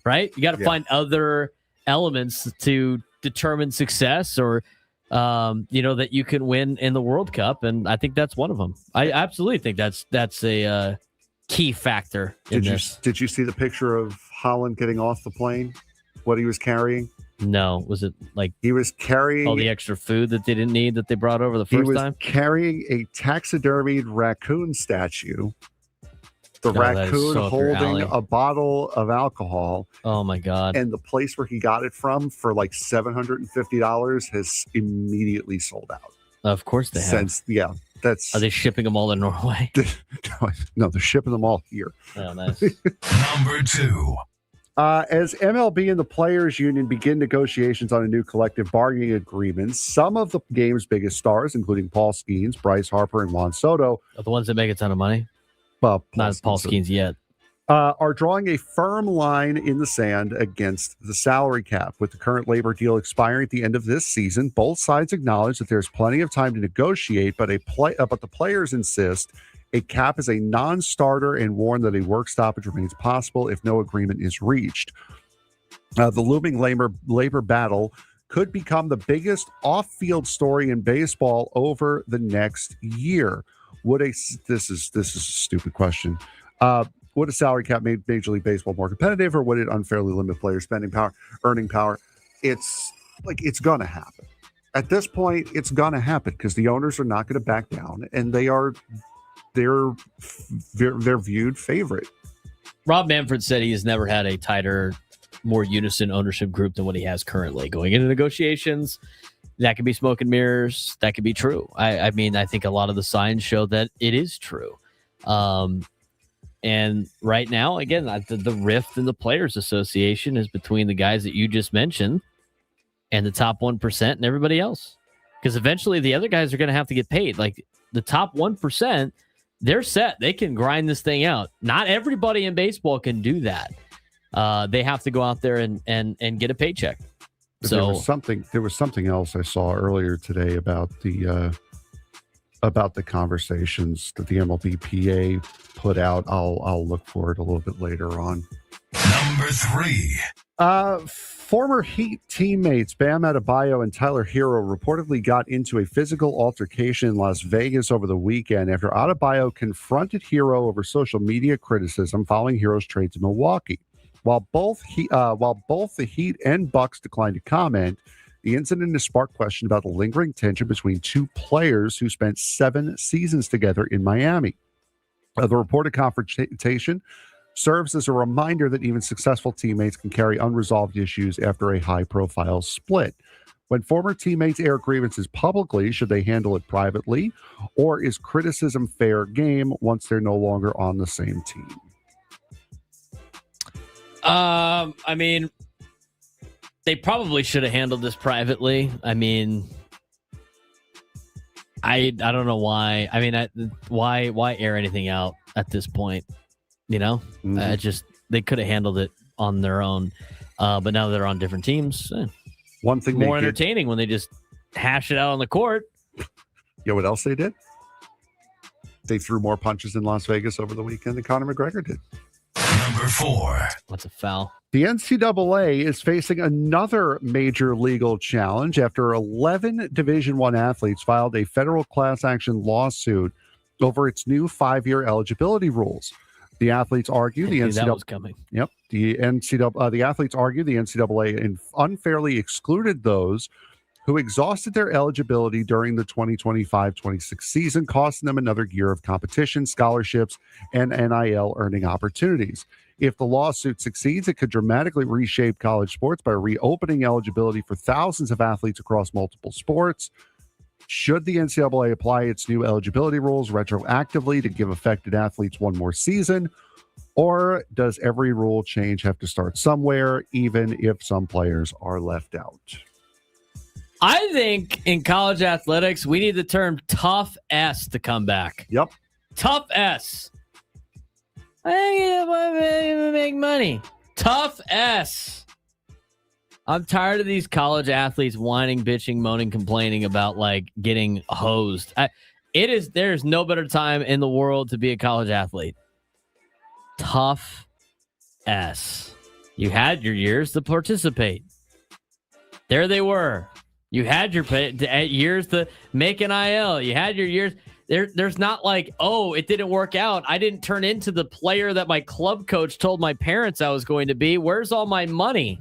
right? You got to find other elements to determine success or, that you can win in the World Cup. And I think that's one of them. I absolutely think that's a key factor in this. Did you see the picture of Haaland getting off the plane? What he was carrying? No. Was it like he was carrying all the extra food that they didn't need that they brought over the first time? Carrying a taxidermied raccoon statue. The raccoon so holding a bottle of alcohol. Oh my God. And the place where he got it from for like $750 has immediately sold out. Of course they have. Are they shipping them all to Norway? No, they're shipping them all here. Oh, nice. Number 2. As MLB and the Players Union begin negotiations on a new collective bargaining agreement, some of the game's biggest stars, including Paul Skeens, Bryce Harper, and Juan Soto, are the ones that make a ton of money. Not Paul Skeens yet. Are drawing a firm line in the sand against the salary cap. With the current labor deal expiring at the end of this season, both sides acknowledge that there's plenty of time to negotiate, but the players insist a cap is a non-starter and warn that a work stoppage remains possible if no agreement is reached. The looming labor battle could become the biggest off-field story in baseball over the next year. This is a stupid question. Would a salary cap make Major League Baseball more competitive, or would it unfairly limit player spending power, earning power? It's going to happen. At this point, it's going to happen because the owners are not going to back down, and they're viewed favorite. Rob Manfred said he has never had a tighter, more unison ownership group than what he has currently. Going into negotiations, that could be smoke and mirrors. That could be true. I mean, I think a lot of the signs show that it is true. And right now, again, the rift in the Players Association is between the guys that you just mentioned and the top 1% and everybody else. Because eventually the other guys are going to have to get paid. Like the top 1%, they're set. They can grind this thing out. Not everybody in baseball can do that. They have to go out there and get a paycheck. But So there was something else I saw earlier today about the conversations that the MLBPA put out. I'll look for it a little bit later on. Number 3. Former Heat teammates Bam Adebayo and Tyler Hero reportedly got into a physical altercation in Las Vegas over the weekend after Adebayo confronted Hero over social media criticism following Hero's trade to Milwaukee. While both the Heat and Bucks declined to comment, the incident has sparked question about the lingering tension between two players who spent 7 seasons together in Miami. The reported confrontation serves as a reminder that even successful teammates can carry unresolved issues after a high-profile split. When former teammates air grievances publicly, should they handle it privately, or is criticism fair game once they're no longer on the same team? I mean, they probably should have handled this privately. I mean, I don't know why. I mean, why air anything out at this point? You know, they could have handled it on their own, but now they're on different teams. One thing more entertaining when they just hash it out on the court. You know what else they did? They threw more punches in Las Vegas over the weekend than Conor McGregor did. Number 4. What's a foul? The NCAA is facing another major legal challenge after 11 Division I athletes filed a federal class action lawsuit over its new 5-year eligibility rules. The athletes argue the NCAA that was coming. Yep, the athletes argue the NCAA unfairly excluded those who exhausted their eligibility during the 2025-26 season, costing them another year of competition, scholarships, and NIL earning opportunities. If the lawsuit succeeds, it could dramatically reshape college sports by reopening eligibility for thousands of athletes across multiple sports. Should the NCAA apply its new eligibility rules retroactively to give affected athletes one more season? Or does every rule change have to start somewhere, even if some players are left out? I think in college athletics, we need the term tough S to come back. Yep. Tough S. I make money. Tough S. I'm tired of these college athletes whining, bitching, moaning, complaining about like getting hosed. There's no better time in the world to be a college athlete. Tough S. You had your years to participate. There they were. You had your years to make an IL. You had your years. There's not like, oh, it didn't work out. I didn't turn into the player that my club coach told my parents I was going to be. Where's all my money?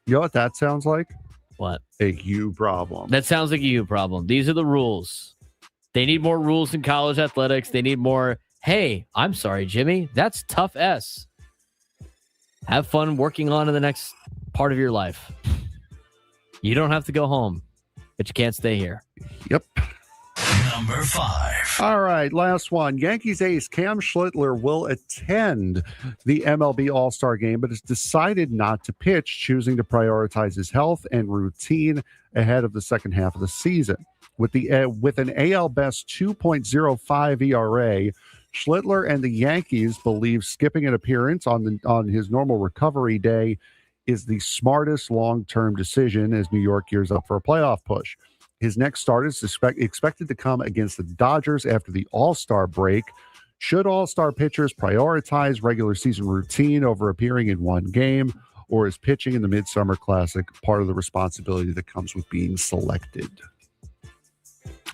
You know what that sounds like? What? A you problem. That sounds like a you problem. These are the rules. They need more rules in college athletics. They need more, hey, I'm sorry, Jimmy. That's tough S. Have fun working on in the next part of your life. You don't have to go home, but you can't stay here. Yep. Number 5. All right, last one. Yankees ace Cam Schlittler will attend the MLB All-Star Game, but has decided not to pitch, choosing to prioritize his health and routine ahead of the second half of the season. With an AL Best 2.05 ERA, Schlittler and the Yankees believe skipping an appearance on his normal recovery day is the smartest long-term decision as New York gears up for a playoff push. His next start is expected to come against the Dodgers after the All-Star break. Should All-Star pitchers prioritize regular season routine over appearing in one game, or is pitching in the Midsummer Classic part of the responsibility that comes with being selected?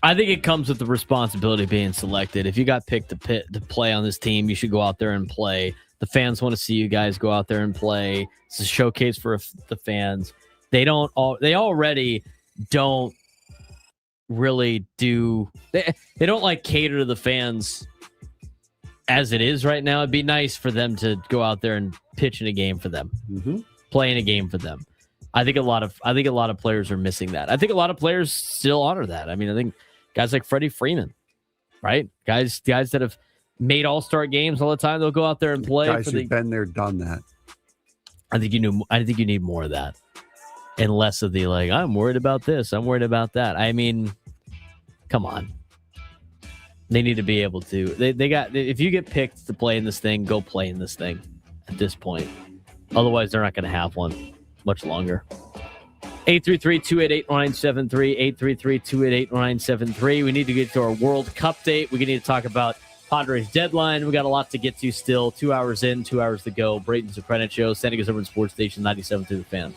I think it comes with the responsibility of being selected. If you got picked to play on this team, you should go out there and play. The fans want to see you guys go out there and play. It's a showcase for the fans. They already don't really do. They don't like cater to the fans as it is right now. It'd be nice for them to go out there and pitch in a game for them, play in a game for them. I think a lot of players are missing that. I think a lot of players still honor that. I mean, I think guys like Freddie Freeman, right? Guys that have made all-star games all the time. They'll go out there and play. Guys who've been there, done that. I think you need more of that, and less of the like, I'm worried about this, I'm worried about that. I mean, come on. They need to be able to. They got. If you get picked to play in this thing, go play in this thing. At this point, otherwise they're not going to have one much longer. 833-288-0973. 833-288-0973. We need to get to our World Cup date. We need to talk about Padres deadline. We got a lot to get to still. 2 hours in, 2 hours to go. Braden Surprenant Show, San Diego's Urban Sports Station, 97 through the Fan.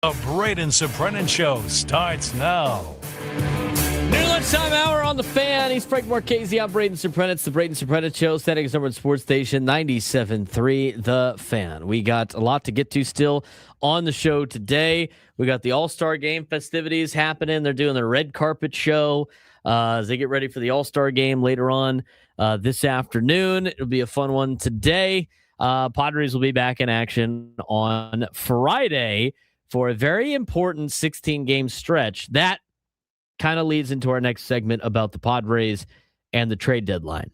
The Braden Surprenant Show starts now. New lunchtime hour on the Fan. He's Frank Marchese. I'm Braden Surprenant. It's the Braden Surprenant Show. Setting us number sports station 97.3 The Fan. We got a lot to get to still on the show today. We got the All-Star Game festivities happening. They're doing their red carpet show as they get ready for the All-Star Game later on this afternoon. It'll be a fun one today. Padres will be back in action on Friday for a very important 16-game stretch. That kind of leads into our next segment about the Padres and the trade deadline.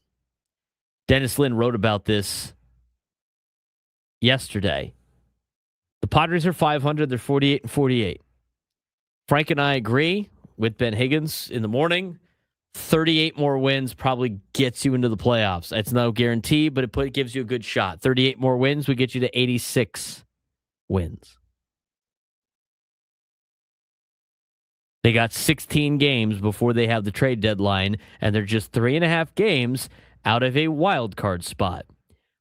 Dennis Lin wrote about this yesterday. The Padres are 500. They're 48-48. Frank and I agree with Ben Higgins in the morning. 38 more wins probably gets you into the playoffs. It's no guarantee, but it gives you a good shot. 38 more wins would get you to 86 wins. They got 16 games before they have the trade deadline, and they're just 3.5 games out of a wild card spot,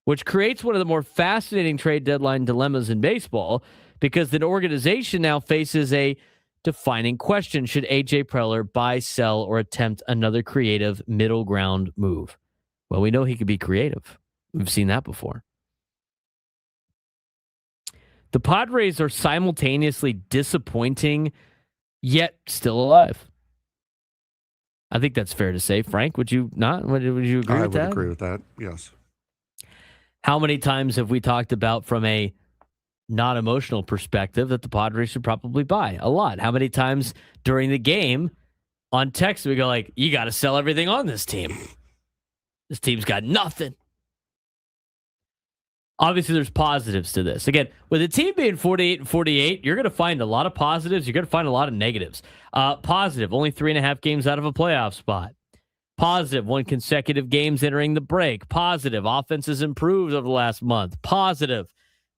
which creates one of the more fascinating trade deadline dilemmas in baseball because the organization now faces a defining question. Should A.J. Preller buy, sell, or attempt another creative middle ground move? Well, we know he could be creative. We've seen that before. The Padres are simultaneously disappointing yet still alive. I think that's fair to say. Frank, would you not? Would you agree with that? I would agree with that, yes. How many times have we talked about from a non-emotional perspective that the Padres should probably buy? A lot. How many times during the game on text we go like, you got to sell everything on this team. This team's got nothing. Obviously, there's positives to this. Again, with a team being 48-48, you're going to find a lot of positives. You're going to find a lot of negatives. Positive, only 3.5 games out of a playoff spot. Positive, 1 consecutive games entering the break. Positive, offense has improved over the last month. Positive,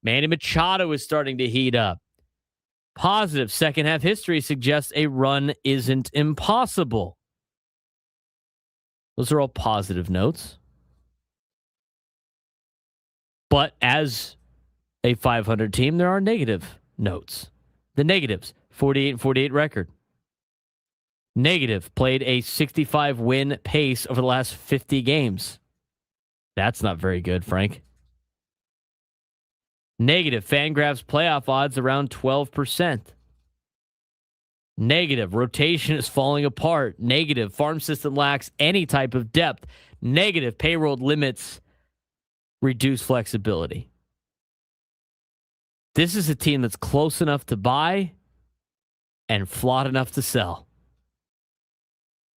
Manny Machado is starting to heat up. Positive, second half history suggests a run isn't impossible. Those are all positive notes. But as a 500 team, there are negative notes. The negatives, 48-48 record. Negative, played a 65 win pace over the last 50 games. That's not very good, Frank. Negative, Fangraphs playoff odds around 12%. Negative, rotation is falling apart. Negative, farm system lacks any type of depth. Negative, payroll limits reduce flexibility. This is a team that's close enough to buy and flawed enough to sell.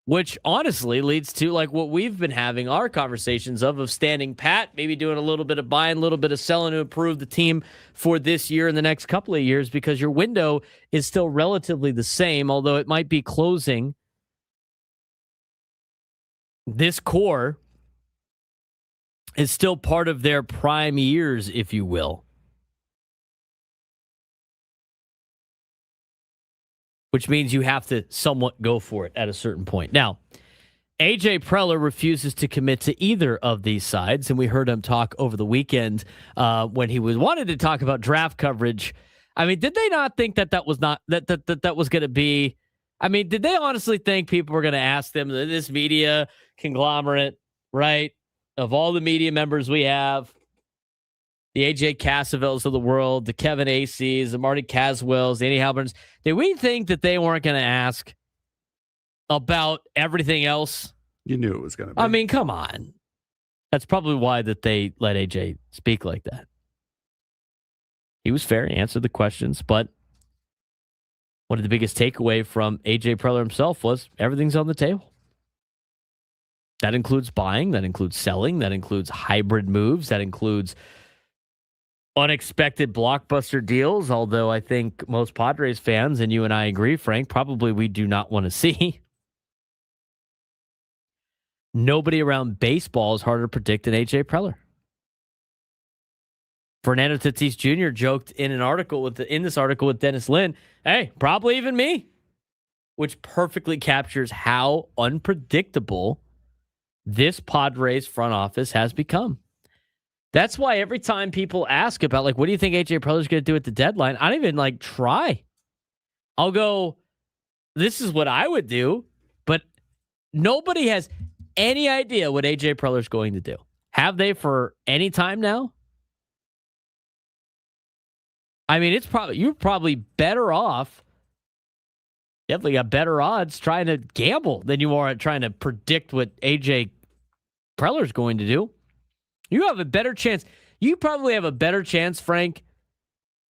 Which honestly leads to like what we've been having our conversations of standing pat, maybe doing a little bit of buying, a little bit of selling to improve the team for this year and the next couple of years, because your window is still relatively the same, although it might be closing. This core is still part of their prime years, if you will. Which means you have to somewhat go for it at a certain point. Now, A.J. Preller refuses to commit to either of these sides, and we heard him talk over the weekend when he wanted to talk about draft coverage. I mean, did they not think that was not that was going to be? I mean, did they honestly think people were going to ask them, this media conglomerate, right? Of all the media members we have, the AJ Casavels of the world, the Kevin Aces, the Marty Caswells, the Andy Halberns, did we think that they weren't going to ask about everything else? You knew it was going to be. I mean, come on. That's probably why that they let AJ speak like that. He was fair. He answered the questions, but one of the biggest takeaway from AJ Preller himself was everything's on the table. That includes buying, that includes selling, that includes hybrid moves, that includes unexpected blockbuster deals, although I think most Padres fans, and you and I agree, Frank, probably we do not want to see. Nobody around baseball is harder to predict than A.J. Preller. Fernando Tatis Jr. joked in this article with Dennis Lin, hey, probably even me, which perfectly captures how unpredictable this Padres front office has become. That's why every time people ask about, like, what do you think A.J. Preller's going to do at the deadline, I don't even, try. I'll go, this is what I would do, but nobody has any idea what AJ Preller's going to do. Have they for any time now? I mean, you're probably better off. Definitely got better odds trying to gamble than you are at trying to predict what AJ Preller's going to do. You have a better chance. You probably have a better chance, Frank,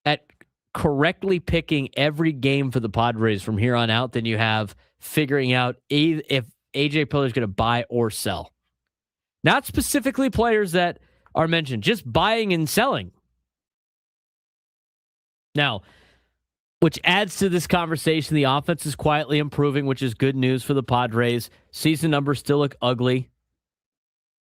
at correctly picking every game for the Padres from here on out than you have figuring out if AJ Preller is going to buy or sell. Not specifically players that are mentioned, just buying and selling. Now, which adds to this conversation, the offense is quietly improving, which is good news for the Padres. Season numbers still look ugly.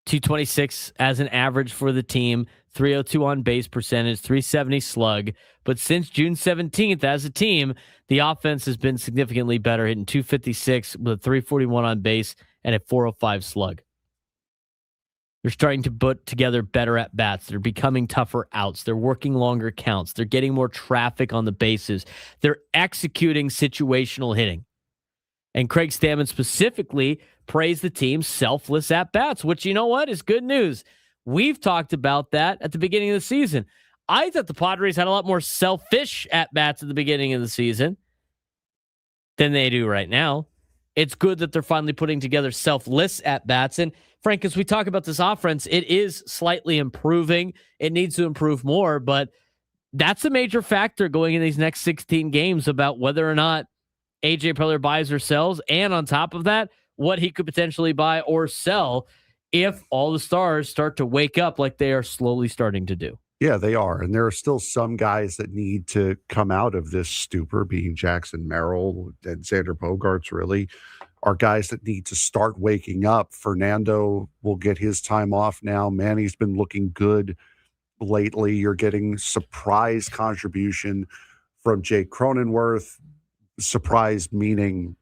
226 as an average for the team, 302 on base percentage, 370 slug. But since June 17th, as a team, the offense has been significantly better, hitting 256 with a 341 on base and a 405 slug. They're starting to put together better at bats. They're becoming tougher outs. They're working longer counts. They're getting more traffic on the bases. They're executing situational hitting. And Craig Stammen specifically praised the team's selfless at bats, which, you know what, is good news. We've talked about that at the beginning of the season. I thought the Padres had a lot more selfish at bats at the beginning of the season than they do right now. It's good that they're finally putting together selfless at bats. And Frank, as we talk about this offense, it is slightly improving. It needs to improve more, but that's a major factor going in these next 16 games about whether or not AJ Preller buys or sells. And on top of that, what he could potentially buy or sell if all the stars start to wake up like they are slowly starting to do. Yeah, they are. And there are still some guys that need to come out of this stupor, being Jackson Merrill and Xander Bogaerts really are guys that need to start waking up. Fernando will get his time off now. Manny's been looking good lately. You're getting surprise contribution from Jake Cronenworth. Surprise meaning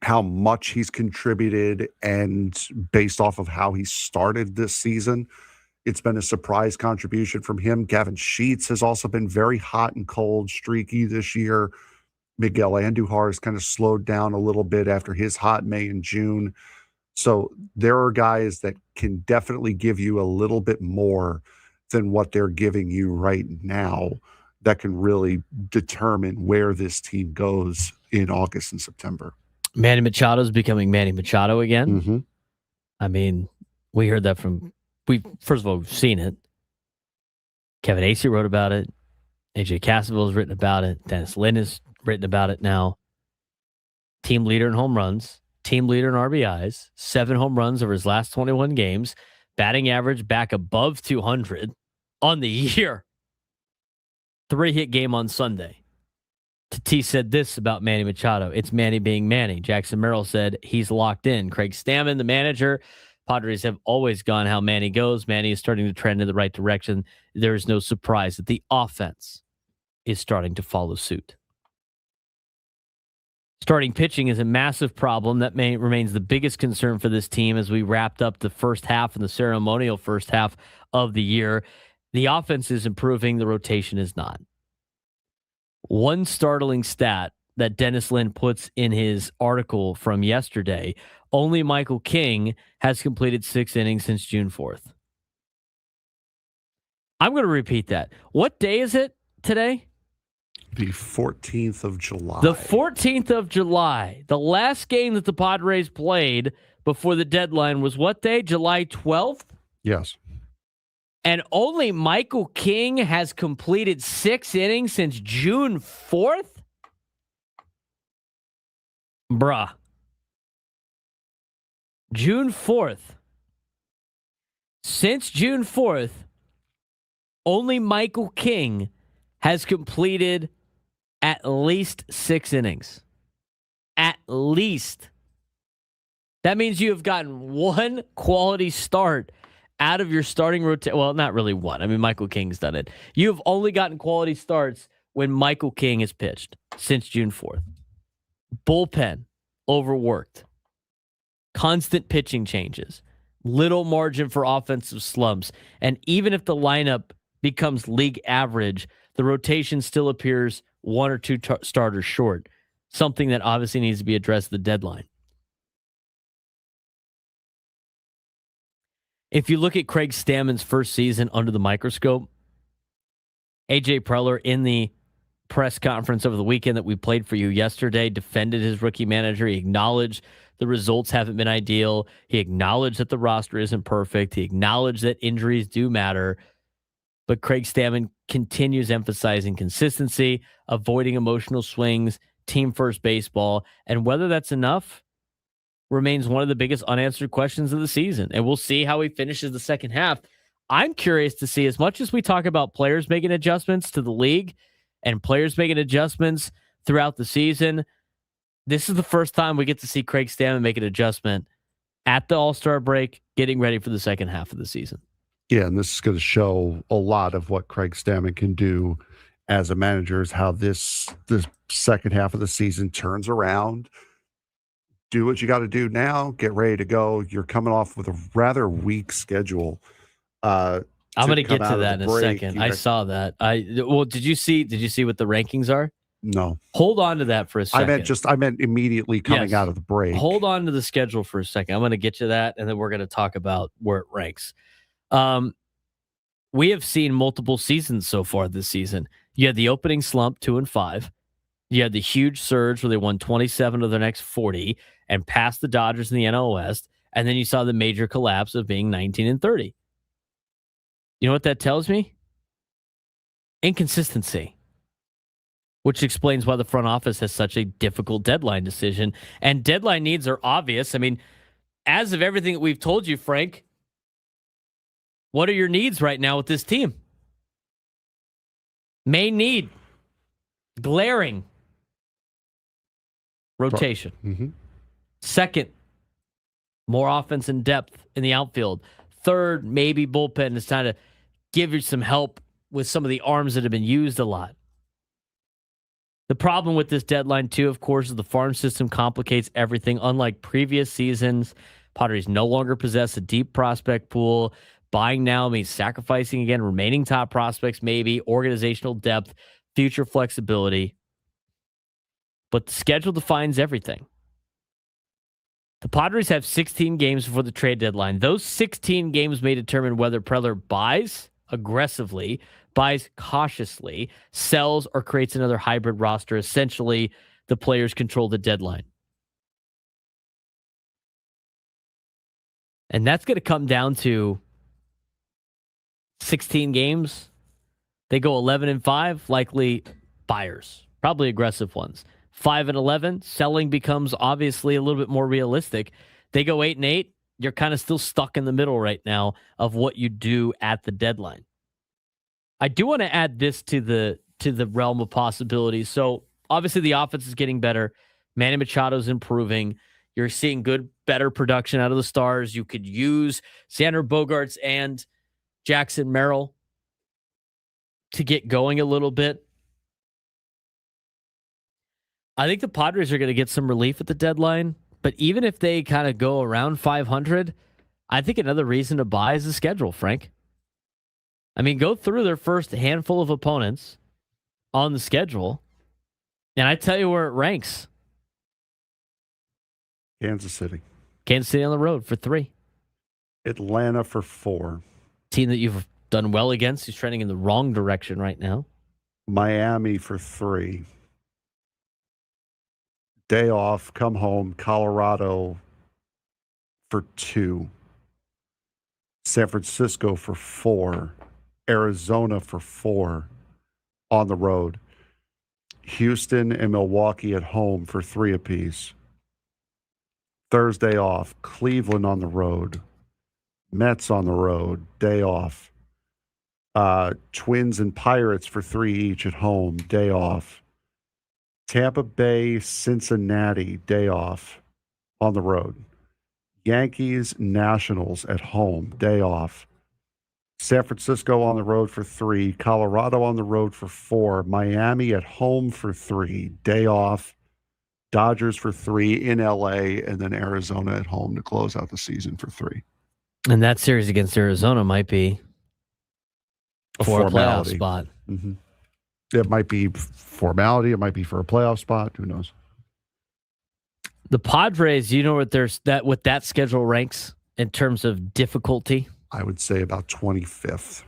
how much he's contributed, and based off of how he started this season, it's been a surprise contribution from him. Gavin Sheets has also been very hot and cold, streaky this year. Miguel Andujar has kind of slowed down a little bit after his hot May and June. So there are guys that can definitely give you a little bit more than what they're giving you right now that can really determine where this team goes in August and September. Manny Machado is becoming Manny Machado again. Mm-hmm. I mean, we heard that first of all, we've seen it. Kevin Acee wrote about it. AJ Cassaville has written about it. Dennis Lin has written about it now. Team leader in home runs, team leader in RBIs, 7 home runs over his last 21 games, batting average back above 200 on the year. 3-hit game on Sunday. Tatis said this about Manny Machado. It's Manny being Manny. Jackson Merrill said he's locked in. Craig Stammen, the manager. Padres have always gone how Manny goes. Manny is starting to trend in the right direction. There is no surprise that the offense is starting to follow suit. Starting pitching is a massive problem that remains the biggest concern for this team as we wrapped up the first half and the ceremonial first half of the year. The offense is improving. The rotation is not. One startling stat that Dennis Lin puts in his article from yesterday, only Michael King has completed 6 innings since June 4th. I'm going to repeat that. What day is it today? The 14th of July. The 14th of July. The last game that the Padres played before the deadline was what day? July 12th? Yes. And only Michael King has completed 6 innings since June 4th? Bruh. June 4th. Since June 4th, only Michael King has completed at least 6 innings. At least. That means you have gotten one quality start out of your starting rotation. Well, not really one. I mean, Michael King's done it. You have only gotten quality starts when Michael King has pitched since June 4th. Bullpen, overworked. Constant pitching changes. Little margin for offensive slumps. And even if the lineup becomes league average, the rotation still appears 1 or 2 starters short. something that obviously needs to be addressed at the deadline. If you look at Craig Stammen's first season under the microscope, AJ Preller in the press conference over the weekend that we played for you yesterday defended his rookie manager. He acknowledged the results haven't been ideal. He acknowledged that the roster isn't perfect. He acknowledged that injuries do matter. But Craig Stammen continues emphasizing consistency, avoiding emotional swings, team first baseball, and whether that's enough remains one of the biggest unanswered questions of the season. And we'll see how he finishes the second half. I'm curious to see, as much as we talk about players making adjustments to the league and players making adjustments throughout the season, this is the first time we get to see Craig Stammen make an adjustment at the All-Star break, getting ready for the second half of the season. Yeah, and this is going to show a lot of what Craig Stammen can do as a manager, is how this second half of the season turns around. Do what you got to do now. Get ready to go. You're coming off with a rather weak schedule. I'm going to get to that in a second. I saw that. Did you see what the rankings are? No. Hold on to that for a second. I meant immediately coming out of the break. Hold on to the schedule for a second. I'm going to get to that, and then we're going to talk about where it ranks. We have seen multiple seasons so far this season. You had the opening slump, 2-5. You had the huge surge where they won 27 of their next 40 and passed the Dodgers in the NL West. And then you saw the major collapse of being 19-30. You know what that tells me? Inconsistency, which explains why the front office has such a difficult deadline decision. And deadline needs are obvious. I mean, as of everything that we've told you, Frank, what are your needs right now with this team? Main need, glaring, rotation. Mm-hmm. Second, more offense and depth in the outfield. Third, maybe bullpen is trying to give you some help with some of the arms that have been used a lot. The problem with this deadline, too, of course, is the farm system complicates everything. Unlike previous seasons, Padres no longer possess a deep prospect pool. Buying now means sacrificing again, remaining top prospects, maybe, organizational depth, future flexibility. But the schedule defines everything. The Padres have 16 games before the trade deadline. Those 16 games may determine whether Preller buys aggressively, buys cautiously, sells, or creates another hybrid roster. Essentially, the players control the deadline. And that's going to come down to 16 games. They go 11-5, likely buyers, probably aggressive ones. 5-11, selling becomes obviously a little bit more realistic. They go 8-8, you're kind of still stuck in the middle right now of what you do at the deadline. I do want to add this to the realm of possibilities. So obviously the offense is getting better. Manny Machado's improving. You're seeing better production out of the stars. You could use Xander Bogaerts and Jackson Merrill to get going a little bit. I think the Padres are going to get some relief at the deadline, but even if they kind of go around 500, I think another reason to buy is the schedule, Frank. I mean, go through their first handful of opponents on the schedule, and I tell you where it ranks. Kansas City. Kansas City on the road for 3. Atlanta for 4. Team that you've done well against, who's trending in the wrong direction right now. Miami for 3. Day off, come home, Colorado for 2. San Francisco for 4. Arizona for 4 on the road. Houston and Milwaukee at home for 3 apiece. Thursday off, Cleveland on the road. Mets on the road, day off. Twins and Pirates for 3 each at home, day off. Tampa Bay, Cincinnati, day off on the road. Yankees, Nationals at home, day off. San Francisco on the road for 3. Colorado on the road for 4. Miami at home for 3, day off. Dodgers for 3 in LA, and then Arizona at home to close out the season for 3. And that series against Arizona might be for a playoff spot. Mm-hmm. It might be formality. It might be for a playoff spot. Who knows? The Padres, you know what that schedule ranks in terms of difficulty? I would say about 25th.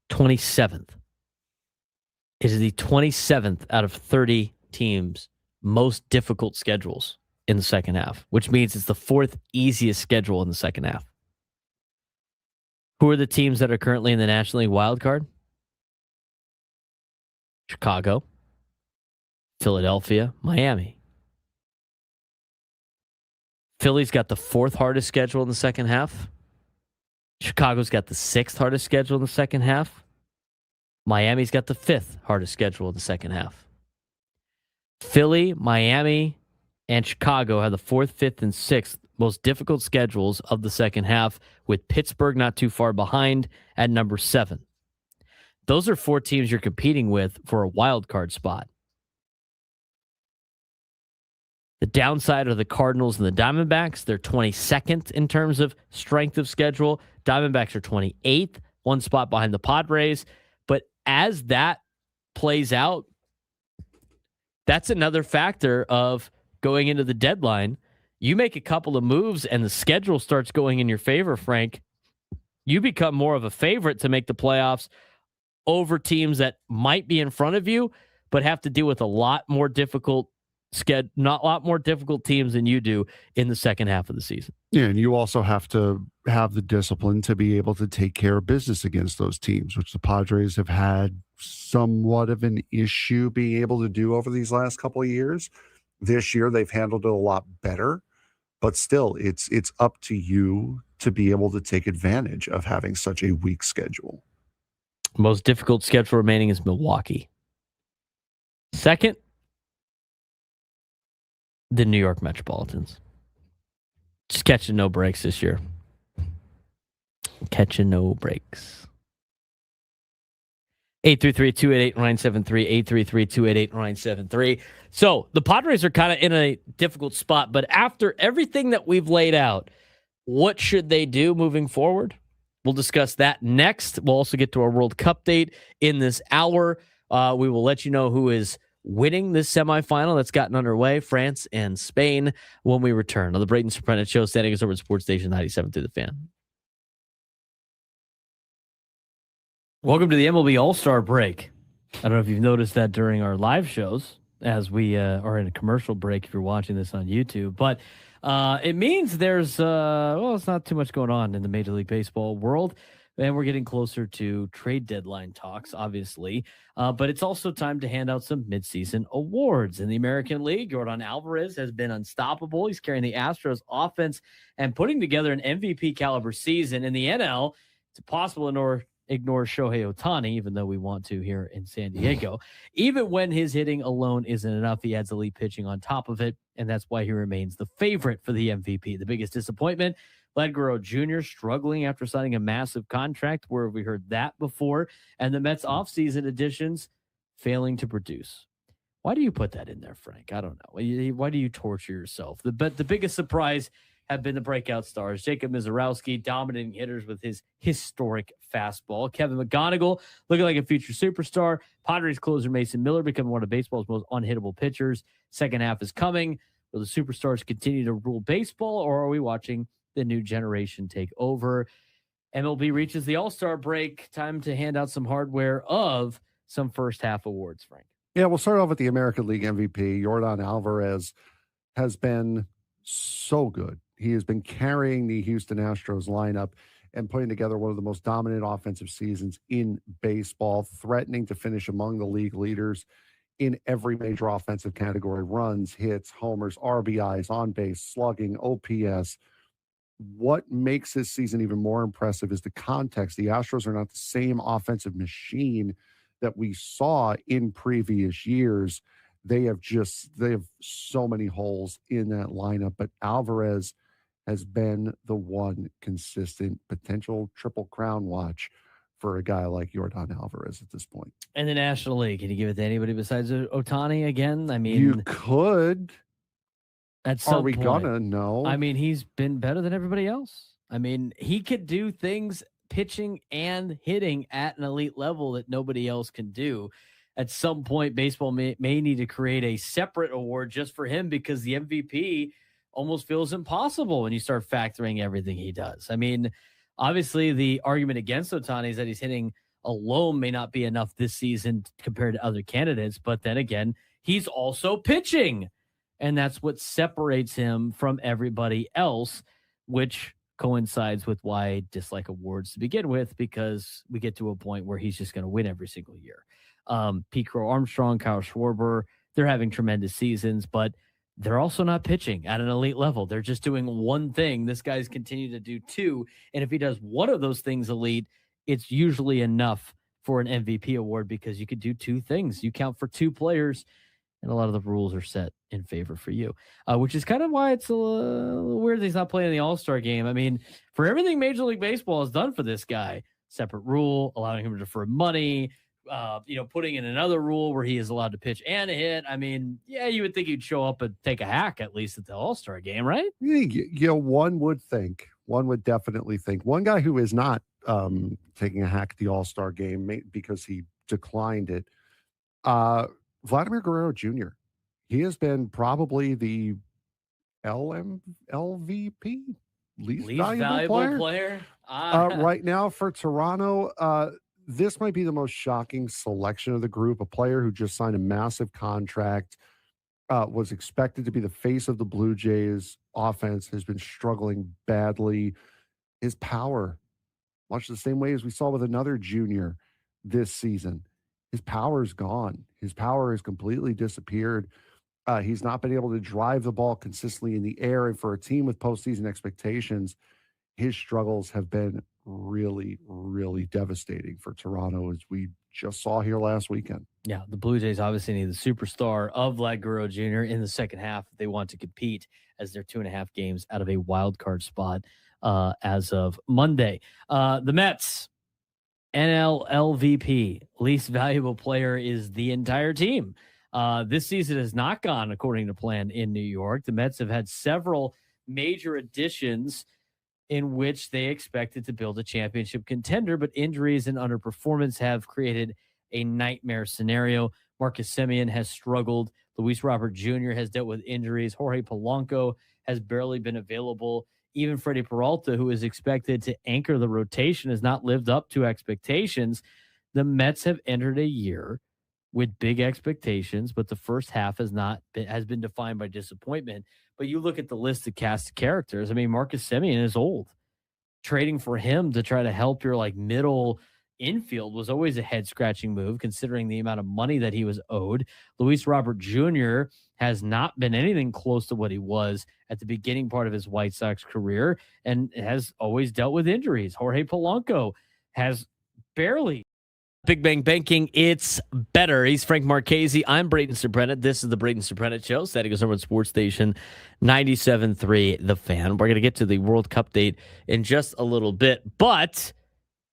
27th. It is the 27th out of 30 teams most difficult schedules in the second half, which means it's the fourth easiest schedule in the second half. Who are the teams that are currently in the National League wild card? Chicago, Philadelphia, Miami. Philly's got the fourth hardest schedule in the second half. Chicago's got the sixth hardest schedule in the second half. Miami's got the fifth hardest schedule in the second half. Philly, Miami, and Chicago have the fourth, fifth, and sixth most difficult schedules of the second half, with Pittsburgh not too far behind at number 7. Those are 4 teams you're competing with for a wild card spot. The downside are the Cardinals and the Diamondbacks. They're 22nd in terms of strength of schedule. Diamondbacks are 28th, one spot behind the Padres. But as that plays out, that's another factor of going into the deadline. You make a couple of moves and the schedule starts going in your favor, Frank. You become more of a favorite to make the playoffs over teams that might be in front of you, but have to deal with a lot more difficult teams than you do in the second half of the season. Yeah, and you also have to have the discipline to be able to take care of business against those teams, which the Padres have had somewhat of an issue being able to do over these last couple of years. This year, they've handled it a lot better, but still, it's up to you to be able to take advantage of having such a weak schedule. Most difficult schedule remaining is Milwaukee. Second, the New York Metropolitans. Just catching no breaks this year. Catching no breaks. 833-288-973, 833-288-973. So the Padres are kind of in a difficult spot, but after everything that we've laid out, what should they do moving forward? We'll discuss that next. We'll also get to our World Cup date in this hour. We will let you know who is winning this semifinal that's gotten underway, France and Spain, when we return on the Braden Surprenant Show, standing as over at Sports Station 97 through the Fan. Welcome to the MLB All-Star break. I don't know if you've noticed that during our live shows, as we are in a commercial break if you're watching this on YouTube, but it means there's, it's not too much going on in the Major League Baseball world, and we're getting closer to trade deadline talks, obviously, but it's also time to hand out some midseason awards. In the American League, Yordan Alvarez has been unstoppable. He's carrying the Astros offense and putting together an MVP caliber season. In the NL, it's possible ignore Shohei Ohtani, even though we want to here in San Diego. Even when his hitting alone isn't enough, he adds elite pitching on top of it, and that's why he remains the favorite for the MVP. The biggest disappointment, Vlad Guerrero Jr. struggling after signing a massive contract. Where have we heard that before? And the Mets offseason additions failing to produce. Why do you put that in there, Frank? I don't know. Why do you torture yourself? The biggest surprise have been the breakout stars. Jacob Mizorowski dominating hitters with his historic fastball. Kevin McGonigal looking like a future superstar. Padres closer Mason Miller becoming one of baseball's most unhittable pitchers. Second half is coming. Will the superstars continue to rule baseball, or are we watching the new generation take over? MLB reaches the All-Star break. Time to hand out some hardware of some first half awards, Frank. Yeah, we'll start off with the American League MVP. Yordan Alvarez has been so good. He has been carrying the Houston Astros lineup and putting together one of the most dominant offensive seasons in baseball, threatening to finish among the league leaders in every major offensive category: runs, hits, homers, RBIs, on base, slugging, OPS. What makes this season even more impressive is the context. The Astros are not the same offensive machine that we saw in previous years. They have so many holes in that lineup, but Alvarez has been the one consistent potential triple crown watch for a guy like Yordan Alvarez at this point. In the National League, can you give it to anybody besides Ohtani again? I mean, you could. At some Are we point, gonna? No. I mean, he's been better than everybody else. I mean, he could do things pitching and hitting at an elite level that nobody else can do. At some point, baseball may need to create a separate award just for him, because the MVP almost feels impossible when you start factoring everything he does. I mean, obviously the argument against Ohtani is that he's hitting alone may not be enough this season compared to other candidates, but then again, he's also pitching. And that's what separates him from everybody else, which coincides with why I dislike awards to begin with, because we get to a point where he's just going to win every single year. Pete Crow Armstrong, Kyle Schwarber, they're having tremendous seasons, but they're also not pitching at an elite level. They're just doing one thing. This guy's continued to do two. And if he does one of those things elite, it's usually enough for an MVP award, because you could do two things. You count for two players, and a lot of the rules are set in favor for you, which is kind of why it's a little weird that he's not playing in the All-Star game. I mean, for everything Major League Baseball has done for this guy, separate rule, allowing him to defer money, putting in another rule where he is allowed to pitch and hit. I mean, yeah, you would think he'd show up and take a hack at least at the All-Star game, right? Yeah, one would definitely think. One guy who is not taking a hack at the All-Star game because he declined it, Vladimir Guerrero Jr. He has been probably the LVP, least valuable player. Right now for Toronto. This might be the most shocking selection of the group. A player who just signed a massive contract, was expected to be the face of the Blue Jays offense, has been struggling badly. His power, much the same way as we saw with another junior this season, his power is gone. His power has completely disappeared. He's not been able to drive the ball consistently in the air. And for a team with postseason expectations, his struggles have been really, really devastating for Toronto, as we just saw here last weekend. Yeah, the Blue Jays obviously need the superstar of Vlad Guerrero Jr. in the second half if they want to compete, as they're 2.5 games out of a wild card spot as of Monday. The Mets, NL LVP, least valuable player, is the entire team. This season has not gone according to plan in New York. The Mets have had several major additions in which they expected to build a championship contender, but injuries and underperformance have created a nightmare scenario. Marcus Semien has struggled. Luis Robert Jr. has dealt with injuries. Jorge Polanco has barely been available. Even Freddie Peralta, who is expected to anchor the rotation, has not lived up to expectations. The Mets have entered a year with big expectations, but the first half has been defined by disappointment. But you look at the list of cast of characters. I mean, Marcus Semien is old. Trading for him to try to help your middle infield was always a head-scratching move, considering the amount of money that he was owed. Luis Robert Jr. has not been anything close to what he was at the beginning part of his White Sox career, and has always dealt with injuries. Jorge Polanco has barely. Big Bang Banking, it's better. He's Frank Marchese. I'm Braden Surprenant. This is the Braden Surprenant Show. Static is over Sports Station 97.3 The Fan. We're going to get to the World Cup date in just a little bit, but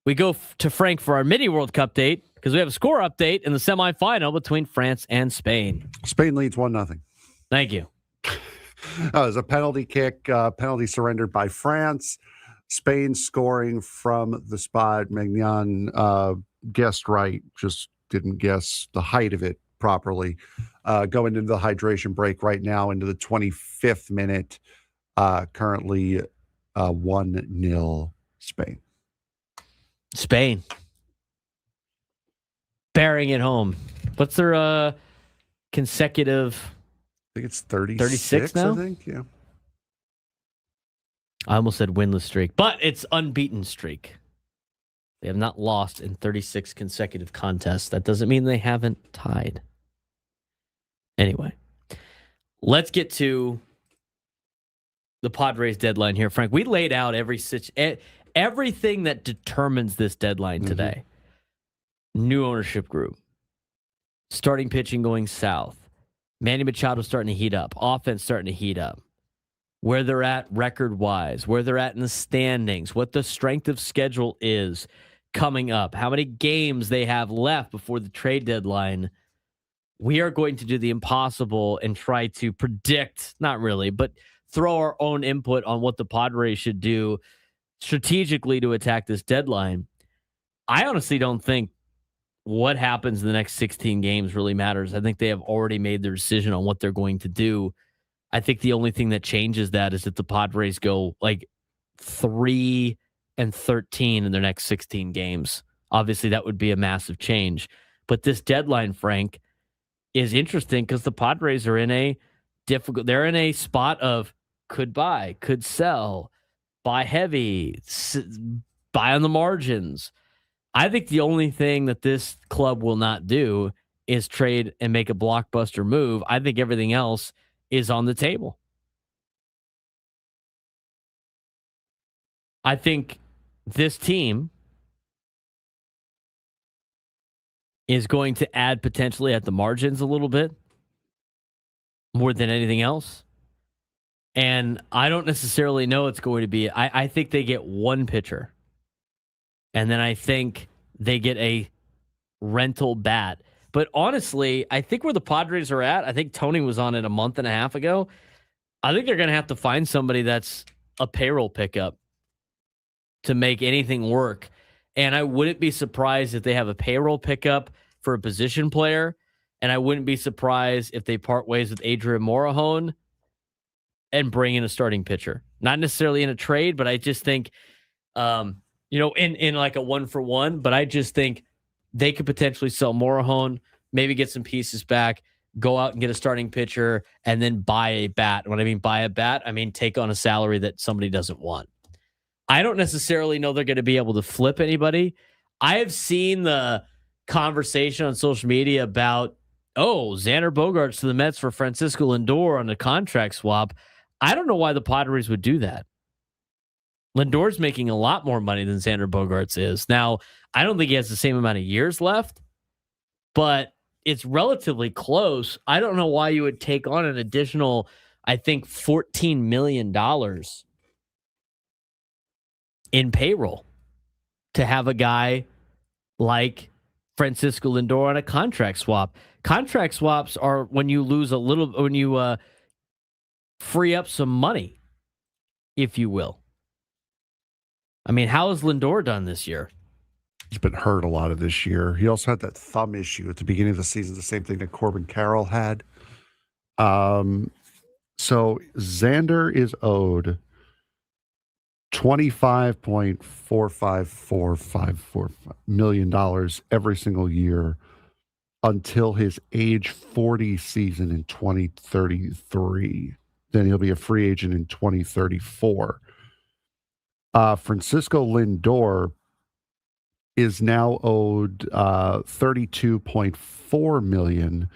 we go to Frank for our mini World Cup date because we have a score update in the semifinal between France and Spain. Spain leads 1-0. Thank you. It was a penalty kick, penalty surrendered by France. Spain scoring from the spot. Magnan guessed right, just didn't guess the height of it properly. Going into the hydration break right now, into the 25th minute, currently 1-0 Spain. Spain bearing it home. What's their consecutive? I think it's 36 now? I think, yeah. I almost said winless streak, but it's unbeaten streak. They have not lost in 36 consecutive contests. That doesn't mean they haven't tied. Anyway, let's get to the Padres deadline here, Frank. We laid out everything that determines this deadline today. New ownership group, starting pitching going south, Manny Machado starting to heat up, offense starting to heat up, where they're at record-wise, where they're at in the standings, what the strength of schedule is coming up, how many games they have left before the trade deadline. We are going to do the impossible and try to predict, not really, but throw our own input on what the Padres should do strategically to attack this deadline. I honestly don't think what happens in the next 16 games really matters. I think they have already made their decision on what they're going to do. I think the only thing that changes that is that the Padres go like 3-13 in their next 16 games. Obviously, that would be a massive change. But this deadline, Frank, is interesting because the Padres are in a they're in a spot of could buy, could sell, buy heavy, buy on the margins. I think the only thing that this club will not do is trade and make a blockbuster move. I think everything else is on the table. I think this team is going to add potentially at the margins a little bit more than anything else. And I don't necessarily know it's going to be. I think they get one pitcher. And then I think they get a rental bat. But honestly, I think where the Padres are at, I think Tony was on it a month and a half ago. I think they're going to have to find somebody that's a payroll pickup to make anything work. And I wouldn't be surprised if they have a payroll pickup for a position player. And I wouldn't be surprised if they part ways with Adrian Morejon and bring in a starting pitcher. Not necessarily in a trade, but I just think, in like a 1-for-1, but I just think they could potentially sell Morejon, maybe get some pieces back, go out and get a starting pitcher, and then buy a bat. When I mean buy a bat, I mean take on a salary that somebody doesn't want. I don't necessarily know they're going to be able to flip anybody. I have seen the conversation on social media about, Xander Bogaerts to the Mets for Francisco Lindor on a contract swap. I don't know why the Padres would do that. Lindor's making a lot more money than Xander Bogaerts is. Now, I don't think he has the same amount of years left, but it's relatively close. I don't know why you would take on an additional, I think, $14 million in payroll to have a guy like Francisco Lindor on a contract swap. Contract swaps are when you lose a little, when you free up some money, if you will. I mean, how has Lindor done this year? He's been hurt a lot of this year. He also had that thumb issue at the beginning of the season, the same thing that Corbin Carroll had. So Xander is owed $25.45454 million every single year until his age 40 season in 2033. Then he'll be a free agent in 2034. Francisco Lindor is now owed $32.4 million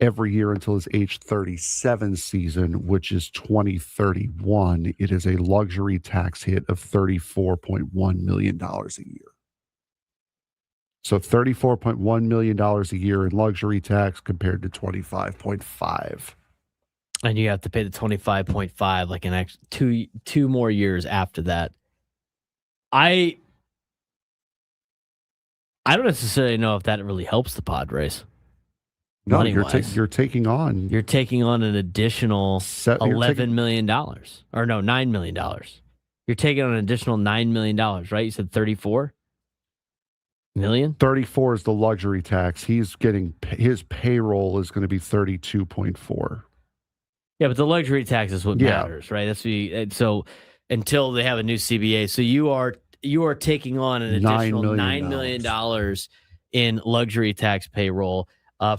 every year until his age 37 season, which is 2031. It is a luxury tax hit of $34.1 million a year. So $34.1 million a year in luxury tax compared to 25.5. And you have to pay the 25.5 like an extra two more years after that. I don't necessarily know if that really helps the Padres. No, you're taking on an additional $11 million. Or no, $9 million. You're taking on an additional $9 million, right? You said 34 million? 34 is the luxury tax. He's getting his payroll is going to be 32.4. Yeah, but the luxury tax is what matters, right? So until they have a new CBA. So you are taking on an additional $9 million in luxury tax payroll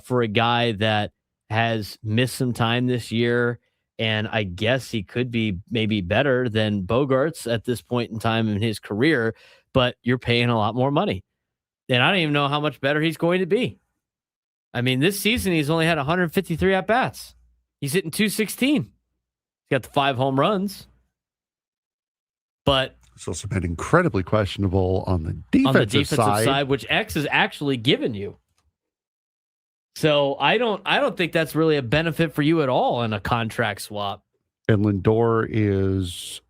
for a guy that has missed some time this year. And I guess he could be maybe better than Bogaerts at this point in time in his career, but you're paying a lot more money. And I don't even know how much better he's going to be. I mean, this season, he's only had 153 at-bats. He's hitting 216. He's got the 5 home runs. But it's also been incredibly questionable on the defensive side, which X has actually given you. So I don't think that's really a benefit for you at all in a contract swap. And Lindor is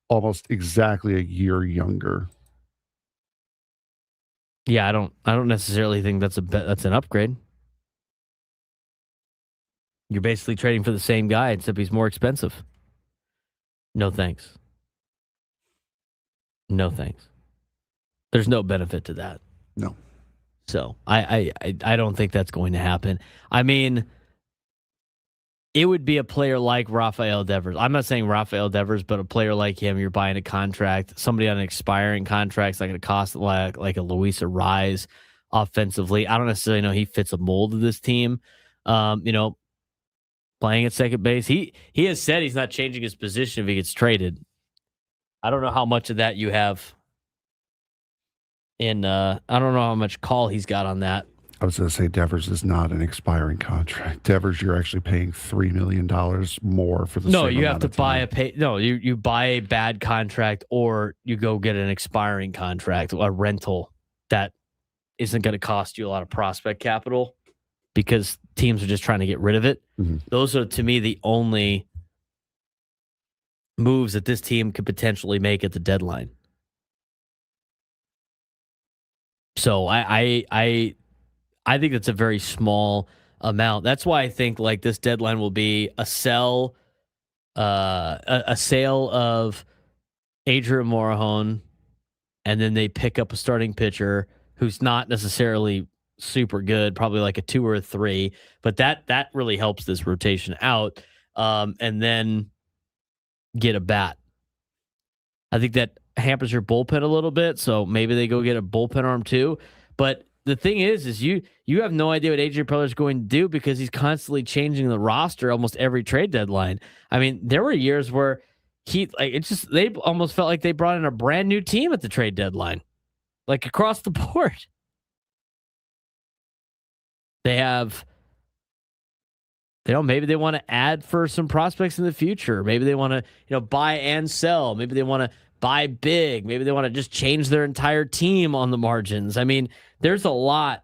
almost exactly a year younger. Yeah, I don't necessarily think that's an upgrade. You're basically trading for the same guy, except he's more expensive. No thanks. No thanks. There's no benefit to that. No. So I don't think that's going to happen. I mean, it would be a player like Rafael Devers. I'm not saying Rafael Devers, but a player like him. You're buying a contract, somebody on an expiring contract. It's not going to cost like a Luis Rise offensively. I don't necessarily know he fits a mold of this team. Playing at second base. He has said he's not changing his position if he gets traded. I don't know how much of that you have in I don't know how much call he's got on that. I was going to say Devers is not an expiring contract. Devers, you're actually paying $3 million more for the No, same you have amount to of buy time. you buy a bad contract, or you go get an expiring contract, a rental that isn't going to cost you a lot of prospect capital because teams are just trying to get rid of it. Mm-hmm. Those are, to me, the only moves that this team could potentially make at the deadline. So I think that's a very small amount. That's why I think like this deadline will be a sale of Adrian Morejon, and then they pick up a starting pitcher who's not necessarily super good, probably like a 2 or a 3, but that really helps this rotation out. And then get a bat. I think that hampers your bullpen a little bit, so maybe they go get a bullpen arm too. But the thing is you have no idea what AJ Preller's going to do because he's constantly changing the roster almost every trade deadline. I mean, there were years where they almost felt like they brought in a brand new team at the trade deadline, like across the board. Maybe they want to add for some prospects in the future. Maybe they want to, buy and sell. Maybe they want to buy big. Maybe they want to just change their entire team on the margins. I mean, there's a lot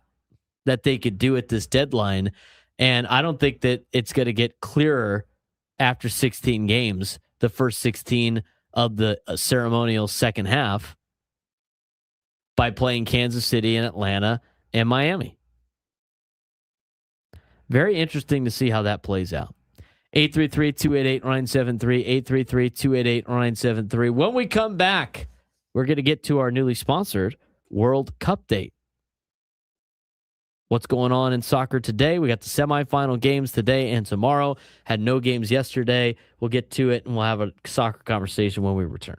that they could do at this deadline, and I don't think that it's going to get clearer after 16 games, the first 16 of the ceremonial second half, by playing Kansas City and Atlanta and Miami. Very interesting to see how that plays out. 833-288-0973, 833-288-0973. When we come back, we're going to get to our newly sponsored World Cup date. What's going on in soccer today? We got the semifinal games today and tomorrow. Had no games yesterday. We'll get to it, and we'll have a soccer conversation when we return.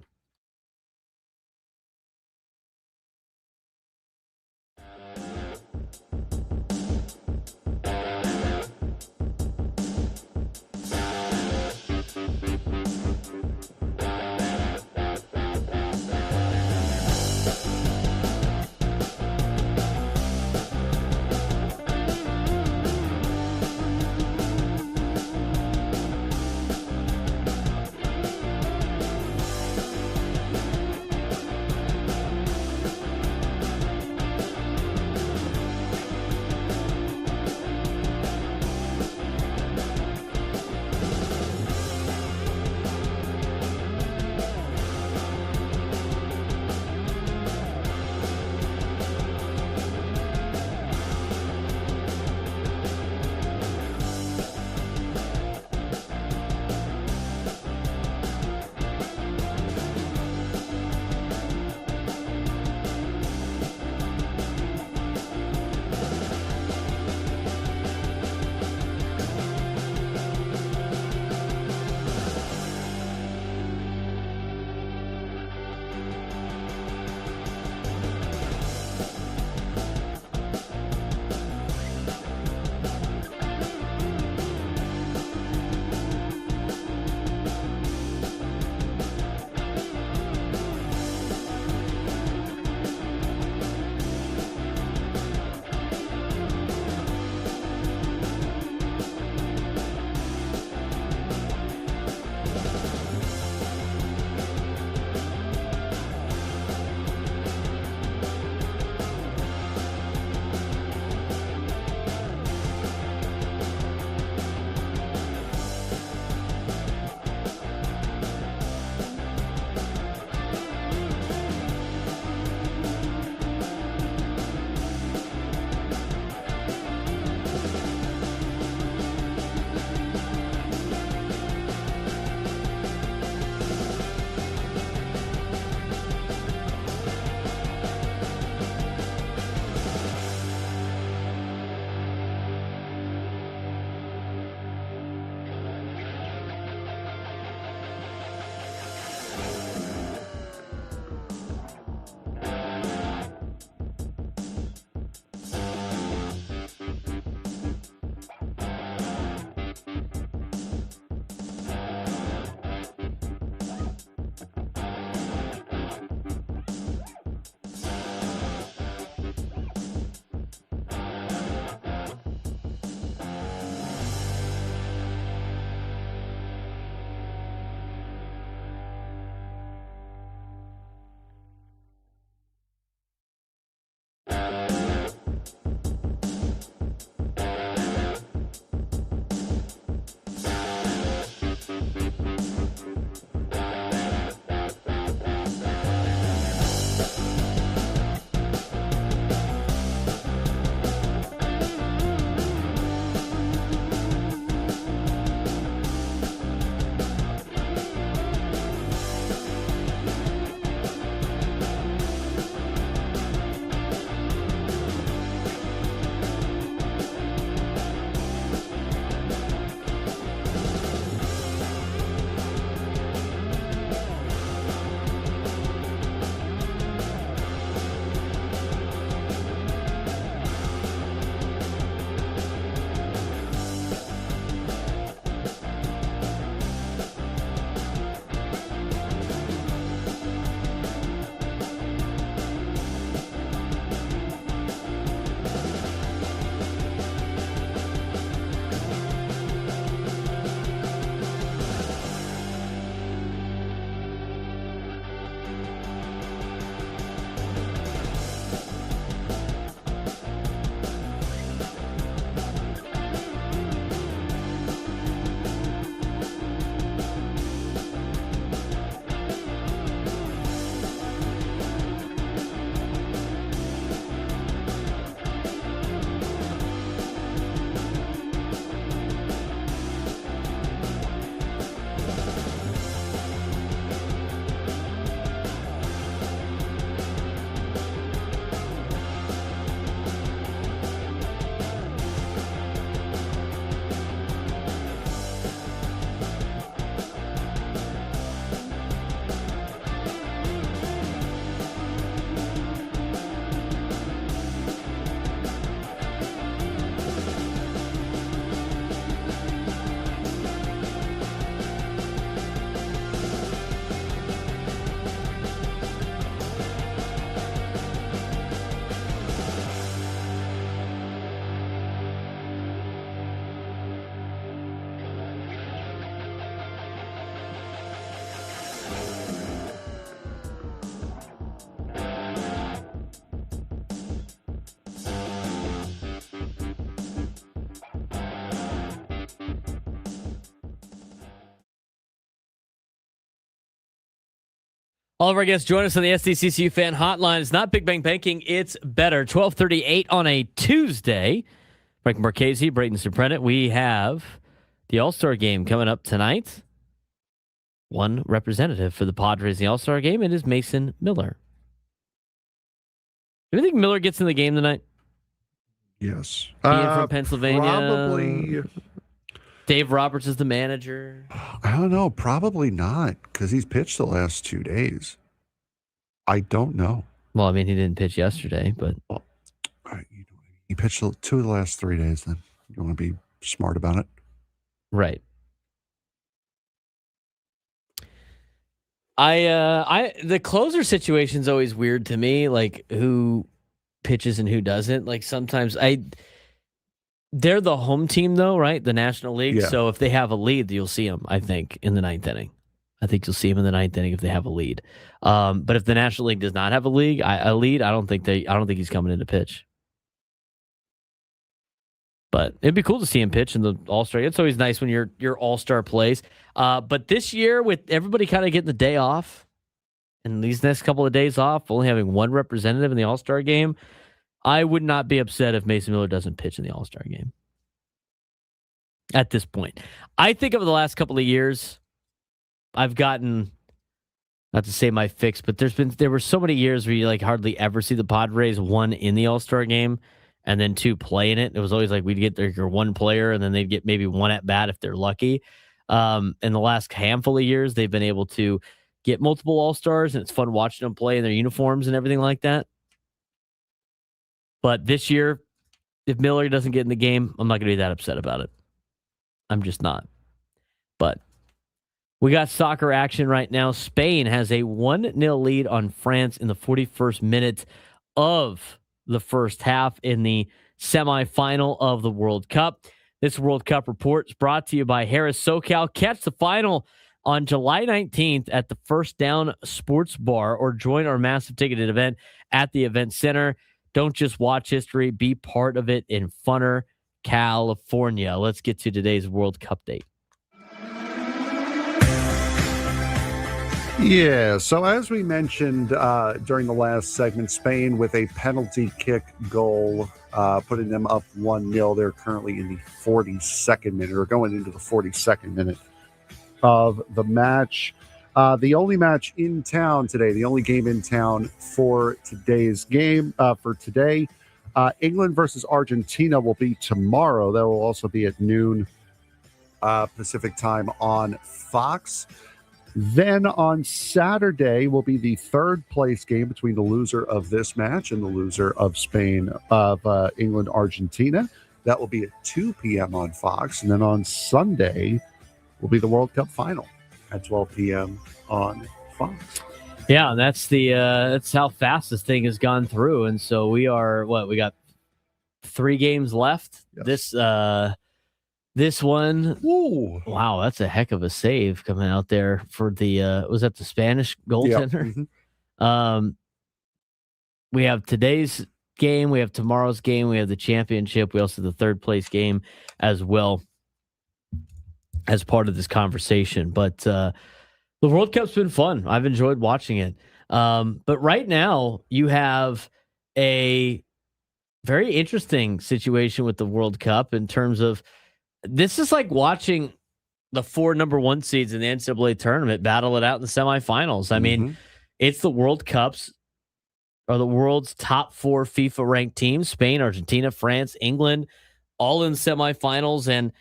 All of our guests join us on the SDCCU fan hotline. It's not Big Bang Banking, it's better. 12:38 on a Tuesday. Mike Marchese, Braden Surprenant. We have the All-Star game coming up tonight. One representative for the Padres in the All-Star game. It is Mason Miller. Do you think Miller gets in the game tonight? Yes. Being from Pennsylvania. Probably. Dave Roberts is the manager. I don't know. Probably not, because he's pitched the last 2 days. I don't know. Well, I mean, he didn't pitch yesterday, but All right, he pitched 2 of the last 3 days. Then you want to be smart about it, right. The closer situation is always weird to me, like who pitches and who doesn't. Like sometimes they're the home team though, right? The National League. Yeah. So if they have a lead, you'll see them, I think, in the ninth inning. I think you'll see them in the ninth inning if they have a lead. But if the National League does not have a lead, I don't think he's coming in to pitch. But it'd be cool to see him pitch in the All-Star. It's always nice when your All-Star plays. But this year, with everybody kind of getting the day off, and these next couple of days off, only having one representative in the All-Star game, I would not be upset if Mason Miller doesn't pitch in the All-Star game. At this point, I think over the last couple of years, I've gotten, not to say my fix, but there were so many years where you like hardly ever see the Padres, one, in the All-Star game, and then two, play in it. It was always like we'd get your one player, and then they'd get maybe one at bat if they're lucky. In the last handful of years, they've been able to get multiple All-Stars, and it's fun watching them play in their uniforms and everything like that. But this year, if Miller doesn't get in the game, I'm not going to be that upset about it. I'm just not. But we got soccer action right now. Spain has a 1-0 lead on France in the 41st minute of the first half in the semifinal of the World Cup. This World Cup report is brought to you by Harris SoCal. Catch the final on July 19th at the First Down Sports Bar or join our massive ticketed event at the event center. Don't just watch history, be part of it in Funner, California. Let's get to today's World Cup date. Yeah, so as we mentioned during the last segment, Spain with a penalty kick goal, putting them up 1-0. They're currently in the 42nd minute, or going into the 42nd minute of the match. The only match in town today, the only game in town for today's game, for today, England versus Argentina will be tomorrow. That will also be at noon Pacific time on Fox. Then on Saturday will be the third place game between the loser of this match and the loser of England, Argentina. That will be at 2 p.m. on Fox. And then on Sunday will be the World Cup final at 12 p.m. on Fox. Yeah, that's that's how fast this thing has gone through. And so we got 3 games left. Yes. This one, ooh, wow, that's a heck of a save coming out there for the was that the Spanish goaltender? Yep. Mm-hmm. We have today's game, we have tomorrow's game, we have the championship, we also have the third place game as well as part of this conversation. But the World Cup's been fun. I've enjoyed watching it. But right now you have a very interesting situation with the World Cup in terms of this is like watching the 4 number 1 seeds in the NCAA tournament battle it out in the semifinals. I mean, it's the World Cups are the world's top 4 FIFA ranked teams: Spain, Argentina, France, England, all in semifinals. And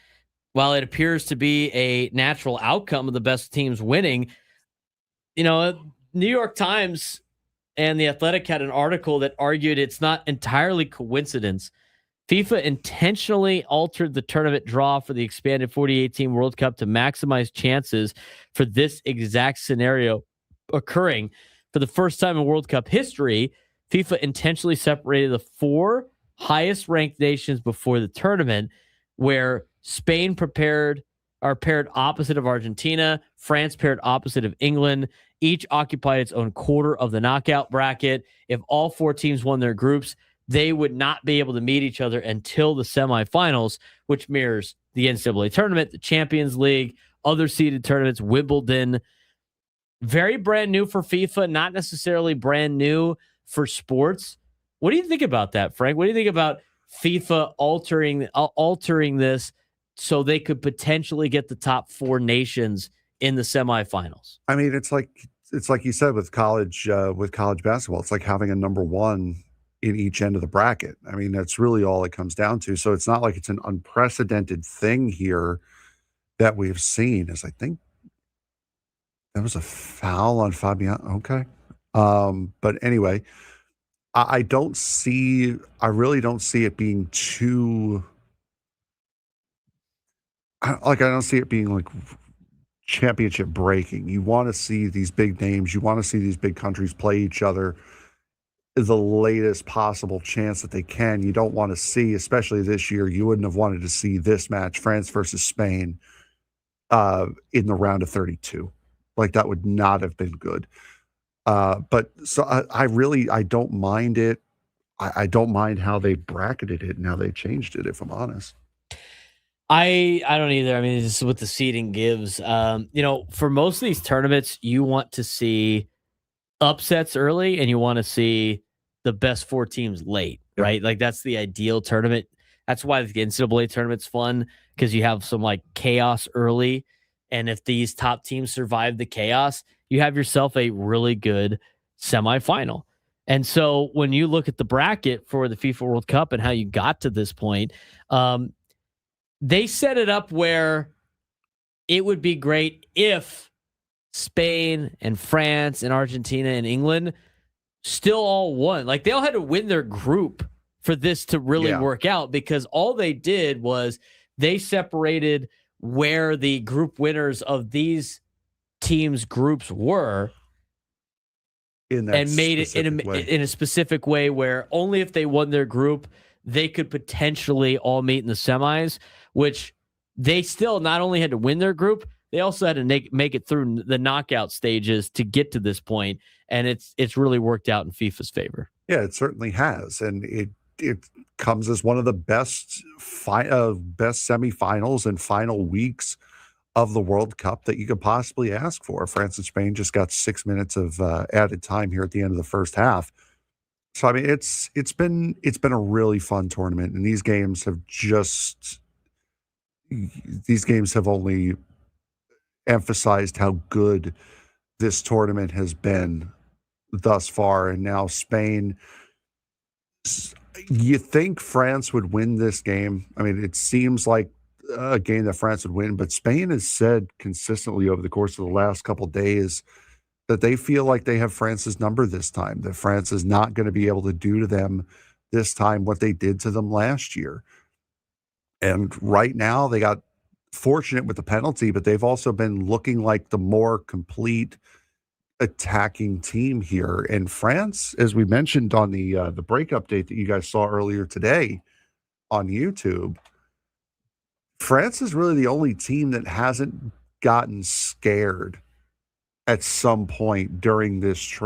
while it appears to be a natural outcome of the best teams winning, you know, New York Times and The Athletic had an article that argued it's not entirely coincidence. FIFA intentionally altered the tournament draw for the expanded 48-team World Cup to maximize chances for this exact scenario occurring. For the first time in World Cup history, FIFA intentionally separated the 4 highest-ranked nations before the tournament, where Spain paired opposite of Argentina, France paired opposite of England. Each occupied its own quarter of the knockout bracket. If all 4 teams won their groups, they would not be able to meet each other until the semifinals, which mirrors the NCAA tournament, the Champions League, other seeded tournaments, Wimbledon. very brand new for FIFA, not necessarily brand new for sports. What do you think about that, Frank? What do you think about FIFA altering this so they could potentially get the top 4 nations in the semifinals? I mean, it's like you said with college basketball. It's like having a number 1 in each end of the bracket. I mean, that's really all it comes down to. So it's not like it's an unprecedented thing here that we've seen. As I think that was a foul on Fabian. Okay. But anyway, I really don't see it being too, I don't see it being like championship breaking. You want to see these big names, you want to see these big countries play each other the latest possible chance that they can. You don't want to see, especially this year, you wouldn't have wanted to see this match, France versus Spain, in the round of 32. Like, that would not have been good. But so I don't mind it. I don't mind how they bracketed it and how they changed it, if I'm honest. I don't either. I mean, this is what the seeding gives. For most of these tournaments, you want to see upsets early and you want to see the best 4 teams late, right? Like, that's the ideal tournament. That's why the NCAA tournament's fun, because you have some like chaos early. And if these top teams survive the chaos, you have yourself a really good semifinal. And so when you look at the bracket for the FIFA World Cup and how you got to this point, they set it up where it would be great if Spain and France and Argentina and England still all won. Like, they all had to win their group for this to really work out, because all they did was they separated where the group winners of these teams' groups were and made it in a specific way where only if they won their group, they could potentially all meet in the semis, which they still not only had to win their group, they also had to make it through the knockout stages to get to this point, and it's really worked out in FIFA's favor. Yeah, it certainly has, and it comes as one of the best semifinals and final weeks of the World Cup that you could possibly ask for. France and Spain just got 6 minutes of added time here at the end of the first half. So I mean, it's been a really fun tournament, and these games have only emphasized how good this tournament has been thus far. And now Spain, you think France would win this game. I mean, it seems like a game that France would win, but Spain has said consistently over the course of the last couple of days that they feel like they have France's number this time, that France is not going to be able to do to them this time what they did to them last year. And right now they got fortunate with the penalty, but they've also been looking like the more complete attacking team here. And France, as we mentioned on the break update that you guys saw earlier today on YouTube, France is really the only team that hasn't gotten scared at some point during this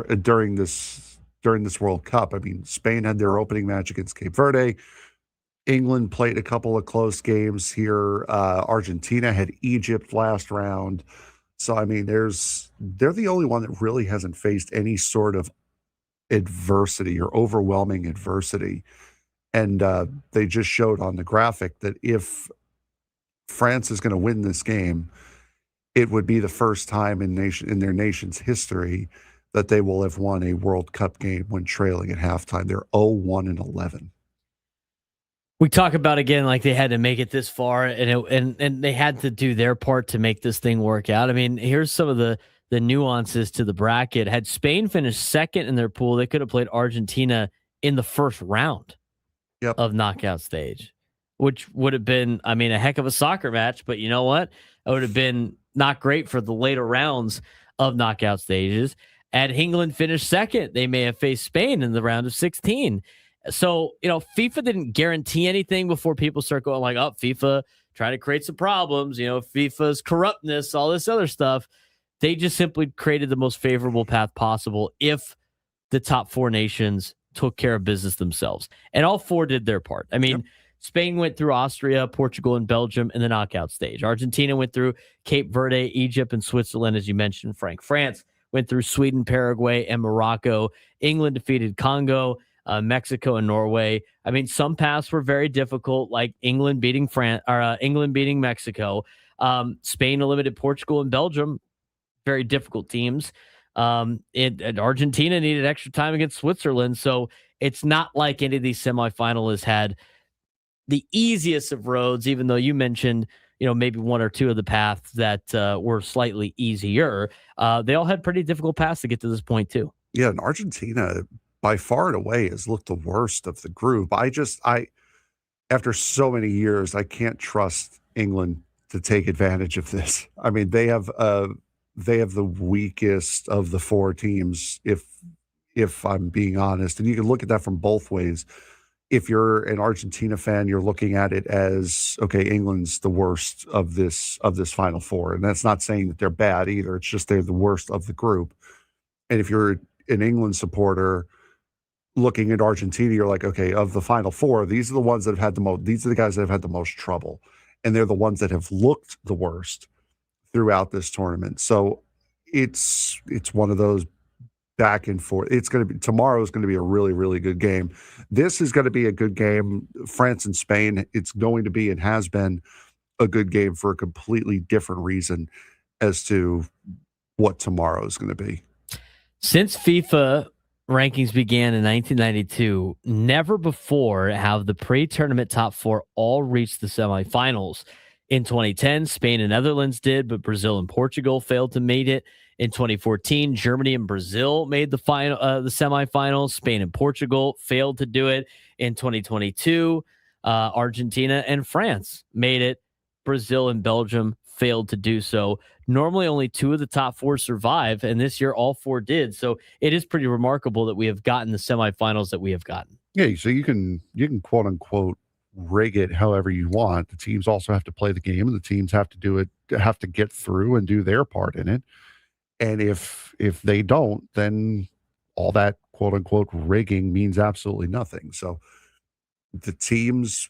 World Cup. I mean, Spain had their opening match against Cape Verde. England played a couple of close games here. Argentina had Egypt last round. So, I mean, they're the only one that really hasn't faced any sort of adversity or overwhelming adversity. And they just showed on the graphic that if France is going to win this game, it would be the first time in their nation's history that they will have won a World Cup game when trailing at halftime. They're 0-1-11. We talk about, again, like they had to make it this far, and they had to do their part to make this thing work out. I mean, here's some of the nuances to the bracket. Had Spain finished second in their pool, they could have played Argentina in the first round of knockout stage, which would have been, I mean, a heck of a soccer match. But you know what? It would have been not great for the later rounds of knockout stages. Had England finished second, they may have faced Spain in the round of 16. So, FIFA didn't guarantee anything before people start going like, oh, FIFA trying to create some problems, FIFA's corruptness, all this other stuff. They just simply created the most favorable path possible if the top 4 nations took care of business themselves. And all 4 did their part. I mean, Spain went through Austria, Portugal, and Belgium in the knockout stage. Argentina went through Cape Verde, Egypt, and Switzerland, as you mentioned, Frank. France went through Sweden, Paraguay, and Morocco. England defeated Congo, Mexico, and Norway. I mean, some paths were very difficult, like England beating England beating Mexico. Spain eliminated Portugal and Belgium, very difficult teams. And Argentina needed extra time against Switzerland. So it's not like any of these semifinalists had the easiest of roads, even though you mentioned, maybe one or two of the paths that were slightly easier. They all had pretty difficult paths to get to this point too. Yeah, and Argentina by far and away has looked the worst of the group. After so many years, I can't trust England to take advantage of this. I mean, they have the weakest of the four teams, if I'm being honest. And you can look at that from both ways. If you're an Argentina fan, you're looking at it as, okay, England's the worst of this Final Four. And that's not saying that they're bad either. It's just they're the worst of the group. And if you're an England supporter looking at Argentina, you're like, okay, of the Final Four, these are the ones that have had the most, these are the guys that have had the most trouble. And they're the ones that have looked the worst throughout this tournament. So it's one of those back and forth. Tomorrow is going to be a really, really good game. This is going to be a good game. France and Spain, it's going to be and has been a good game for a completely different reason as to what tomorrow is going to be. Since FIFA rankings began in 1992, never before have the pre-tournament top four all reached the semifinals. In 2010, Spain and Netherlands did, but Brazil and Portugal failed to make it. In 2014, Germany and Brazil made the semifinals. Spain and Portugal failed to do it. In 2022, Argentina and France made it. Brazil and Belgium failed to do so. Normally, only two of the top four survive, and this year all four did. So it is pretty remarkable that we have gotten the semifinals that we have gotten. Yeah, so you can quote unquote rig it however you want. The teams also have to play the game, and the teams have to get through and do their part in it. And if they don't, then all that quote unquote rigging means absolutely nothing. So the teams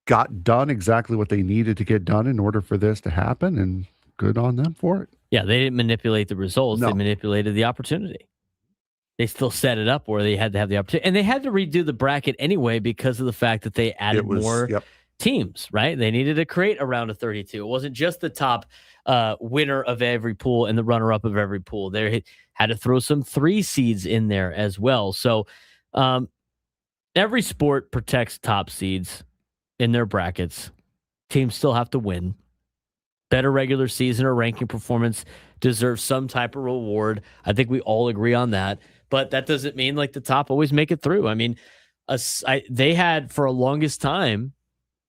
got done exactly what they needed to get done in order for this to happen, and good on them for it. Yeah, they didn't manipulate the results. No. They manipulated the opportunity. They still set it up where they had to have the opportunity. And they had to redo the bracket anyway because of the fact that they added more teams, right? They needed to create a round of 32. It wasn't just the top winner of every pool and the runner-up of every pool. They had to throw some 3 seeds in there as well. So every sport protects top seeds in their brackets. Teams still have to win. Better regular season or ranking performance deserves some type of reward. I think we all agree on that. But that doesn't mean like the top always make it through. I mean, they had for a longest time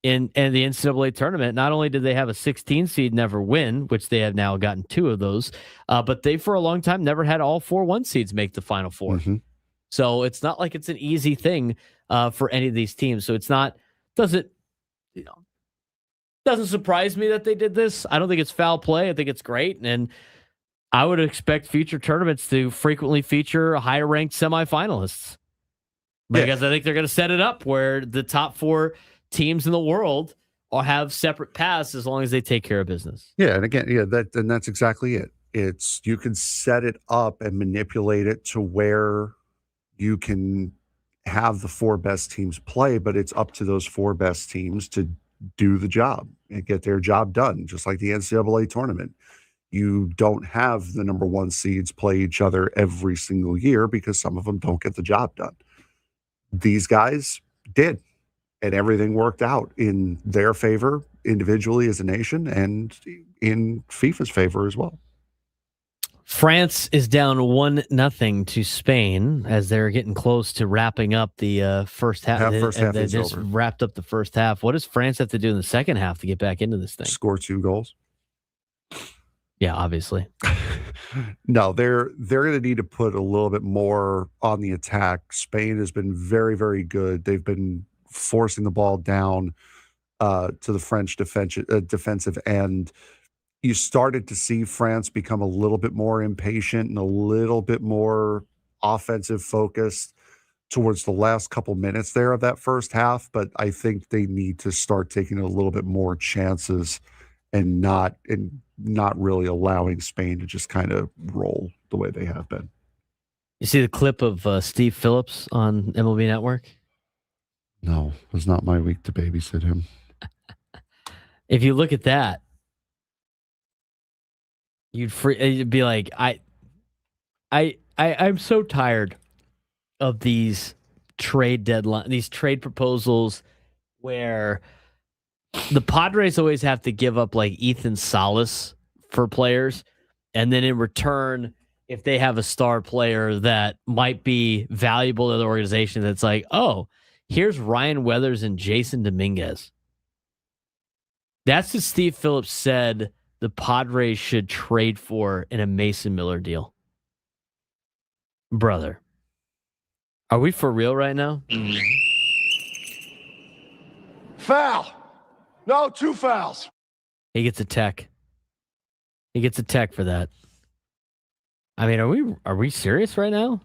in the NCAA tournament, not only did they have a 16 seed never win, which they have now gotten 2 of those, but they for a long time never had all 4 1 seeds make the Final Four. Mm-hmm. So it's not like it's an easy thing for any of these teams. So doesn't surprise me that they did this. I don't think it's foul play. I think it's great. And I would expect future tournaments to frequently feature higher ranked semifinalists because I think they're going to set it up where the top 4 teams in the world will have separate paths as long as they take care of business. Yeah. And again, that's exactly it. It's, you can set it up and manipulate it to where you can have the 4 best teams play, but it's up to those 4 best teams to do the job and get their job done, just like the NCAA tournament. You don't have the number 1 seeds play each other every single year because some of them don't get the job done. These guys did, and everything worked out in their favor individually as a nation and in FIFA's favor as well. France is down 1-0 to Spain as they're getting close to wrapping up the first half. They just wrapped up the first half. What does France have to do in the second half to get back into this thing? Score 2 goals. Yeah, obviously. No, they're going to need to put a little bit more on the attack. Spain has been very, very good. They've been forcing the ball down to the French defensive end. You started to see France become a little bit more impatient and a little bit more offensive focused towards the last couple minutes there of that first half. But I think they need to start taking a little bit more chances and not really allowing Spain to just kind of roll the way they have been. You see the clip of Steve Phillips on MLB Network? No, it was not my week to babysit him. If you look at that, you'd be like, I'm so tired of these trade proposals where the Padres always have to give up like Ethan Salas for players, and then in return, if they have a star player that might be valuable to the organization, that's like, oh, here's Ryan Weathers and Jason Dominguez. That's what Steve Phillips said the Padres should trade for in a Mason Miller deal. Brother, are we for real right now? Foul. No, 2 fouls. He gets a tech. He gets a tech for that. I mean, are we serious right now?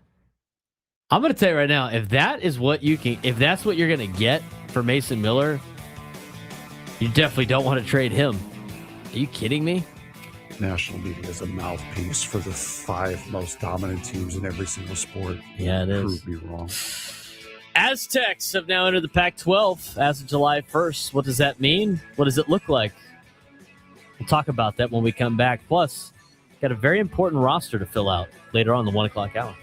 I'm going to tell you right now, if that's what you're going to get for Mason Miller, you definitely don't want to trade him. Are you kidding me? National media is a mouthpiece for the 5 most dominant teams in every single sport. Yeah, it is. Prove me wrong. Aztecs have now entered the Pac-12 as of July 1st. What does that mean? What does it look like? We'll talk about that when we come back. Plus, got a very important roster to fill out later on the 1 o'clock hour.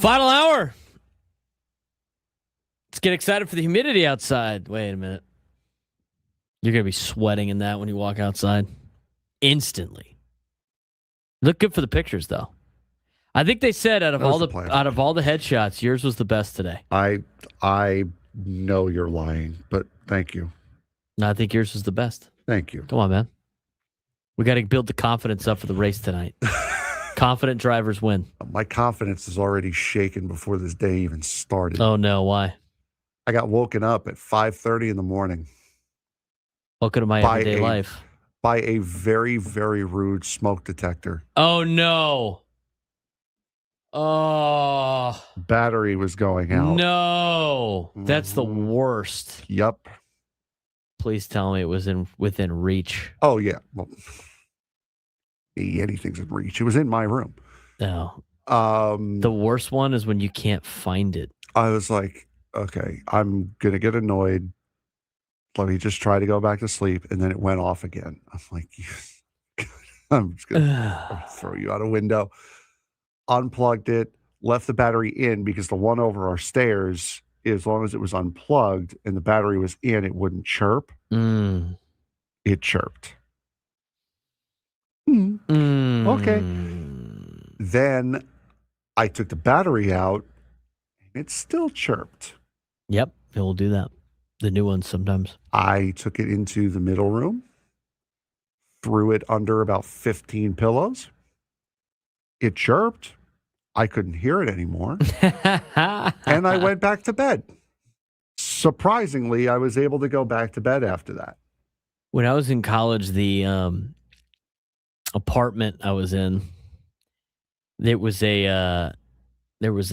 Final hour. Let's get excited for the humidity outside. Wait a minute. You're going to be sweating in that when you walk outside. Instantly. Look good for the pictures, though. I think they said out of all the headshots, yours was the best today. I know you're lying, but thank you. No, I think yours was the best. Thank you. Come on, man. We got to build the confidence up for the race tonight. Confident drivers win. My confidence is already shaken before this day even started. Oh, no. Why? I got woken up at 5:30 in the morning. Welcome to my everyday life. By a very, very rude smoke detector. Oh, no. Oh. Battery was going out. No. That's the worst. Yep. Please tell me it was within reach. Oh, yeah. Well, anything's in reach. It was in my room. No. The worst one is when you can't find it. I was like, okay, I'm going to get annoyed. Let me just try to go back to sleep. And then it went off again. I'm like, I'm just going to throw you out a window. Unplugged it, left the battery in because the one over our stairs, as long as it was unplugged and the battery was in, it wouldn't chirp. It chirped. Okay. Then I took the battery out and it still chirped. Yep, it will do that. The new ones sometimes. I took it into the middle room, threw it under about 15 pillows. It chirped. I couldn't hear it anymore. And I went back to bed. Surprisingly, I was able to go back to bed after that. When I was in college, the apartment I was in, there was a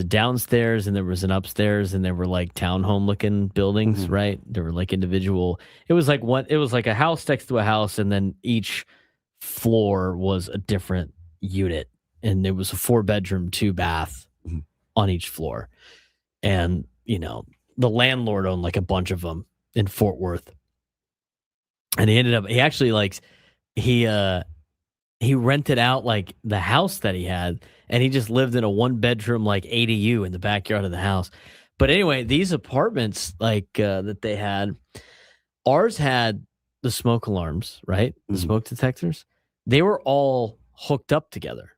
downstairs and there was an upstairs, and there were like townhome looking buildings, right? There were like individual. It was like a house next to a house, and then each floor was a different unit, and there was a 4-bedroom, 2-bath on each floor. And the landlord owned like a bunch of them in Fort Worth, and he rented out like the house that he had, and he just lived in a 1-bedroom like ADU in the backyard of the house. But anyway, these apartments that they had, ours had the smoke alarms, right? The smoke detectors. They were all hooked up together.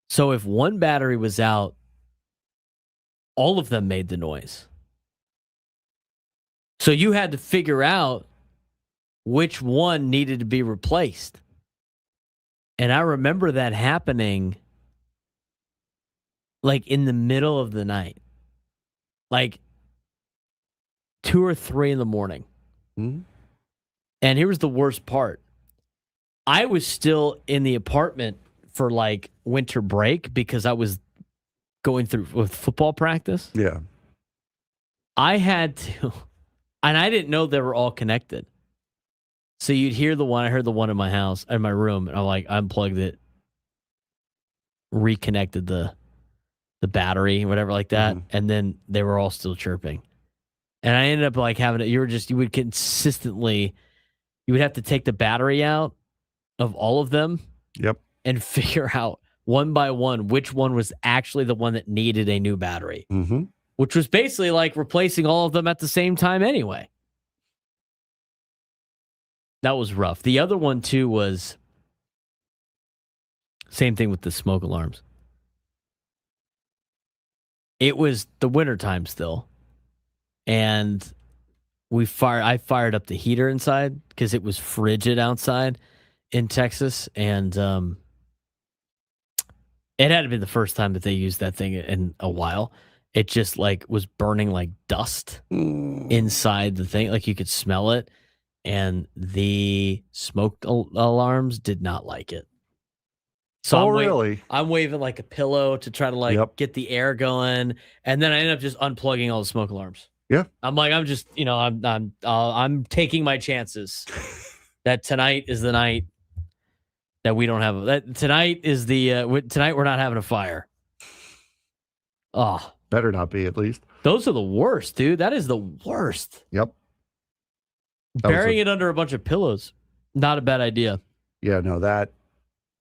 So if one battery was out, all of them made the noise. So you had to figure out which one needed to be replaced. And I remember that happening like in the middle of the night, like 2 or 3 in the morning. And here was the worst part. I was still in the apartment for like winter break because I was going through with football practice. Yeah. I had to, and I didn't know they were all connected. So you'd hear the one, I heard the one in my house, in my room, and I unplugged it, reconnected the battery, whatever like that, and then they were all still chirping. And I ended up like having it, you would have to take the battery out of all of them. Yep. And figure out one by one which one was actually the one that needed a new battery, which was basically like replacing all of them at the same time anyway. That was rough. The other one, too, was same thing with the smoke alarms. It was the wintertime still, and I fired up the heater inside because it was frigid outside in Texas, and it had to be the first time that they used that thing in a while. It just like was burning like dust inside the thing. Like you could smell it. And the smoke alarms did not like it. So really? I'm waving like a pillow to try to get the air going. And then I ended up just unplugging all the smoke alarms. Yeah. I'm like, I'm just, I'm taking my chances that tonight is the night that we don't have tonight we're not having a fire. Oh, better not be, at least. Those are the worst, dude. That is the worst. Yep. Burying it under a bunch of pillows, not a bad idea. Yeah, no, that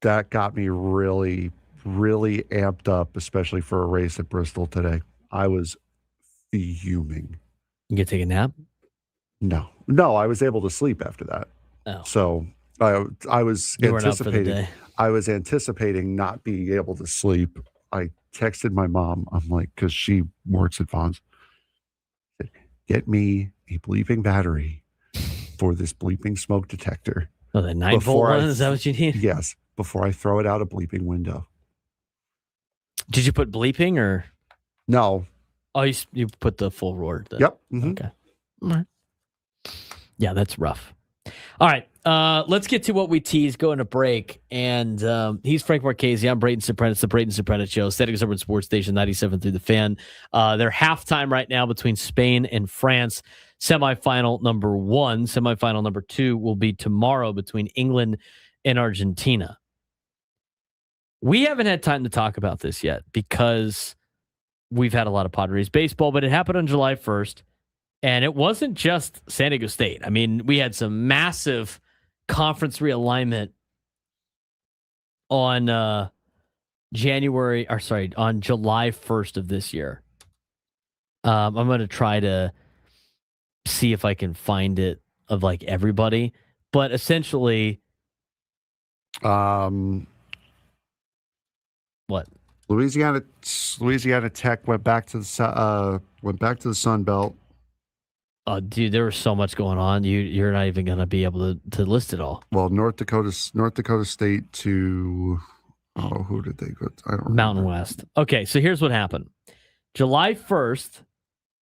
got me really, really amped up, especially for a race at Bristol today. I was fuming. You gonna take a nap? No, I was able to sleep after that. Oh, So I was you weren't up for the anticipating. day. I was anticipating not being able to sleep. I texted my mom. I'm like, because she works at Vaughn's. Said, get me a bleeping battery for this bleeping smoke detector. Oh, the 9-volt one? Is that what you need? Yes, before I throw it out a bleeping window. Did you put bleeping or? No. Oh, you put the full roar. Yep. Mm-hmm. Okay. All right. Yeah, that's rough. All right. Let's get to what we teased going to break. And he's Frank Marchese. I'm Braden Surprenant. It's the Braden Surprenant Show. Static Suburban Sports Station 97 through the Fan. They're halftime right now between Spain and France. Semifinal number 1. Semifinal number 2 will be tomorrow between England and Argentina. We haven't had time to talk about this yet because we've had a lot of Padres baseball, but it happened on July 1st. And it wasn't just San Diego State. I mean, we had some massive conference realignment on on July 1st of this year. I'm going to try to see if I can find it of like everybody, but essentially, what? Louisiana Tech went back to the Sun Belt. Oh, dude, there was so much going on. You're not even going to be able to list it all. Well, North Dakota State to who did they go to? I don't remember. Mountain West. Okay, so here's what happened. July 1st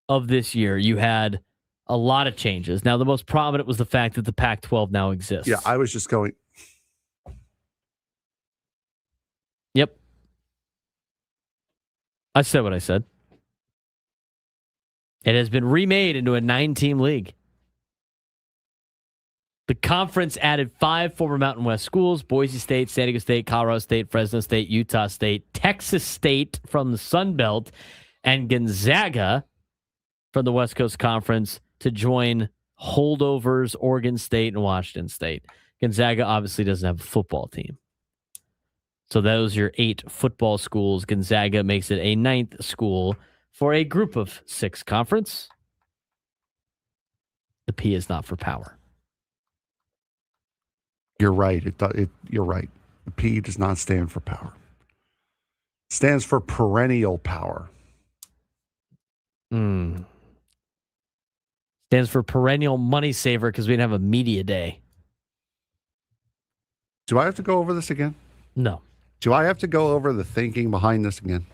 of this year, you had a lot of changes. Now, the most prominent was the fact that the Pac-12 now exists. Yeah, I was just going. Yep. I said what I said. It has been remade into a 9-team league. The conference added 5 former Mountain West schools: Boise State, San Diego State, Colorado State, Fresno State, Utah State, Texas State from the Sun Belt, and Gonzaga from the West Coast Conference to join holdovers Oregon State and Washington State. Gonzaga obviously doesn't have a football team. So those are your 8 football schools. Gonzaga makes it a 9th school for a group of 6 conference. The P is not for power. You're right. You're right. The P does not stand for power. It stands for perennial power. Stands for perennial money saver because we didn't have a media day. Do I have to go over this again? No. Do I have to go over the thinking behind this again?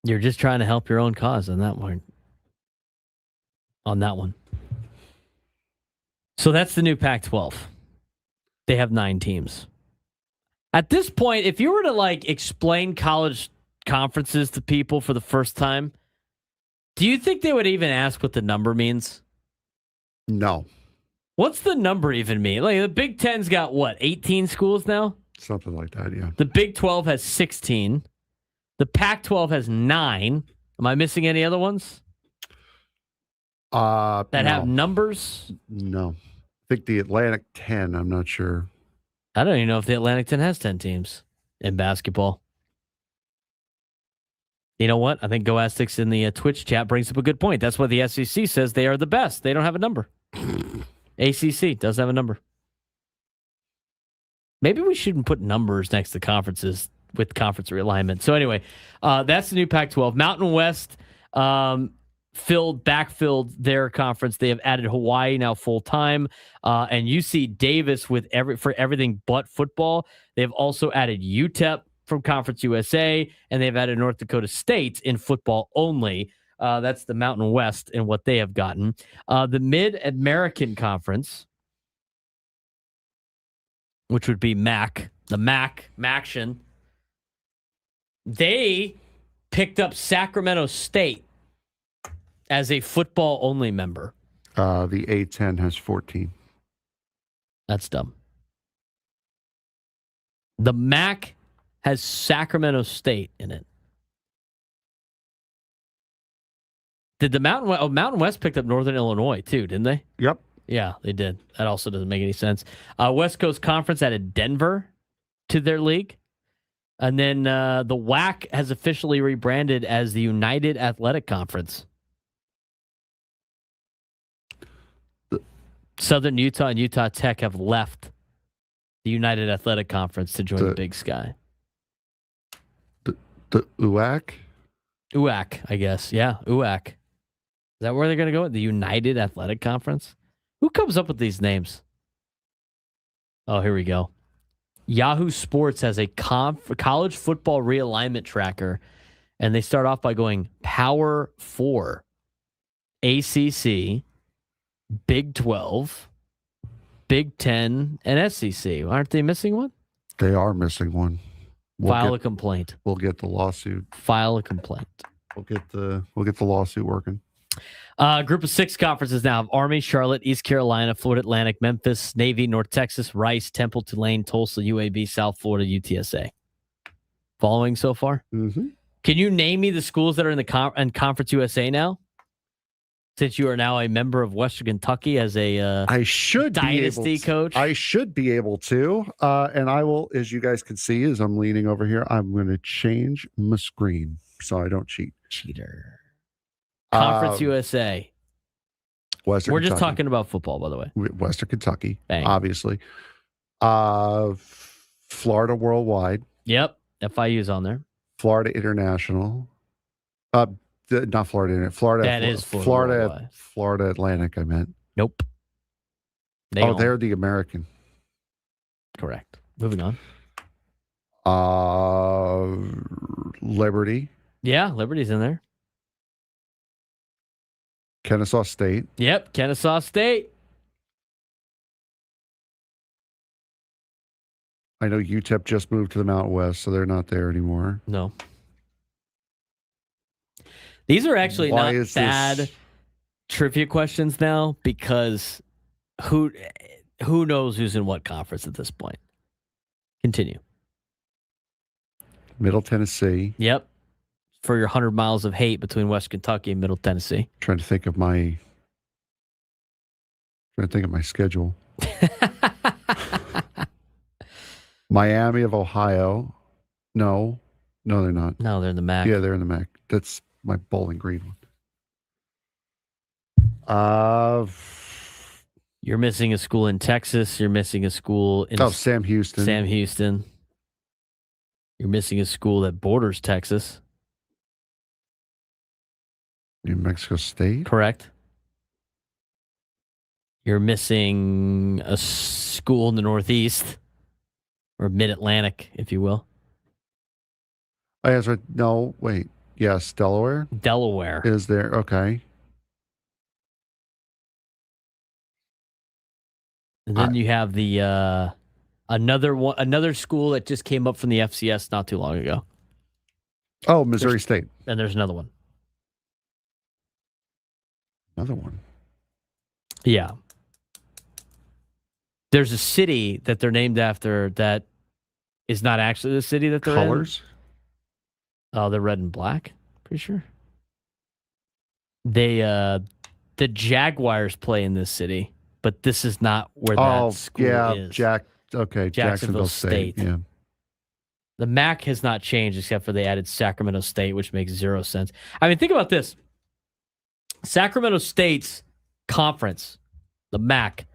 You're just trying to help your own cause on that one. So that's the new Pac-12. They have 9 teams. At this point, if you were to like explain college conferences to people for the first time, do you think they would even ask what the number means? No. What's the number even mean? Like the Big Ten's got what, 18 schools now? Something like that, yeah. The Big 12 has 16. The Pac-12 has 9. Am I missing any other ones? That have numbers? No. I think the Atlantic 10, I'm not sure. I don't even know if the Atlantic 10 has 10 teams in basketball. You know what? I think Go Aztecs in the Twitch chat brings up a good point. That's why the SEC says they are the best. They don't have a number. ACC does have a number. Maybe we shouldn't put numbers next to conferences with conference realignment. So anyway, that's the new Pac-12. Mountain West backfilled their conference. They have added Hawaii now full time, and UC Davis for everything but football. They've also added UTEP from Conference USA, and they've added North Dakota State in football only. That's the Mountain West and what they have gotten. The Mid-American Conference, which would be MAC, the MACtion, they picked up Sacramento State as a football-only member. The A10 has 14. That's dumb. The MAC has Sacramento State in it. Did the Mountain West picked up Northern Illinois too, didn't they? Yep. Yeah, they did. That also doesn't make any sense. West Coast Conference added Denver to their league. And then the WAC has officially rebranded as the United Athletic Conference. Southern Utah and Utah Tech have left the United Athletic Conference to join the Big Sky. The UAC? UAC, I guess. Yeah, UAC. Is that where they're going to go? The United Athletic Conference? Who comes up with these names? Oh, here we go. Yahoo Sports has a college football realignment tracker, and they start off by going Power 4, ACC, Big 12, Big 10, and SEC. Aren't they missing one? They are missing one. File a complaint. We'll get the lawsuit. File a complaint. We'll get the lawsuit working. Group of 6 conferences now have Army, Charlotte, East Carolina, Florida Atlantic, Memphis, Navy, North Texas, Rice, Temple, Tulane, Tulsa, UAB, South Florida, UTSA. Following so far? Mm-hmm. Can you name me the schools that are in the in Conference USA now? Since you are now a member of Western Kentucky as a I should dynasty coach. I should be able to. And I will, as you guys can see, as I'm leaning over here, I'm going to change my screen so I don't cheat. Cheater. Conference USA. We're Kentucky. just talking about football, by the way. Western Kentucky, Bang. obviously. Florida Worldwide. Yep. FIU's on there. Florida International. Not Florida International. Florida. That is Florida. Florida Atlantic, I meant. Nope. They're the American. Correct. Moving on. Liberty. Yeah, Liberty's in there. Kennesaw State. Yep, Kennesaw State. I know UTEP just moved to the Mountain West, so they're not there anymore. No. These are actually not bad trivia questions now because who knows who's in what conference at this point? Continue. Middle Tennessee. Yep. For your 100 miles of hate between West Kentucky and Middle Tennessee. Trying to think of my schedule. Miami of Ohio. No, they're not. No, they're in the MAC. Yeah, they're in the MAC. That's my Bowling Green one. You're missing a school in Texas. You're missing a school in Sam Houston. Sam Houston. You're missing a school that borders Texas. New Mexico State. Correct. You're missing a school in the Northeast or Mid-Atlantic, if you will. I answered no. Wait. Yes, Delaware. Delaware is there? Okay. And then you have the another school that just came up from the FCS not too long ago. Oh, Missouri State. And there's another one. Another one. Yeah. There's a city that they're named after that is not actually the city that they're Colors? in. Oh, they're red and black. Pretty sure. They the Jaguars play in this city, but this is not where that school is. Jacksonville State. Yeah. The MAC has not changed except for they added Sacramento State, which makes zero sense. I mean, think about this. Sacramento State's conference, the MAC.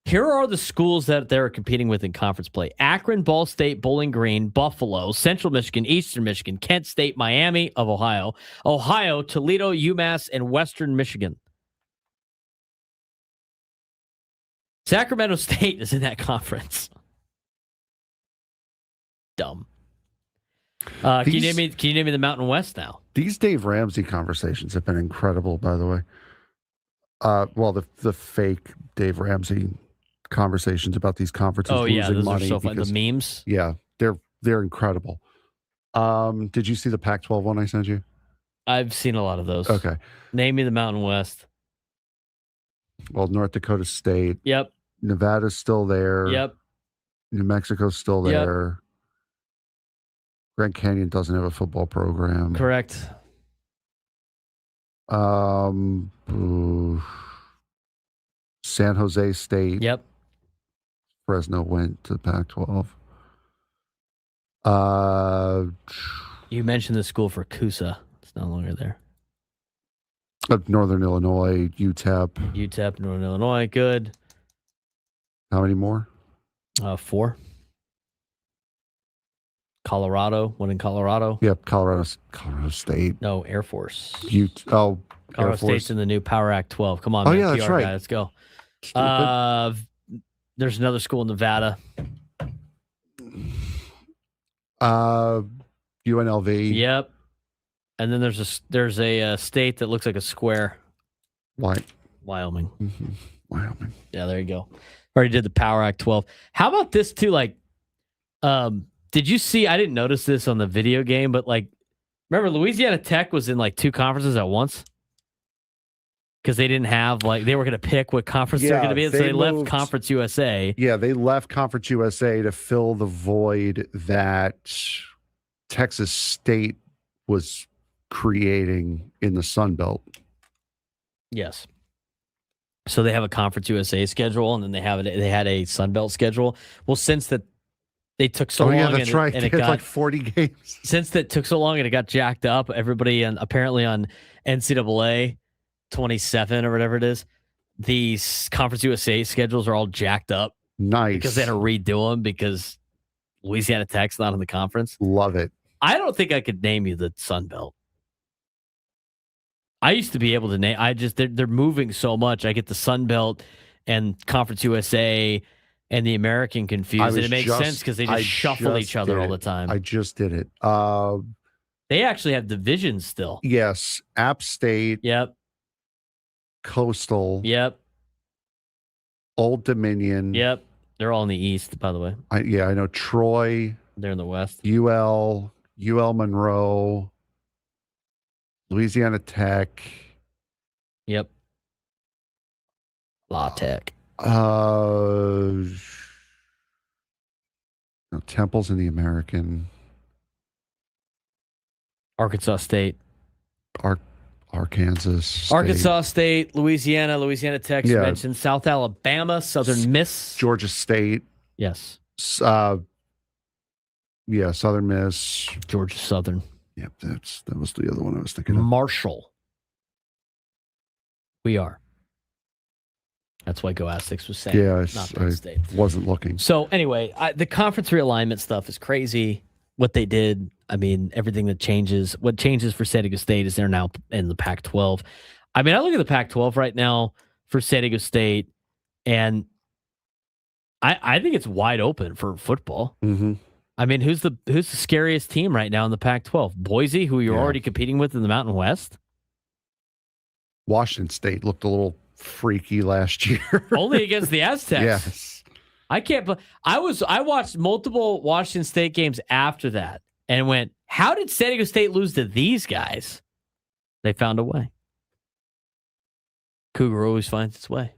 Here are the schools that they're competing with in conference play. Akron, Ball State, Bowling Green, Buffalo, Central Michigan, Eastern Michigan, Kent State, Miami of Ohio, Toledo, UMass, and Western Michigan. Sacramento State is in that conference. Dumb. Can you name me the Mountain West now? These Dave Ramsey conversations have been incredible, by the way. Well, the fake Dave Ramsey conversations about these conferences losing those money. Are so fun. The memes. Yeah, they're incredible. Did you see the Pac-12 one I sent you? I've seen a lot of those. Okay. Name me the Mountain West. Well, North Dakota State. Yep. Nevada's still there. Yep. New Mexico's still there. Yep. Grand Canyon doesn't have a football program. Correct. San Jose State. Yep. Fresno went to the Pac-12. You mentioned the school for Coosa. It's no longer there. Northern Illinois, UTEP. UTEP, Northern Illinois. Good. How many more? 4. Colorado. One in Colorado. Yep, Colorado State. No, Air Force. Colorado Air State's in the new Power Act 12. Come on, Oh, man. yeah, that's PR right. guy. Let's go. There's another school in Nevada. UNLV. Yep. And then there's a state that looks like a square. Wyoming. Mm-hmm. Wyoming. Yeah, there you go. Already did the Power Act 12. How about this too? Like, did you see? I didn't notice this on the video game, but like, remember Louisiana Tech was in like 2 conferences at once because they didn't have they were going to pick what conference they're going to be in, so they left Conference USA. Yeah, they left Conference USA to fill the void that Texas State was creating in the Sun Belt. Yes. So they have a Conference USA schedule, and then they had a Sun Belt schedule. Well, since that they took so long, that's right. And they it had got like 40 games. Since that took so long and it got jacked up, everybody apparently on NCAA 27 or whatever it is, these Conference USA schedules are all jacked up. Nice. Because they had to redo them because Louisiana Tech's not in the conference. Love it. I don't think I could name you the Sun Belt. I used to be able to name. They're moving so much. I get the Sun Belt and Conference USA and the American confused, and it makes sense because they just shuffle each other all the time. I just did it. They actually have divisions still. Yes, App State. Yep. Coastal. Yep. Old Dominion. Yep. They're all in the East, by the way. I know Troy. They're in the West. UL Monroe. Louisiana Tech. Yep. La Tech. Temple's in the American. Arkansas State. Arkansas State. Arkansas State, Louisiana Tech, you mentioned. South Alabama, Southern Miss. Georgia State. Yes. Southern Miss. Georgia Southern. Yep, that was the other one I was thinking of. Marshall. We are. That's why Go Aztecs was saying. Yeah, not I State. wasn't looking. So anyway, the conference realignment stuff is crazy. What they did, I mean, everything that changes. What changes for San Diego State is they're now in the Pac-12. I mean, I look at the Pac-12 right now for San Diego State, and I think it's wide open for football. Mm-hmm. I mean, who's the scariest team right now in the Pac-12? Boise, who you're already competing with in the Mountain West? Washington State looked a little freaky last year. Only against the Aztecs. Yes. I can't. I watched multiple Washington State games after that and went, how did San Diego State lose to these guys? They found a way. Cougar always finds its way.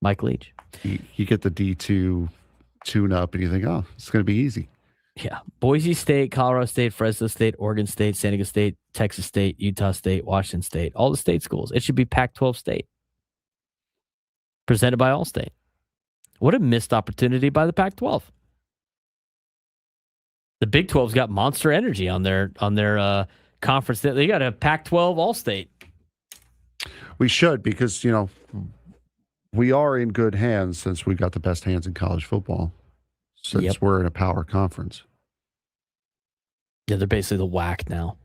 Mike Leach. You get the D2 tune-up and you think, oh, it's going to be easy. Yeah. Boise State, Colorado State, Fresno State, Oregon State, San Diego State, Texas State, Utah State, Washington State. All the state schools. It should be Pac-12 State. Presented by Allstate. What a missed opportunity by the Pac-12. The Big 12's got monster energy on their conference. They got a Pac-12 All-State. We should, because, we are in good hands since we got the best hands in college football. Since we're in a power conference. Yeah, they're basically the WAC now.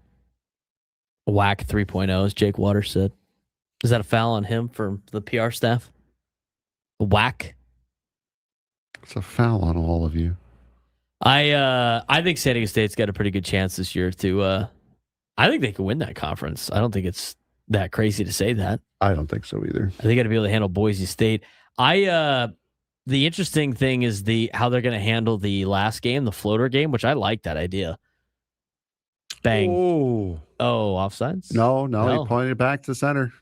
WAC 3.0, as Jake Waters said. Is that a foul on him for the PR staff? WAC? It's a foul on all of you. I think San Diego State's got a pretty good chance this year to I think they could win that conference. I don't think it's that crazy to say that. I don't think so either. They got to be able to handle Boise State. The interesting thing is how they're going to handle the last game, the floater game, which I like that idea. Bang. Oh, offsides? No, he pointed it back to center.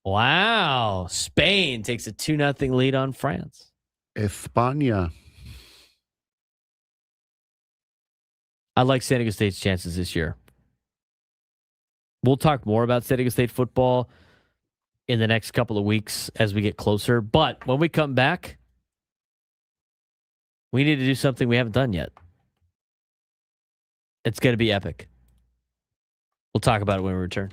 Wow. Spain takes a 2-0 lead on France. España. I like San Diego State's chances this year. We'll talk more about San Diego State football in the next couple of weeks as we get closer. But when we come back, we need to do something we haven't done yet. It's going to be epic. We'll talk about it when we return.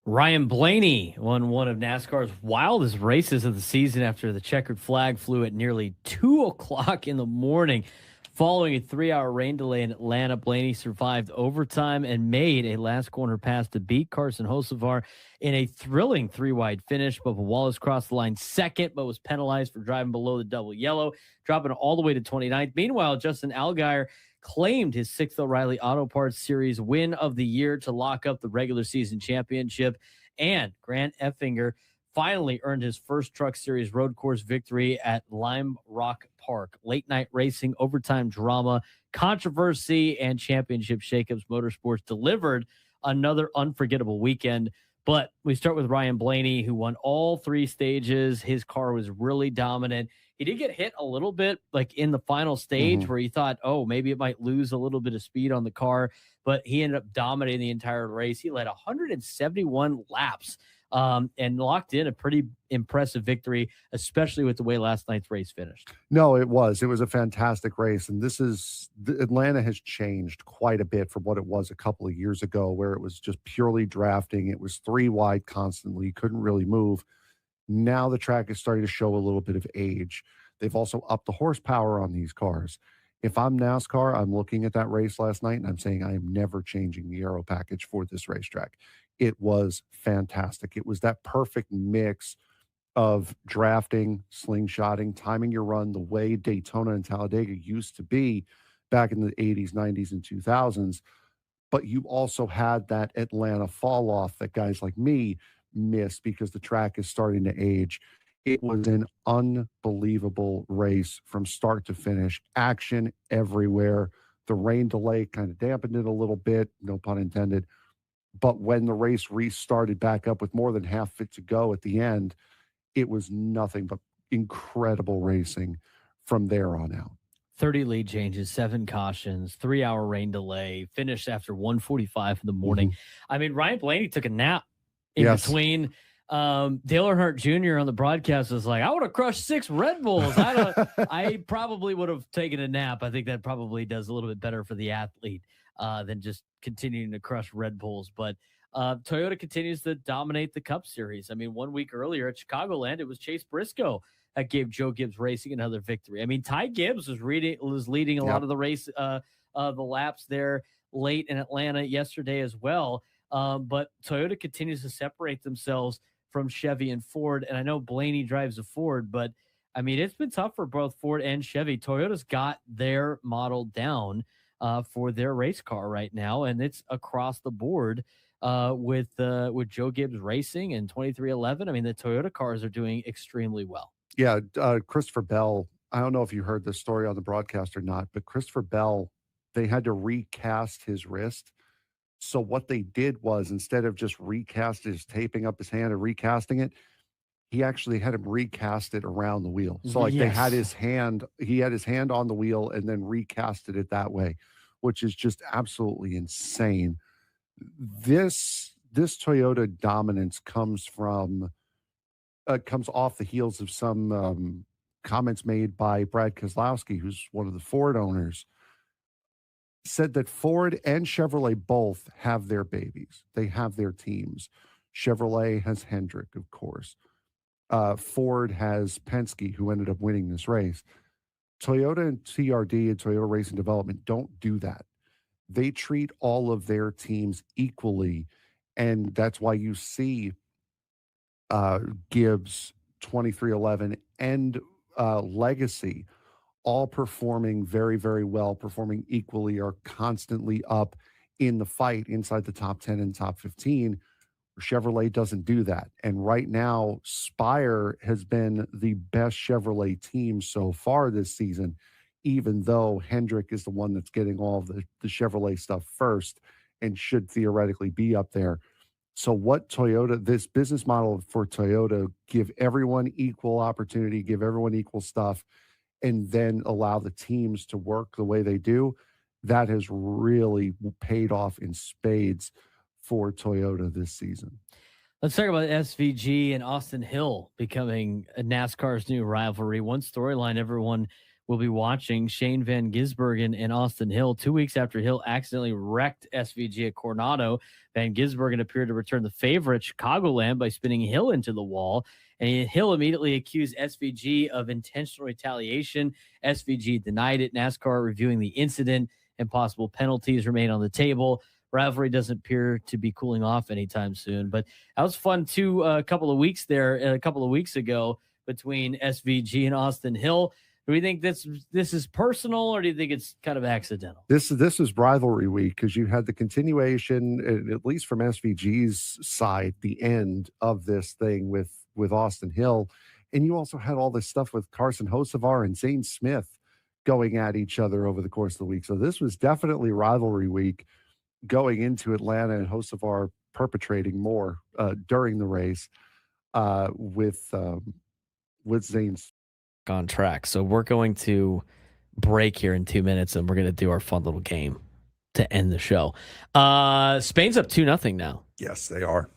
Ryan Blaney won one of NASCAR's wildest races of the season after the checkered flag flew at nearly 2 o'clock in the morning. Following a 3-hour rain delay in Atlanta, Blaney survived overtime and made a last corner pass to beat Carson Hocevar in a thrilling 3-wide finish. Bubba Wallace crossed the line second, but was penalized for driving below the double yellow, dropping all the way to 29th. Meanwhile, Justin Allgaier claimed his 6th O'Reilly Auto Parts Series win of the year to lock up the regular season championship. And Grant Effinger finally earned his first Truck Series road course victory at Lime Rock Park. Late night racing, overtime drama, controversy, and championship shakeups. Motorsports delivered another unforgettable weekend. But we start with Ryan Blaney, who won all 3 stages. His car was really dominant. He did get hit a little bit, like in the final stage, where he thought, oh, maybe it might lose a little bit of speed on the car. But he ended up dominating the entire race. He led 171 laps and locked in a pretty impressive victory, especially with the way last night's race finished. No, it was. It was a fantastic race. And Atlanta has changed quite a bit from what it was a couple of years ago, where it was just purely drafting. It was 3 wide constantly. You couldn't really move. Now the track is starting to show a little bit of age. They've also upped the horsepower on these cars. If I'm NASCAR, I'm looking at that race last night and I'm saying I am never changing the aero package for this racetrack. It was fantastic. It was that perfect mix of drafting, slingshotting, timing your run the way Daytona and Talladega used to be back in the 80s, 90s, and 2000s. But you also had that Atlanta fall off that guys like me missed because the track is starting to age. It was an unbelievable race from start to finish. Action everywhere. The rain delay kind of dampened it a little bit, no pun intended. But when the race restarted back up with more than half it to go at the end, it was nothing but incredible racing from there on out. 30 lead changes, 7 cautions, 3-hour rain delay, finished after 1:45 in the morning. I mean, Ryan Blaney took a nap in between. Dale Earnhardt Jr. on the broadcast was like, I would have crushed 6 Red Bulls. I probably would have taken a nap. I think that probably does a little bit better for the athlete than just continuing to crush Red Bulls. But Toyota continues to dominate the Cup Series. I mean, 1 week earlier at Chicagoland, it was Chase Briscoe that gave Joe Gibbs Racing another victory. I mean, Ty Gibbs was leading a lot of the race, the laps there late in Atlanta yesterday as well. But Toyota continues to separate themselves from Chevy and Ford. And I know Blaney drives a Ford, but I mean, it's been tough for both Ford and Chevy. Toyota's got their model down for their race car right now, and it's across the board with Joe Gibbs Racing and 2311. I mean, the Toyota cars are doing extremely well. Yeah, Christopher Bell, I don't know if you heard this story on the broadcast or not, but Christopher Bell, they had to recast his wrist. So what they did was, instead of just taping up his hand and recasting it, he actually had him recast it around the wheel. So like they had he had his hand on the wheel and then recasted it that way, which is just absolutely insane. This Toyota dominance comes off the heels of some comments made by Brad Keselowski, who's one of the Ford owners, said that Ford and Chevrolet both have their babies. They have their teams. Chevrolet has Hendrick, of course. Ford has Penske, who ended up winning this race. Toyota and TRD and Toyota Racing Development don't do that. They treat all of their teams equally, and that's why you see Gibbs, 2311, and Legacy all performing very, very well, performing equally, are constantly up in the fight inside the top 10 and top 15. Chevrolet doesn't do that. And right now, Spire has been the best Chevrolet team so far this season, even though Hendrick is the one that's getting all of the Chevrolet stuff first and should theoretically be up there. So what Toyota, this business model for Toyota, give everyone equal opportunity, give everyone equal stuff, and then allow the teams to work the way they do, that has really paid off in spades for Toyota this season. Let's talk about SVG and Austin Hill becoming NASCAR's new rivalry. One storyline everyone will be watching: Shane Van Gisbergen and Austin Hill. 2 weeks after Hill accidentally wrecked SVG at Coronado, Van Gisbergen appeared to return the favor at Chicagoland by spinning Hill into the wall. And Hill immediately accused SVG of intentional retaliation. SVG denied it. NASCAR reviewing the incident and possible penalties remain on the table. Rivalry doesn't appear to be cooling off anytime soon. But that was fun too. A couple of weeks ago between SVG and Austin Hill. Do we think this is personal, or do you think it's kind of accidental? This is rivalry week because you had the continuation, at least from SVG's side, the end of this thing with Austin Hill, and you also had all this stuff with Carson Hocevar and Zane Smith going at each other over the course of the week. So this was definitely rivalry week going into Atlanta, and Hocevar perpetrating more during the race with Zane's on track. So we're going to break here in 2 minutes, and we're going to do our fun little game to end the show. Spain's up 2-0 now. Yes, they are.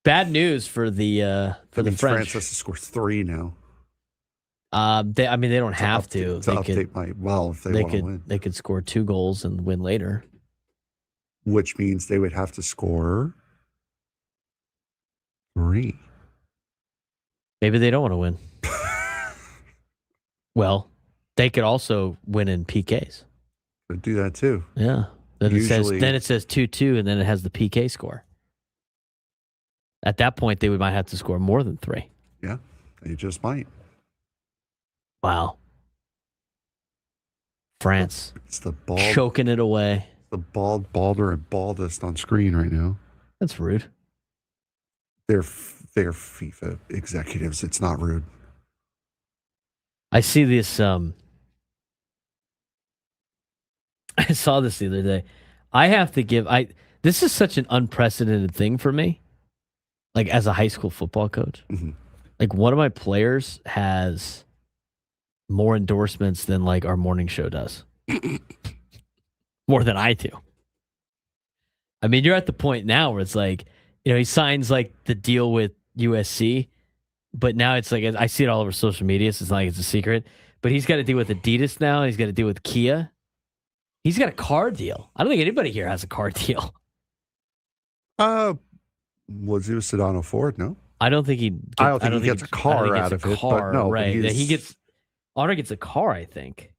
Bad news for the French. France has to score 3 now. They don't have to. If they want to win. They could score 2 goals and win later. Which means they would have to score 3. Maybe they don't want to win. Well, they could also win in PKs. Could do that too. Yeah. Then it says 2-2, and then it has the PK score. At that point, they might have to score more than 3. Yeah, they just might. Wow. France. It's the choking it away. The balder and baldest on screen right now. That's rude. They're FIFA executives. It's not rude. I see this. I saw this the other day. I have to give. This is such an unprecedented thing for me. Like, as a high school football coach, like, one of my players has more endorsements than like our morning show does. More than I do. I mean, you're at the point now where it's like, he signs like the deal with USC, but now it's like, I see it all over social media, so it's not like it's a secret, but he's got to deal with Adidas now. He's got to deal with Kia. He's got a car deal. I don't think anybody here has a car deal. Was he with Sedano Ford? No, I don't think he. I don't think he gets a car out of it. But no, right? He gets. Honor gets a car, I think.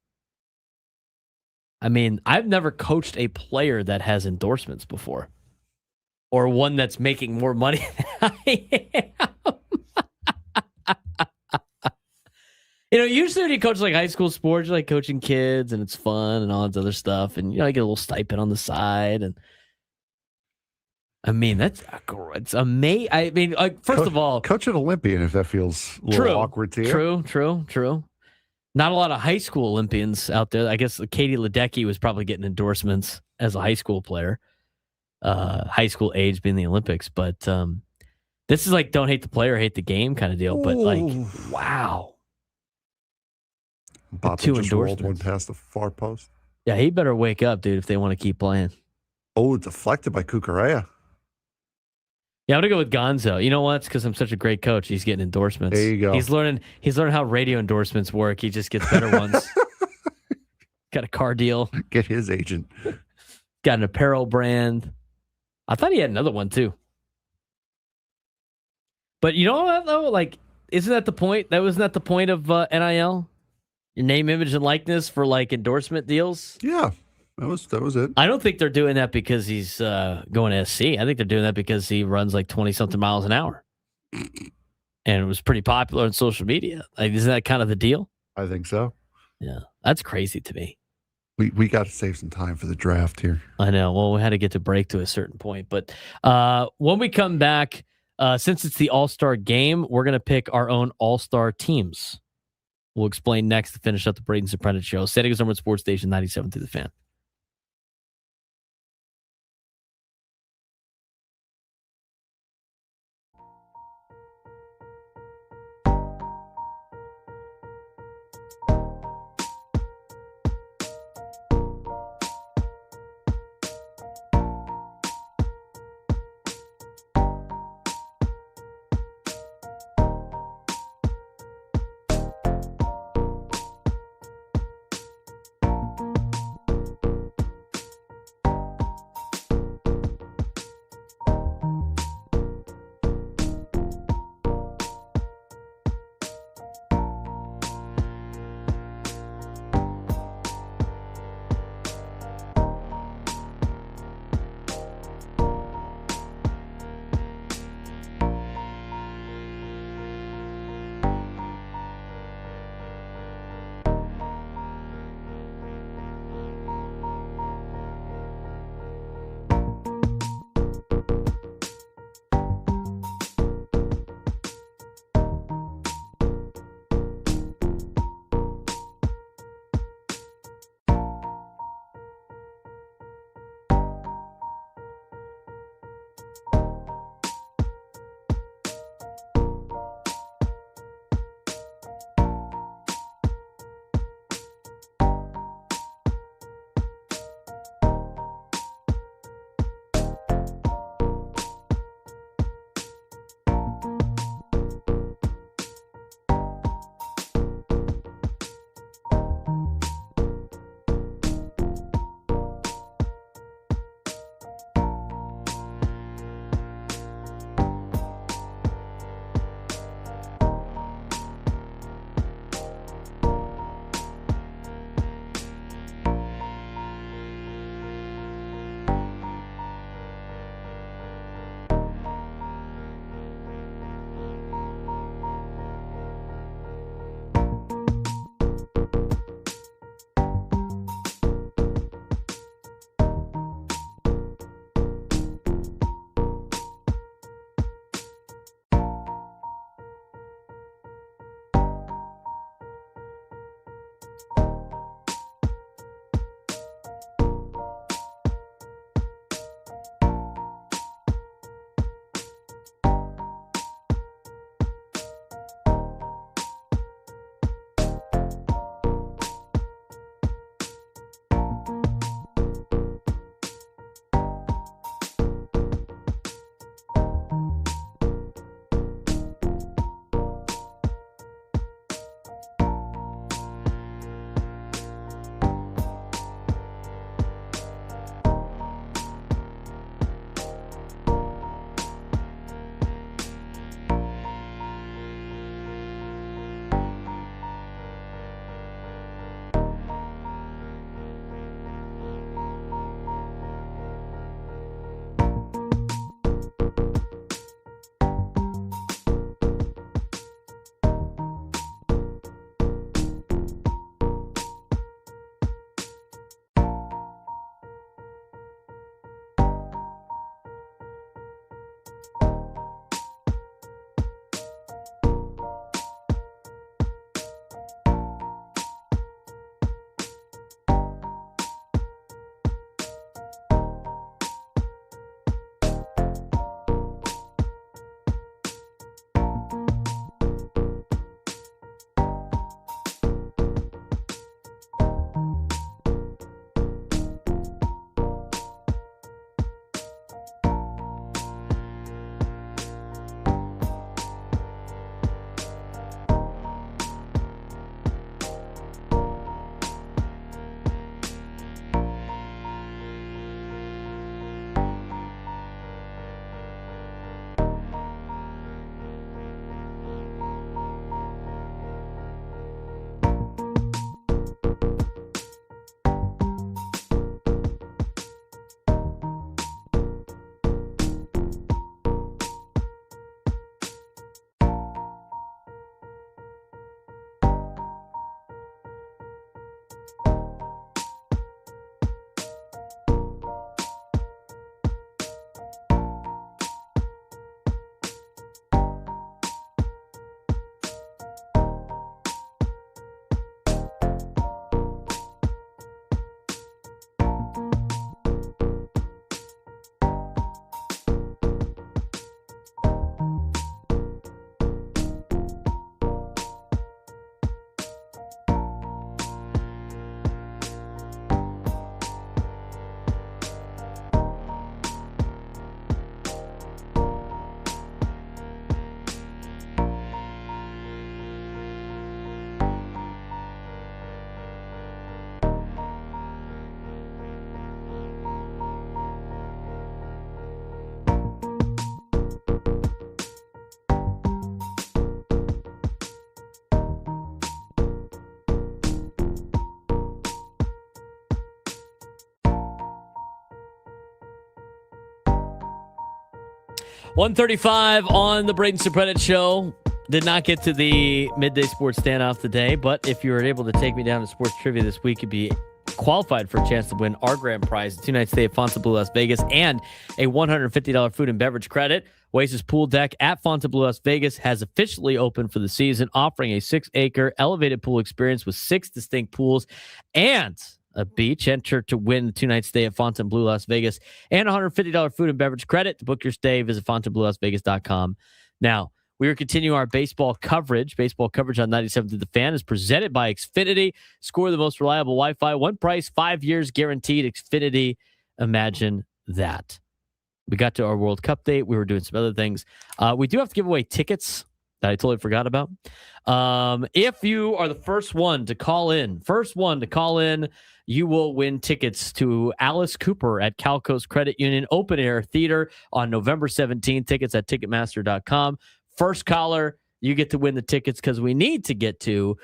I mean, I've never coached a player that has endorsements before, or one that's making more money than I am. Usually when you coach like high school sports, you're like coaching kids, and it's fun and all that other stuff, and I get a little stipend on the side, and I mean it's amazing. I mean, first of all, coach an Olympian if that feels a little awkward to you. True. Not a lot of high school Olympians out there. I guess Katie Ledecky was probably getting endorsements as a high school player, high school age being the Olympics. But this is like, don't hate the player, hate the game kind of deal. But like, wow. Bob just rolled one past the far post. Yeah, he better wake up, dude, if they want to keep playing. Oh, deflected by Cucurella. Yeah, I'm gonna go with Gonzo. You know what? It's because I'm such a great coach. He's getting endorsements. There you go. He's learning how radio endorsements work. He just gets better ones. Got a car deal. Get his agent. Got an apparel brand. I thought he had another one too. But you know what though? Like, isn't that the point? Wasn't that the point of NIL? Your name, image, and likeness for like endorsement deals? Yeah. That was it. I don't think they're doing that because he's going to SC. I think they're doing that because he runs like 20-something miles an hour. And it was pretty popular on social media. Like, isn't that kind of the deal? I think so. Yeah. That's crazy to me. We got to save some time for the draft here. I know. Well, we had to get to break to a certain point. But when we come back, since it's the All-Star game, we're going to pick our own All-Star teams. We'll explain next to finish up the Braden Surprenant show. San Diego's number one sports station, 97 through the Fan. 1:35 on the Braden Surprenant Show. Did not get to the midday sports standoff today, but if you were able to take me down to sports trivia this week, you'd be qualified for a chance to win our grand prize, a 2-night stay at Fontainebleau, Las Vegas, and a $150 food and beverage credit. Oasis Pool Deck at Fontainebleau, Las Vegas has officially opened for the season, offering a 6-acre elevated pool experience with 6 distinct pools and a beach. Enter to win the 2-night stay at Fontainebleau, Las Vegas, and a $150 food and beverage credit. To book your stay, visit FontainebleauLasVegas.com. Now, we are continuing our baseball coverage. Baseball coverage on 97 to the Fan is presented by Xfinity. Score the most reliable Wi-Fi. One price, 5 years guaranteed. Xfinity. Imagine that. We got to our World Cup date. We were doing some other things. We do have to give away tickets that I totally forgot about. If you are the first one to call in, you will win tickets to Alice Cooper at Cal Coast Credit Union Open Air Theater on November 17th. Tickets at Ticketmaster.com. First caller, you get to win the tickets because we need to get to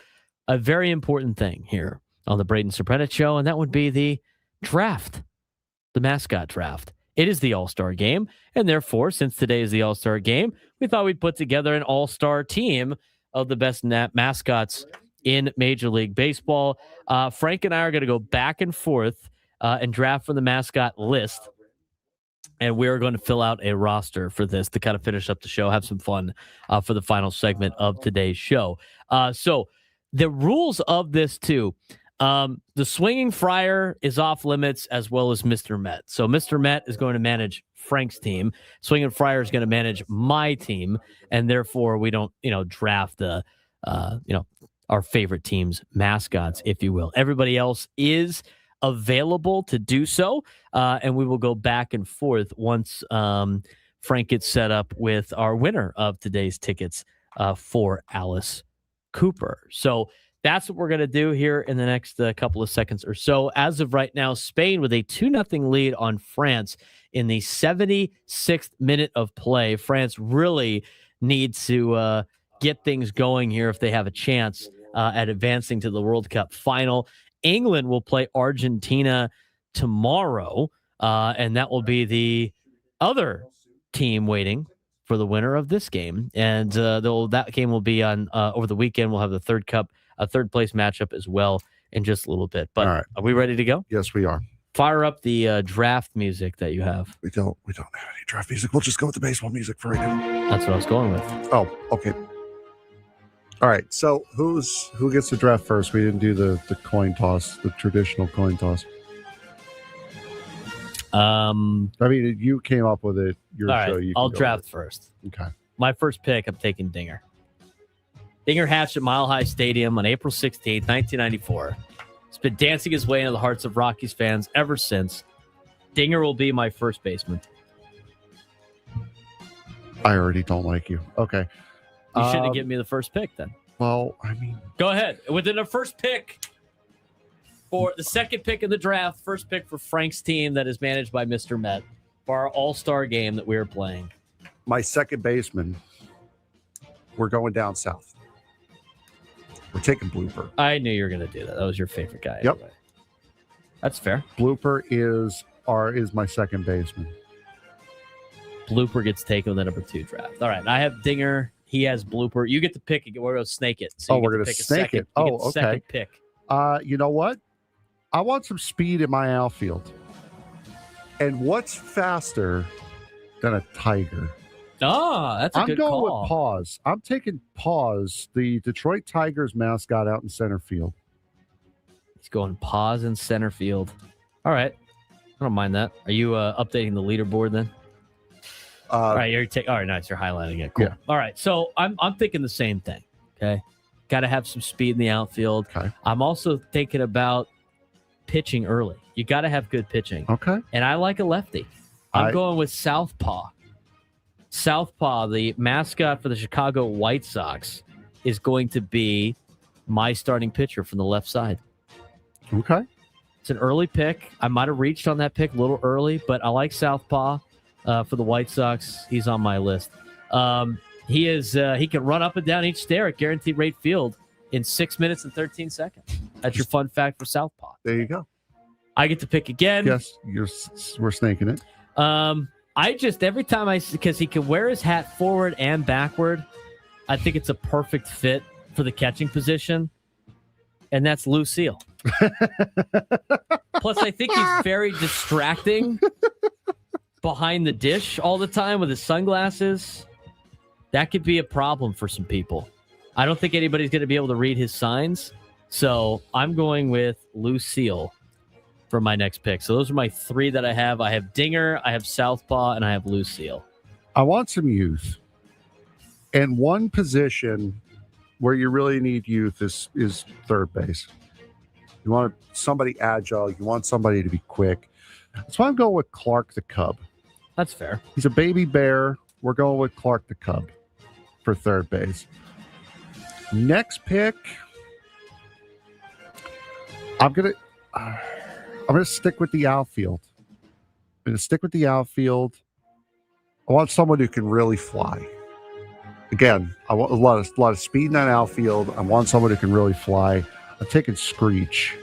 a very important thing here on the Braden Surprenant Show, and that would be the draft, the mascot draft. It is the All-Star game, and therefore, since today is the All-Star game, we thought we'd put together an All-Star team of the best mascots in Major League Baseball. Frank and I are going to go back and forth and draft from the mascot list. And we're going to fill out a roster for this to kind of finish up the show, have some fun for the final segment of today's show. So the rules of this, too, the swinging friar is off limits as well as Mr. Met. So Mr. Met is going to manage Frank's team. Swinging friar is going to manage my team. And therefore, we don't, draft the, our favorite team's mascots, if you will. Everybody else is available to do so, and we will go back and forth once Frank gets set up with our winner of today's tickets for Alice Cooper. So that's what we're going to do here in the next couple of seconds or so. As of right now, Spain with a 2-0 lead on France in the 76th minute of play. France really needs to get things going here if they have a chance at advancing to the World Cup final. England will play Argentina tomorrow, and that will be the other team waiting for the winner of this game. And that game will be on over the weekend. We'll have the third place matchup as well in just a little bit. But all right, are we ready to go? Yes, we are. Fire up the draft music that you have. We don't have any draft music. We'll just go with the baseball music for right now. That's what I was going with. Oh, okay. All right, so who gets to draft first? We didn't do the coin toss, the traditional coin toss. I mean, you came up with it. Your all show. Right, I'll draft first. Okay. My first pick, I'm taking Dinger. Dinger hatched at Mile High Stadium on April 16th, 1994. He's been dancing his way into the hearts of Rockies fans ever since. Dinger will be my first baseman. I already don't like you. Okay. You shouldn't have given me the first pick then. Well, I mean, go ahead. Within the first pick for the second pick in the draft, first pick for Frank's team that is managed by Mr. Met for our All-Star game that we are playing. My second baseman, we're going down south. We're taking Blooper. I knew you were going to do that. That was your favorite guy. Yep. Anyway. That's fair. Blooper is my second baseman. Blooper gets taken with the number 2 draft. All right. I have Dinger. He has Blooper. You get to pick. We're going to snake it. So we're going to snake it. Oh, okay. Second pick. You know what? I want some speed in my outfield. And what's faster than a tiger? Oh, that's a good call. I'm going with Paws. I'm taking Paws, the Detroit Tigers mascot, out in center field. He's going Paws in center field. All right. I don't mind that. Are you updating the leaderboard then? All right, all right, nice. You're highlighting it. Cool. Yeah. All right, so I'm thinking the same thing. Okay, got to have some speed in the outfield. Okay. I'm also thinking about pitching early. You got to have good pitching. Okay. And I like a lefty. I'm going with Southpaw. Southpaw, the mascot for the Chicago White Sox, is going to be my starting pitcher from the left side. Okay. It's an early pick. I might have reached on that pick a little early, but I like Southpaw. For the White Sox, he's on my list. He can run up and down each stair at guaranteed rate field in 6 minutes and 13 seconds. That's your fun fact for Southpaw. There you go. I get to pick again. Yes, we're snaking it. every time because he can wear his hat forward and backward, I think it's a perfect fit for the catching position, and that's Lucille. Plus, I think he's very distracting behind the dish all the time with his sunglasses. That could be a problem for some people. I don't think anybody's going to be able to read his signs, so I'm going with Lucille for my next pick. So those are my three that I have. I have Dinger, I have Southpaw, and I have Lucille. I want some youth. And one position where you really need youth is third base. You want somebody agile. You want somebody to be quick. That's why I'm going with Clark the Cub. That's fair. He's a baby bear. We're going with Clark the Cub for third base. Next pick, I'm gonna stick with the outfield. I want someone who can really fly. Again, I want a lot of speed in that outfield. I want someone who can really fly. I'm taking Screech.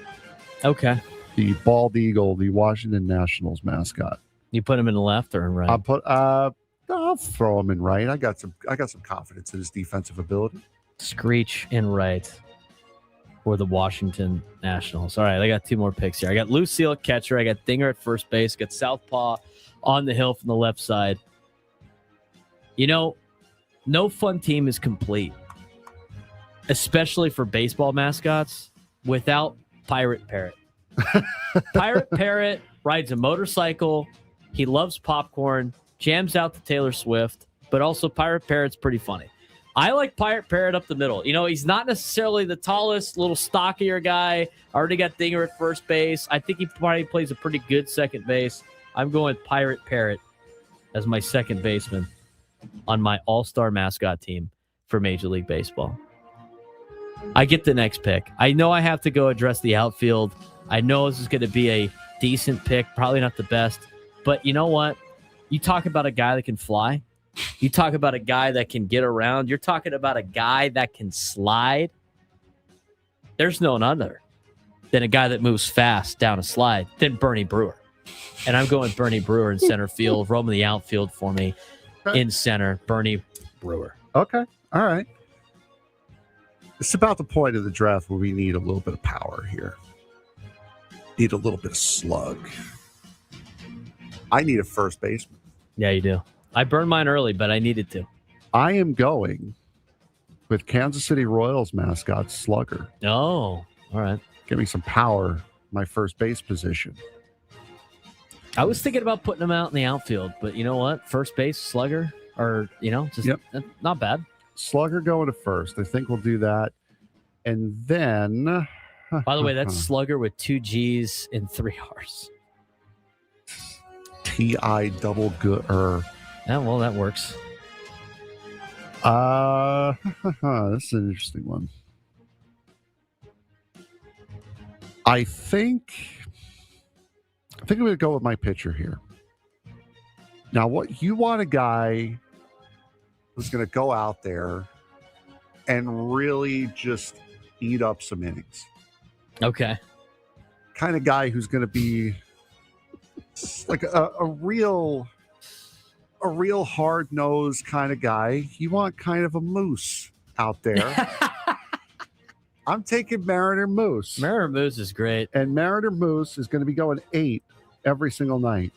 Okay. The bald eagle, the Washington Nationals mascot. You put him in the left or in right? I'll throw him in right. I got some confidence in his defensive ability. Screech in right for the Washington Nationals. All right, I got two more picks here. I got Lucille at catcher. I got Dinger at first base. Got Southpaw on the hill from the left side. You know, no fun team is complete, especially for baseball mascots, without Pirate Parrot. Pirate Parrot rides a motorcycle. He loves popcorn, jams out to Taylor Swift, but also Pirate Parrot's pretty funny. I like Pirate Parrot up the middle. You know, he's not necessarily the tallest, little stockier guy. Already got Dinger at first base. I think he probably plays a pretty good second base. I'm going with Pirate Parrot as my second baseman on my all-star mascot team for Major League Baseball. I get the next pick. I know I have to go address the outfield. I know this is going to be a decent pick, probably not the best. But you know what? You talk about a guy that can fly. You talk about a guy that can get around. You're talking about a guy that can slide. There's no other than a guy that moves fast down a slide than Bernie Brewer. And I'm going Bernie Brewer in center field, roaming the outfield for me in center, Bernie Brewer. Okay. All right. It's about the point of the draft where we need a little bit of power here. Need a little bit of slug. I need a first baseman. Yeah, you do. I burned mine early, but I needed to. I am going with Kansas City Royals mascot Slugger. Oh, all right. Give me some power, my first base position. I was thinking about putting him out in the outfield, but you know what? First base, Slugger, or, just not bad. Slugger going to first. I think we'll do that. And then... By the way, that's Slugger with 2 G's and 3 R's. T-I double good. Yeah, well, that works. This is an interesting one. I think I'm going to go with my pitcher here. Now, what you want a guy who's going to go out there and really just eat up some innings. Okay. Kind of guy who's going to be like a real hard-nosed kind of guy. You want kind of a moose out there. I'm taking Mariner Moose. Mariner Moose is great. And Mariner Moose is going to be going 8 every single night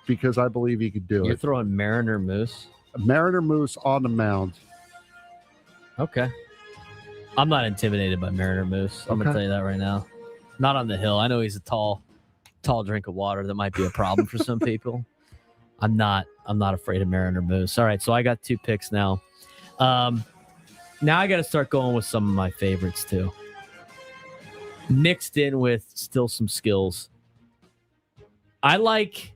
because I believe he could do it. You're throwing Mariner Moose? Mariner Moose on the mound. Okay. I'm not intimidated by Mariner Moose. I'm going to tell you that right now. Not on the hill. I know he's a tall drink of water. That might be a problem for some people. I'm not afraid of Mariner Moose. All right, so I got 2 picks now. Now I got to start going with some of my favorites too. Mixed in with still some skills. I like,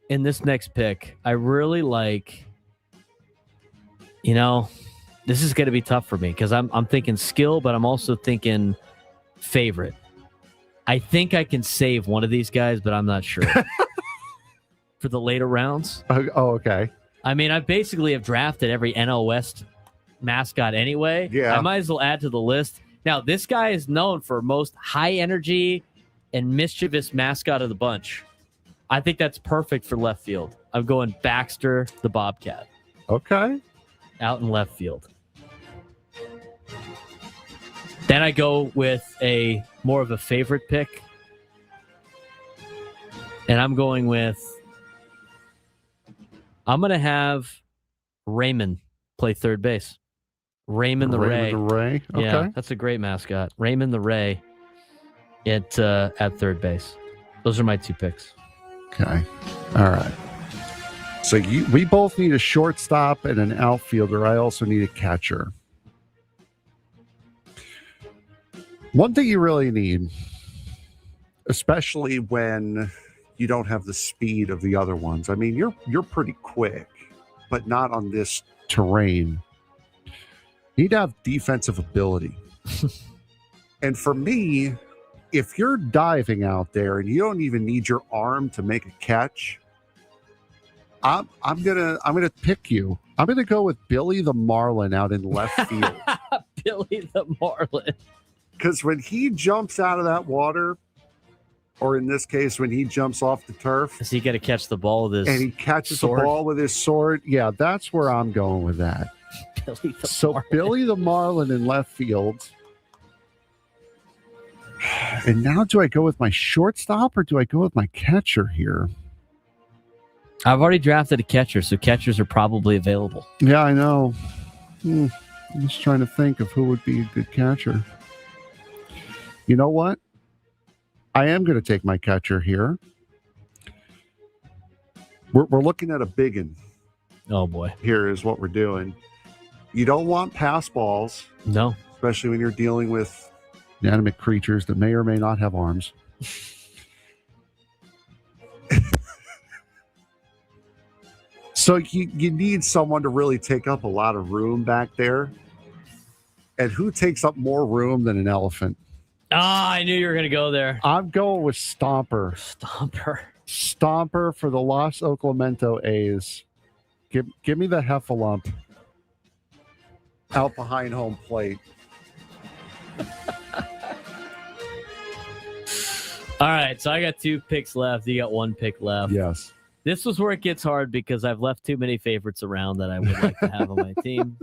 in this next pick, I really like, this is going to be tough for me because I'm thinking skill, but I'm also thinking favorite. I think I can save one of these guys, but I'm not sure. For the later rounds. Oh, okay. I mean, I basically have drafted every NL West mascot anyway. Yeah. I might as well add to the list. Now, this guy is known for most high energy and mischievous mascot of the bunch. I think that's perfect for left field. I'm going Baxter the Bobcat Okay. out in left field. Then I go with a more of a favorite pick. And I'm going to have Raymond play third base. Raymond the Ray. Raymond the Ray. Okay. Yeah, that's a great mascot. Raymond the Ray at third base. Those are my 2 picks. Okay. All right. So we both need a shortstop and an outfielder. I also need a catcher. One thing you really need, especially when you don't have the speed of the other ones. I mean, you're pretty quick, but not on this terrain. You need to have defensive ability. And for me, if you're diving out there and you don't even need your arm to make a catch, I'm gonna pick you. I'm gonna go with Billy the Marlin out in left field. Billy the Marlin. Because when he jumps out of that water, or in this case, when he jumps off the turf, So you got to catch the ball with his and he catches sword. the ball with his sword, yeah, that's where I'm going with that. Billy the So Marlin. Billy the Marlin in left field. And now do I go with my shortstop or do I go with my catcher here? I've already drafted a catcher, so catchers are probably available. Yeah, I know. I'm just trying to think of who would be a good catcher. You know what? I am going to take my catcher here. We're looking at a biggin. Oh, boy. Here is what we're doing. You don't want pass balls, No. especially when you're dealing with inanimate creatures that may or may not have arms. So you need someone to really take up a lot of room back there. And who takes up more room than an elephant? Ah, I knew you were going to go there. I'm going with Stomper. Stomper for the Los Oklahomento A's. Give me the Heffalump out behind home plate. All right, so I got 2 picks left. You got 1 pick left. Yes. This was where it gets hard because I've left too many favorites around that I would like to have on my team.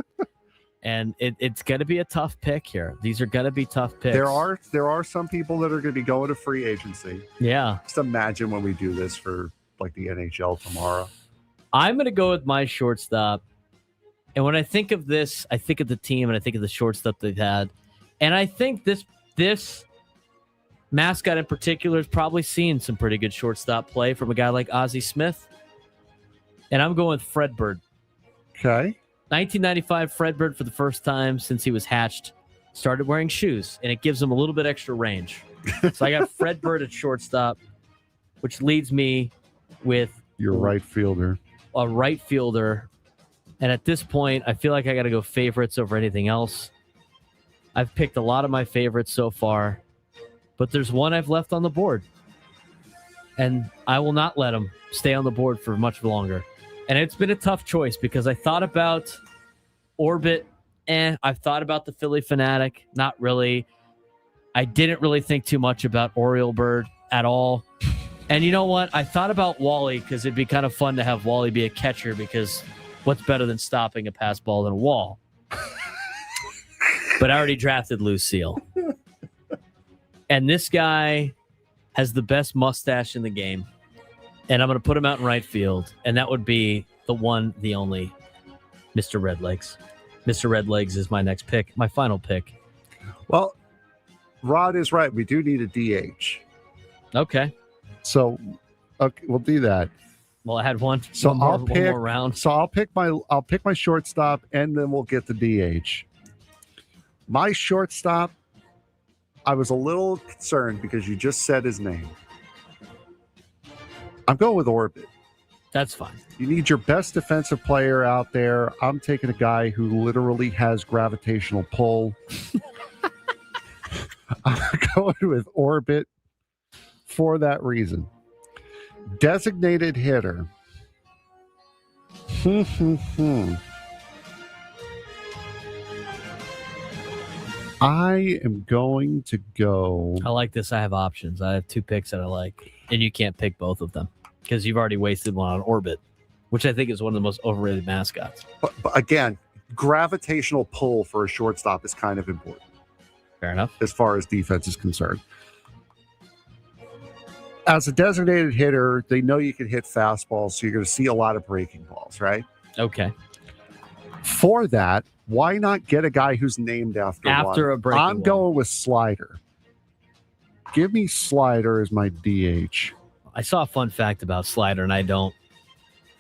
And it's going to be a tough pick here. These are going to be tough picks. There are some people that are going to be going to free agency. Yeah. Just imagine when we do this for like the NHL tomorrow. I'm going to go with my shortstop. And when I think of this, I think of the team and I think of the shortstop they've had. And I think this mascot in particular has probably seen some pretty good shortstop play from a guy like Ozzie Smith. And I'm going with Fred Bird. Okay. 1995, Fred Bird, for the first time since he was hatched, started wearing shoes, and it gives him a little bit extra range. So I got Fred Bird at shortstop, which leads me with Your right fielder. a right fielder. And at this point, I feel like I got to go favorites over anything else. I've picked a lot of my favorites so far, but there's one I've left on the board. And I will not let him stay on the board for much longer. And it's been a tough choice because I thought about Orbit, I've thought about the Philly Fanatic, not really. I didn't really think too much about Oriole Bird at all. And you know what? I thought about Wally because it'd be kind of fun to have Wally be a catcher because what's better than stopping a pass ball than a wall? But I already drafted Lucille. And this guy has the best mustache in the game. And I'm going to put him out in right field. And that would be the one, the only, Mr. Redlegs. Mr. Redlegs is my next pick, my final pick. Well, Rod is right. We do need a DH. Okay. So, okay, we'll do that. Well, I had one. So one more, I'll one pick. more round. So I'll pick my shortstop, and then we'll get the DH. My shortstop, I was a little concerned because you just said his name. I'm going with Orbit. That's fine. You need your best defensive player out there. I'm taking a guy who literally has gravitational pull. I'm going with Orbit for that reason. Designated hitter. I am going to go. I like this. I have options. I have 2 picks that I like, and you can't pick both of them. because you've already wasted one on Orbit, which I think is one of the most overrated mascots. But again, gravitational pull for a shortstop is kind of important. Fair enough. As far as defense is concerned. As a designated hitter, they know you can hit fastballs, so you're going to see a lot of breaking balls, right? Okay. For that, why not get a guy who's named after one? A breaking I'm going with Slider. Give me Slider as my DH. I saw a fun fact about Slider, and I don't.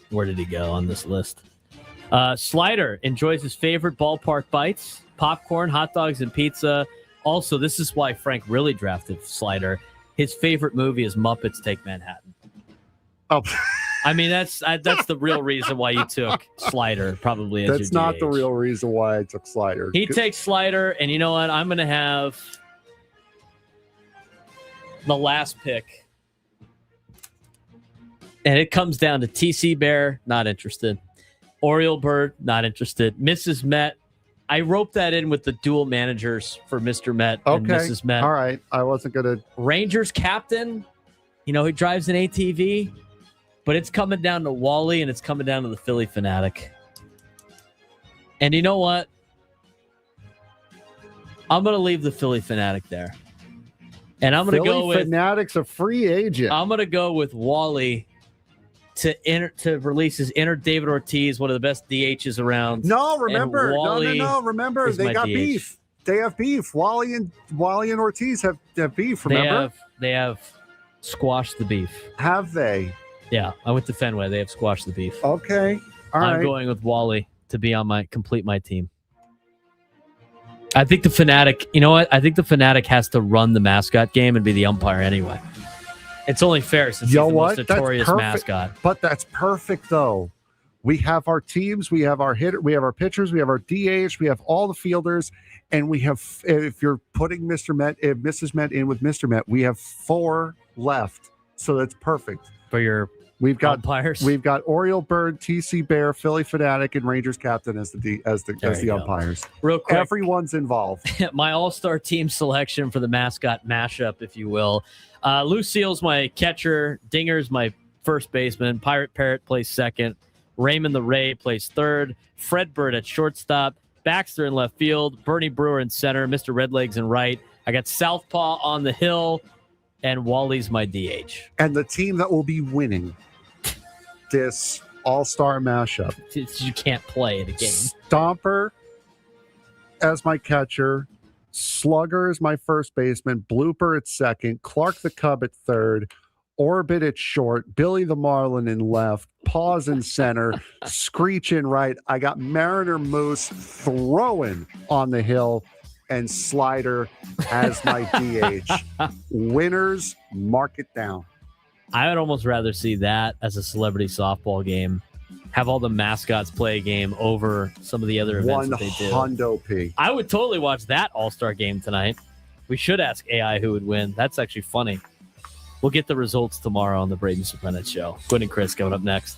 Where did he go on this list? Slider enjoys his favorite ballpark bites, popcorn, hot dogs, and pizza. Also, this is why Frank really drafted Slider. His favorite movie is Muppets Take Manhattan. Oh, I mean, that's the real reason why you took Slider, probably as that's your not DH. the real reason why I took Slider. He takes Slider, and you know what? I'm going to have the last pick. And it comes down to TC Bear, not interested. Oriole Bird, not interested. Mrs. Met, I roped that in with the dual managers for Mr. Met and Mrs. Met. All right. I wasn't going to. Rangers captain, he drives an ATV, but it's coming down to Wally and it's coming down to the Philly Fanatic. And you know what? I'm going to leave the Philly Fanatic there. And I'm going to go with Fanatic's a free agent. I'm going to go with Wally to release his inner David Ortiz, one of the best DHs around. No, remember. No. Remember, they got beef. They have beef. Wally and Ortiz have beef, remember? They have squashed the beef. Have they? Yeah, I went to Fenway. They have squashed the beef. Okay. All right. I'm going with Wally to be on complete my team. I think the Fanatic, you know what? I think the Fanatic has to run the mascot game and be the umpire anyway. It's only fair since he's the most notorious mascot. But that's perfect, though. We have our teams, we have our hitter, we have our pitchers, we have our DH, we have all the fielders, and we have, if you're putting Mrs. Met in with Mr. Met, we have 4 left. So that's perfect. For your umpires? We've got Oriole Bird, TC Bear, Philly Fanatic, and Rangers captain as the umpires. Real quick, everyone's involved. My all-star team selection for the mascot mashup, if you will. Lucille's my catcher. Dinger's my first baseman. Pirate Parrot plays second. Raymond the Ray plays third. Fred Bird at shortstop. Baxter in left field. Bernie Brewer in center. Mr. Redlegs in right. I got Southpaw on the hill. And Wally's my DH. And the team that will be winning this all-star mashup. You can't play in a game. Stomper as my catcher. Slugger is my first baseman. Blooper at second. Clark the Cub at third. Orbit at short. Billy the Marlin in left. Paws in center. Screech in right. I got Mariner Moose throwing on the hill. And Slider as my DH. Winners, mark it down. I would almost rather see that as a celebrity softball game. Have all the mascots play a game over some of the other events that they do. $100P. I would totally watch that all-star game tonight. We should ask AI who would win. That's actually funny. We'll get the results tomorrow on the Braden Surprenant Show. Quinn and Chris coming up next.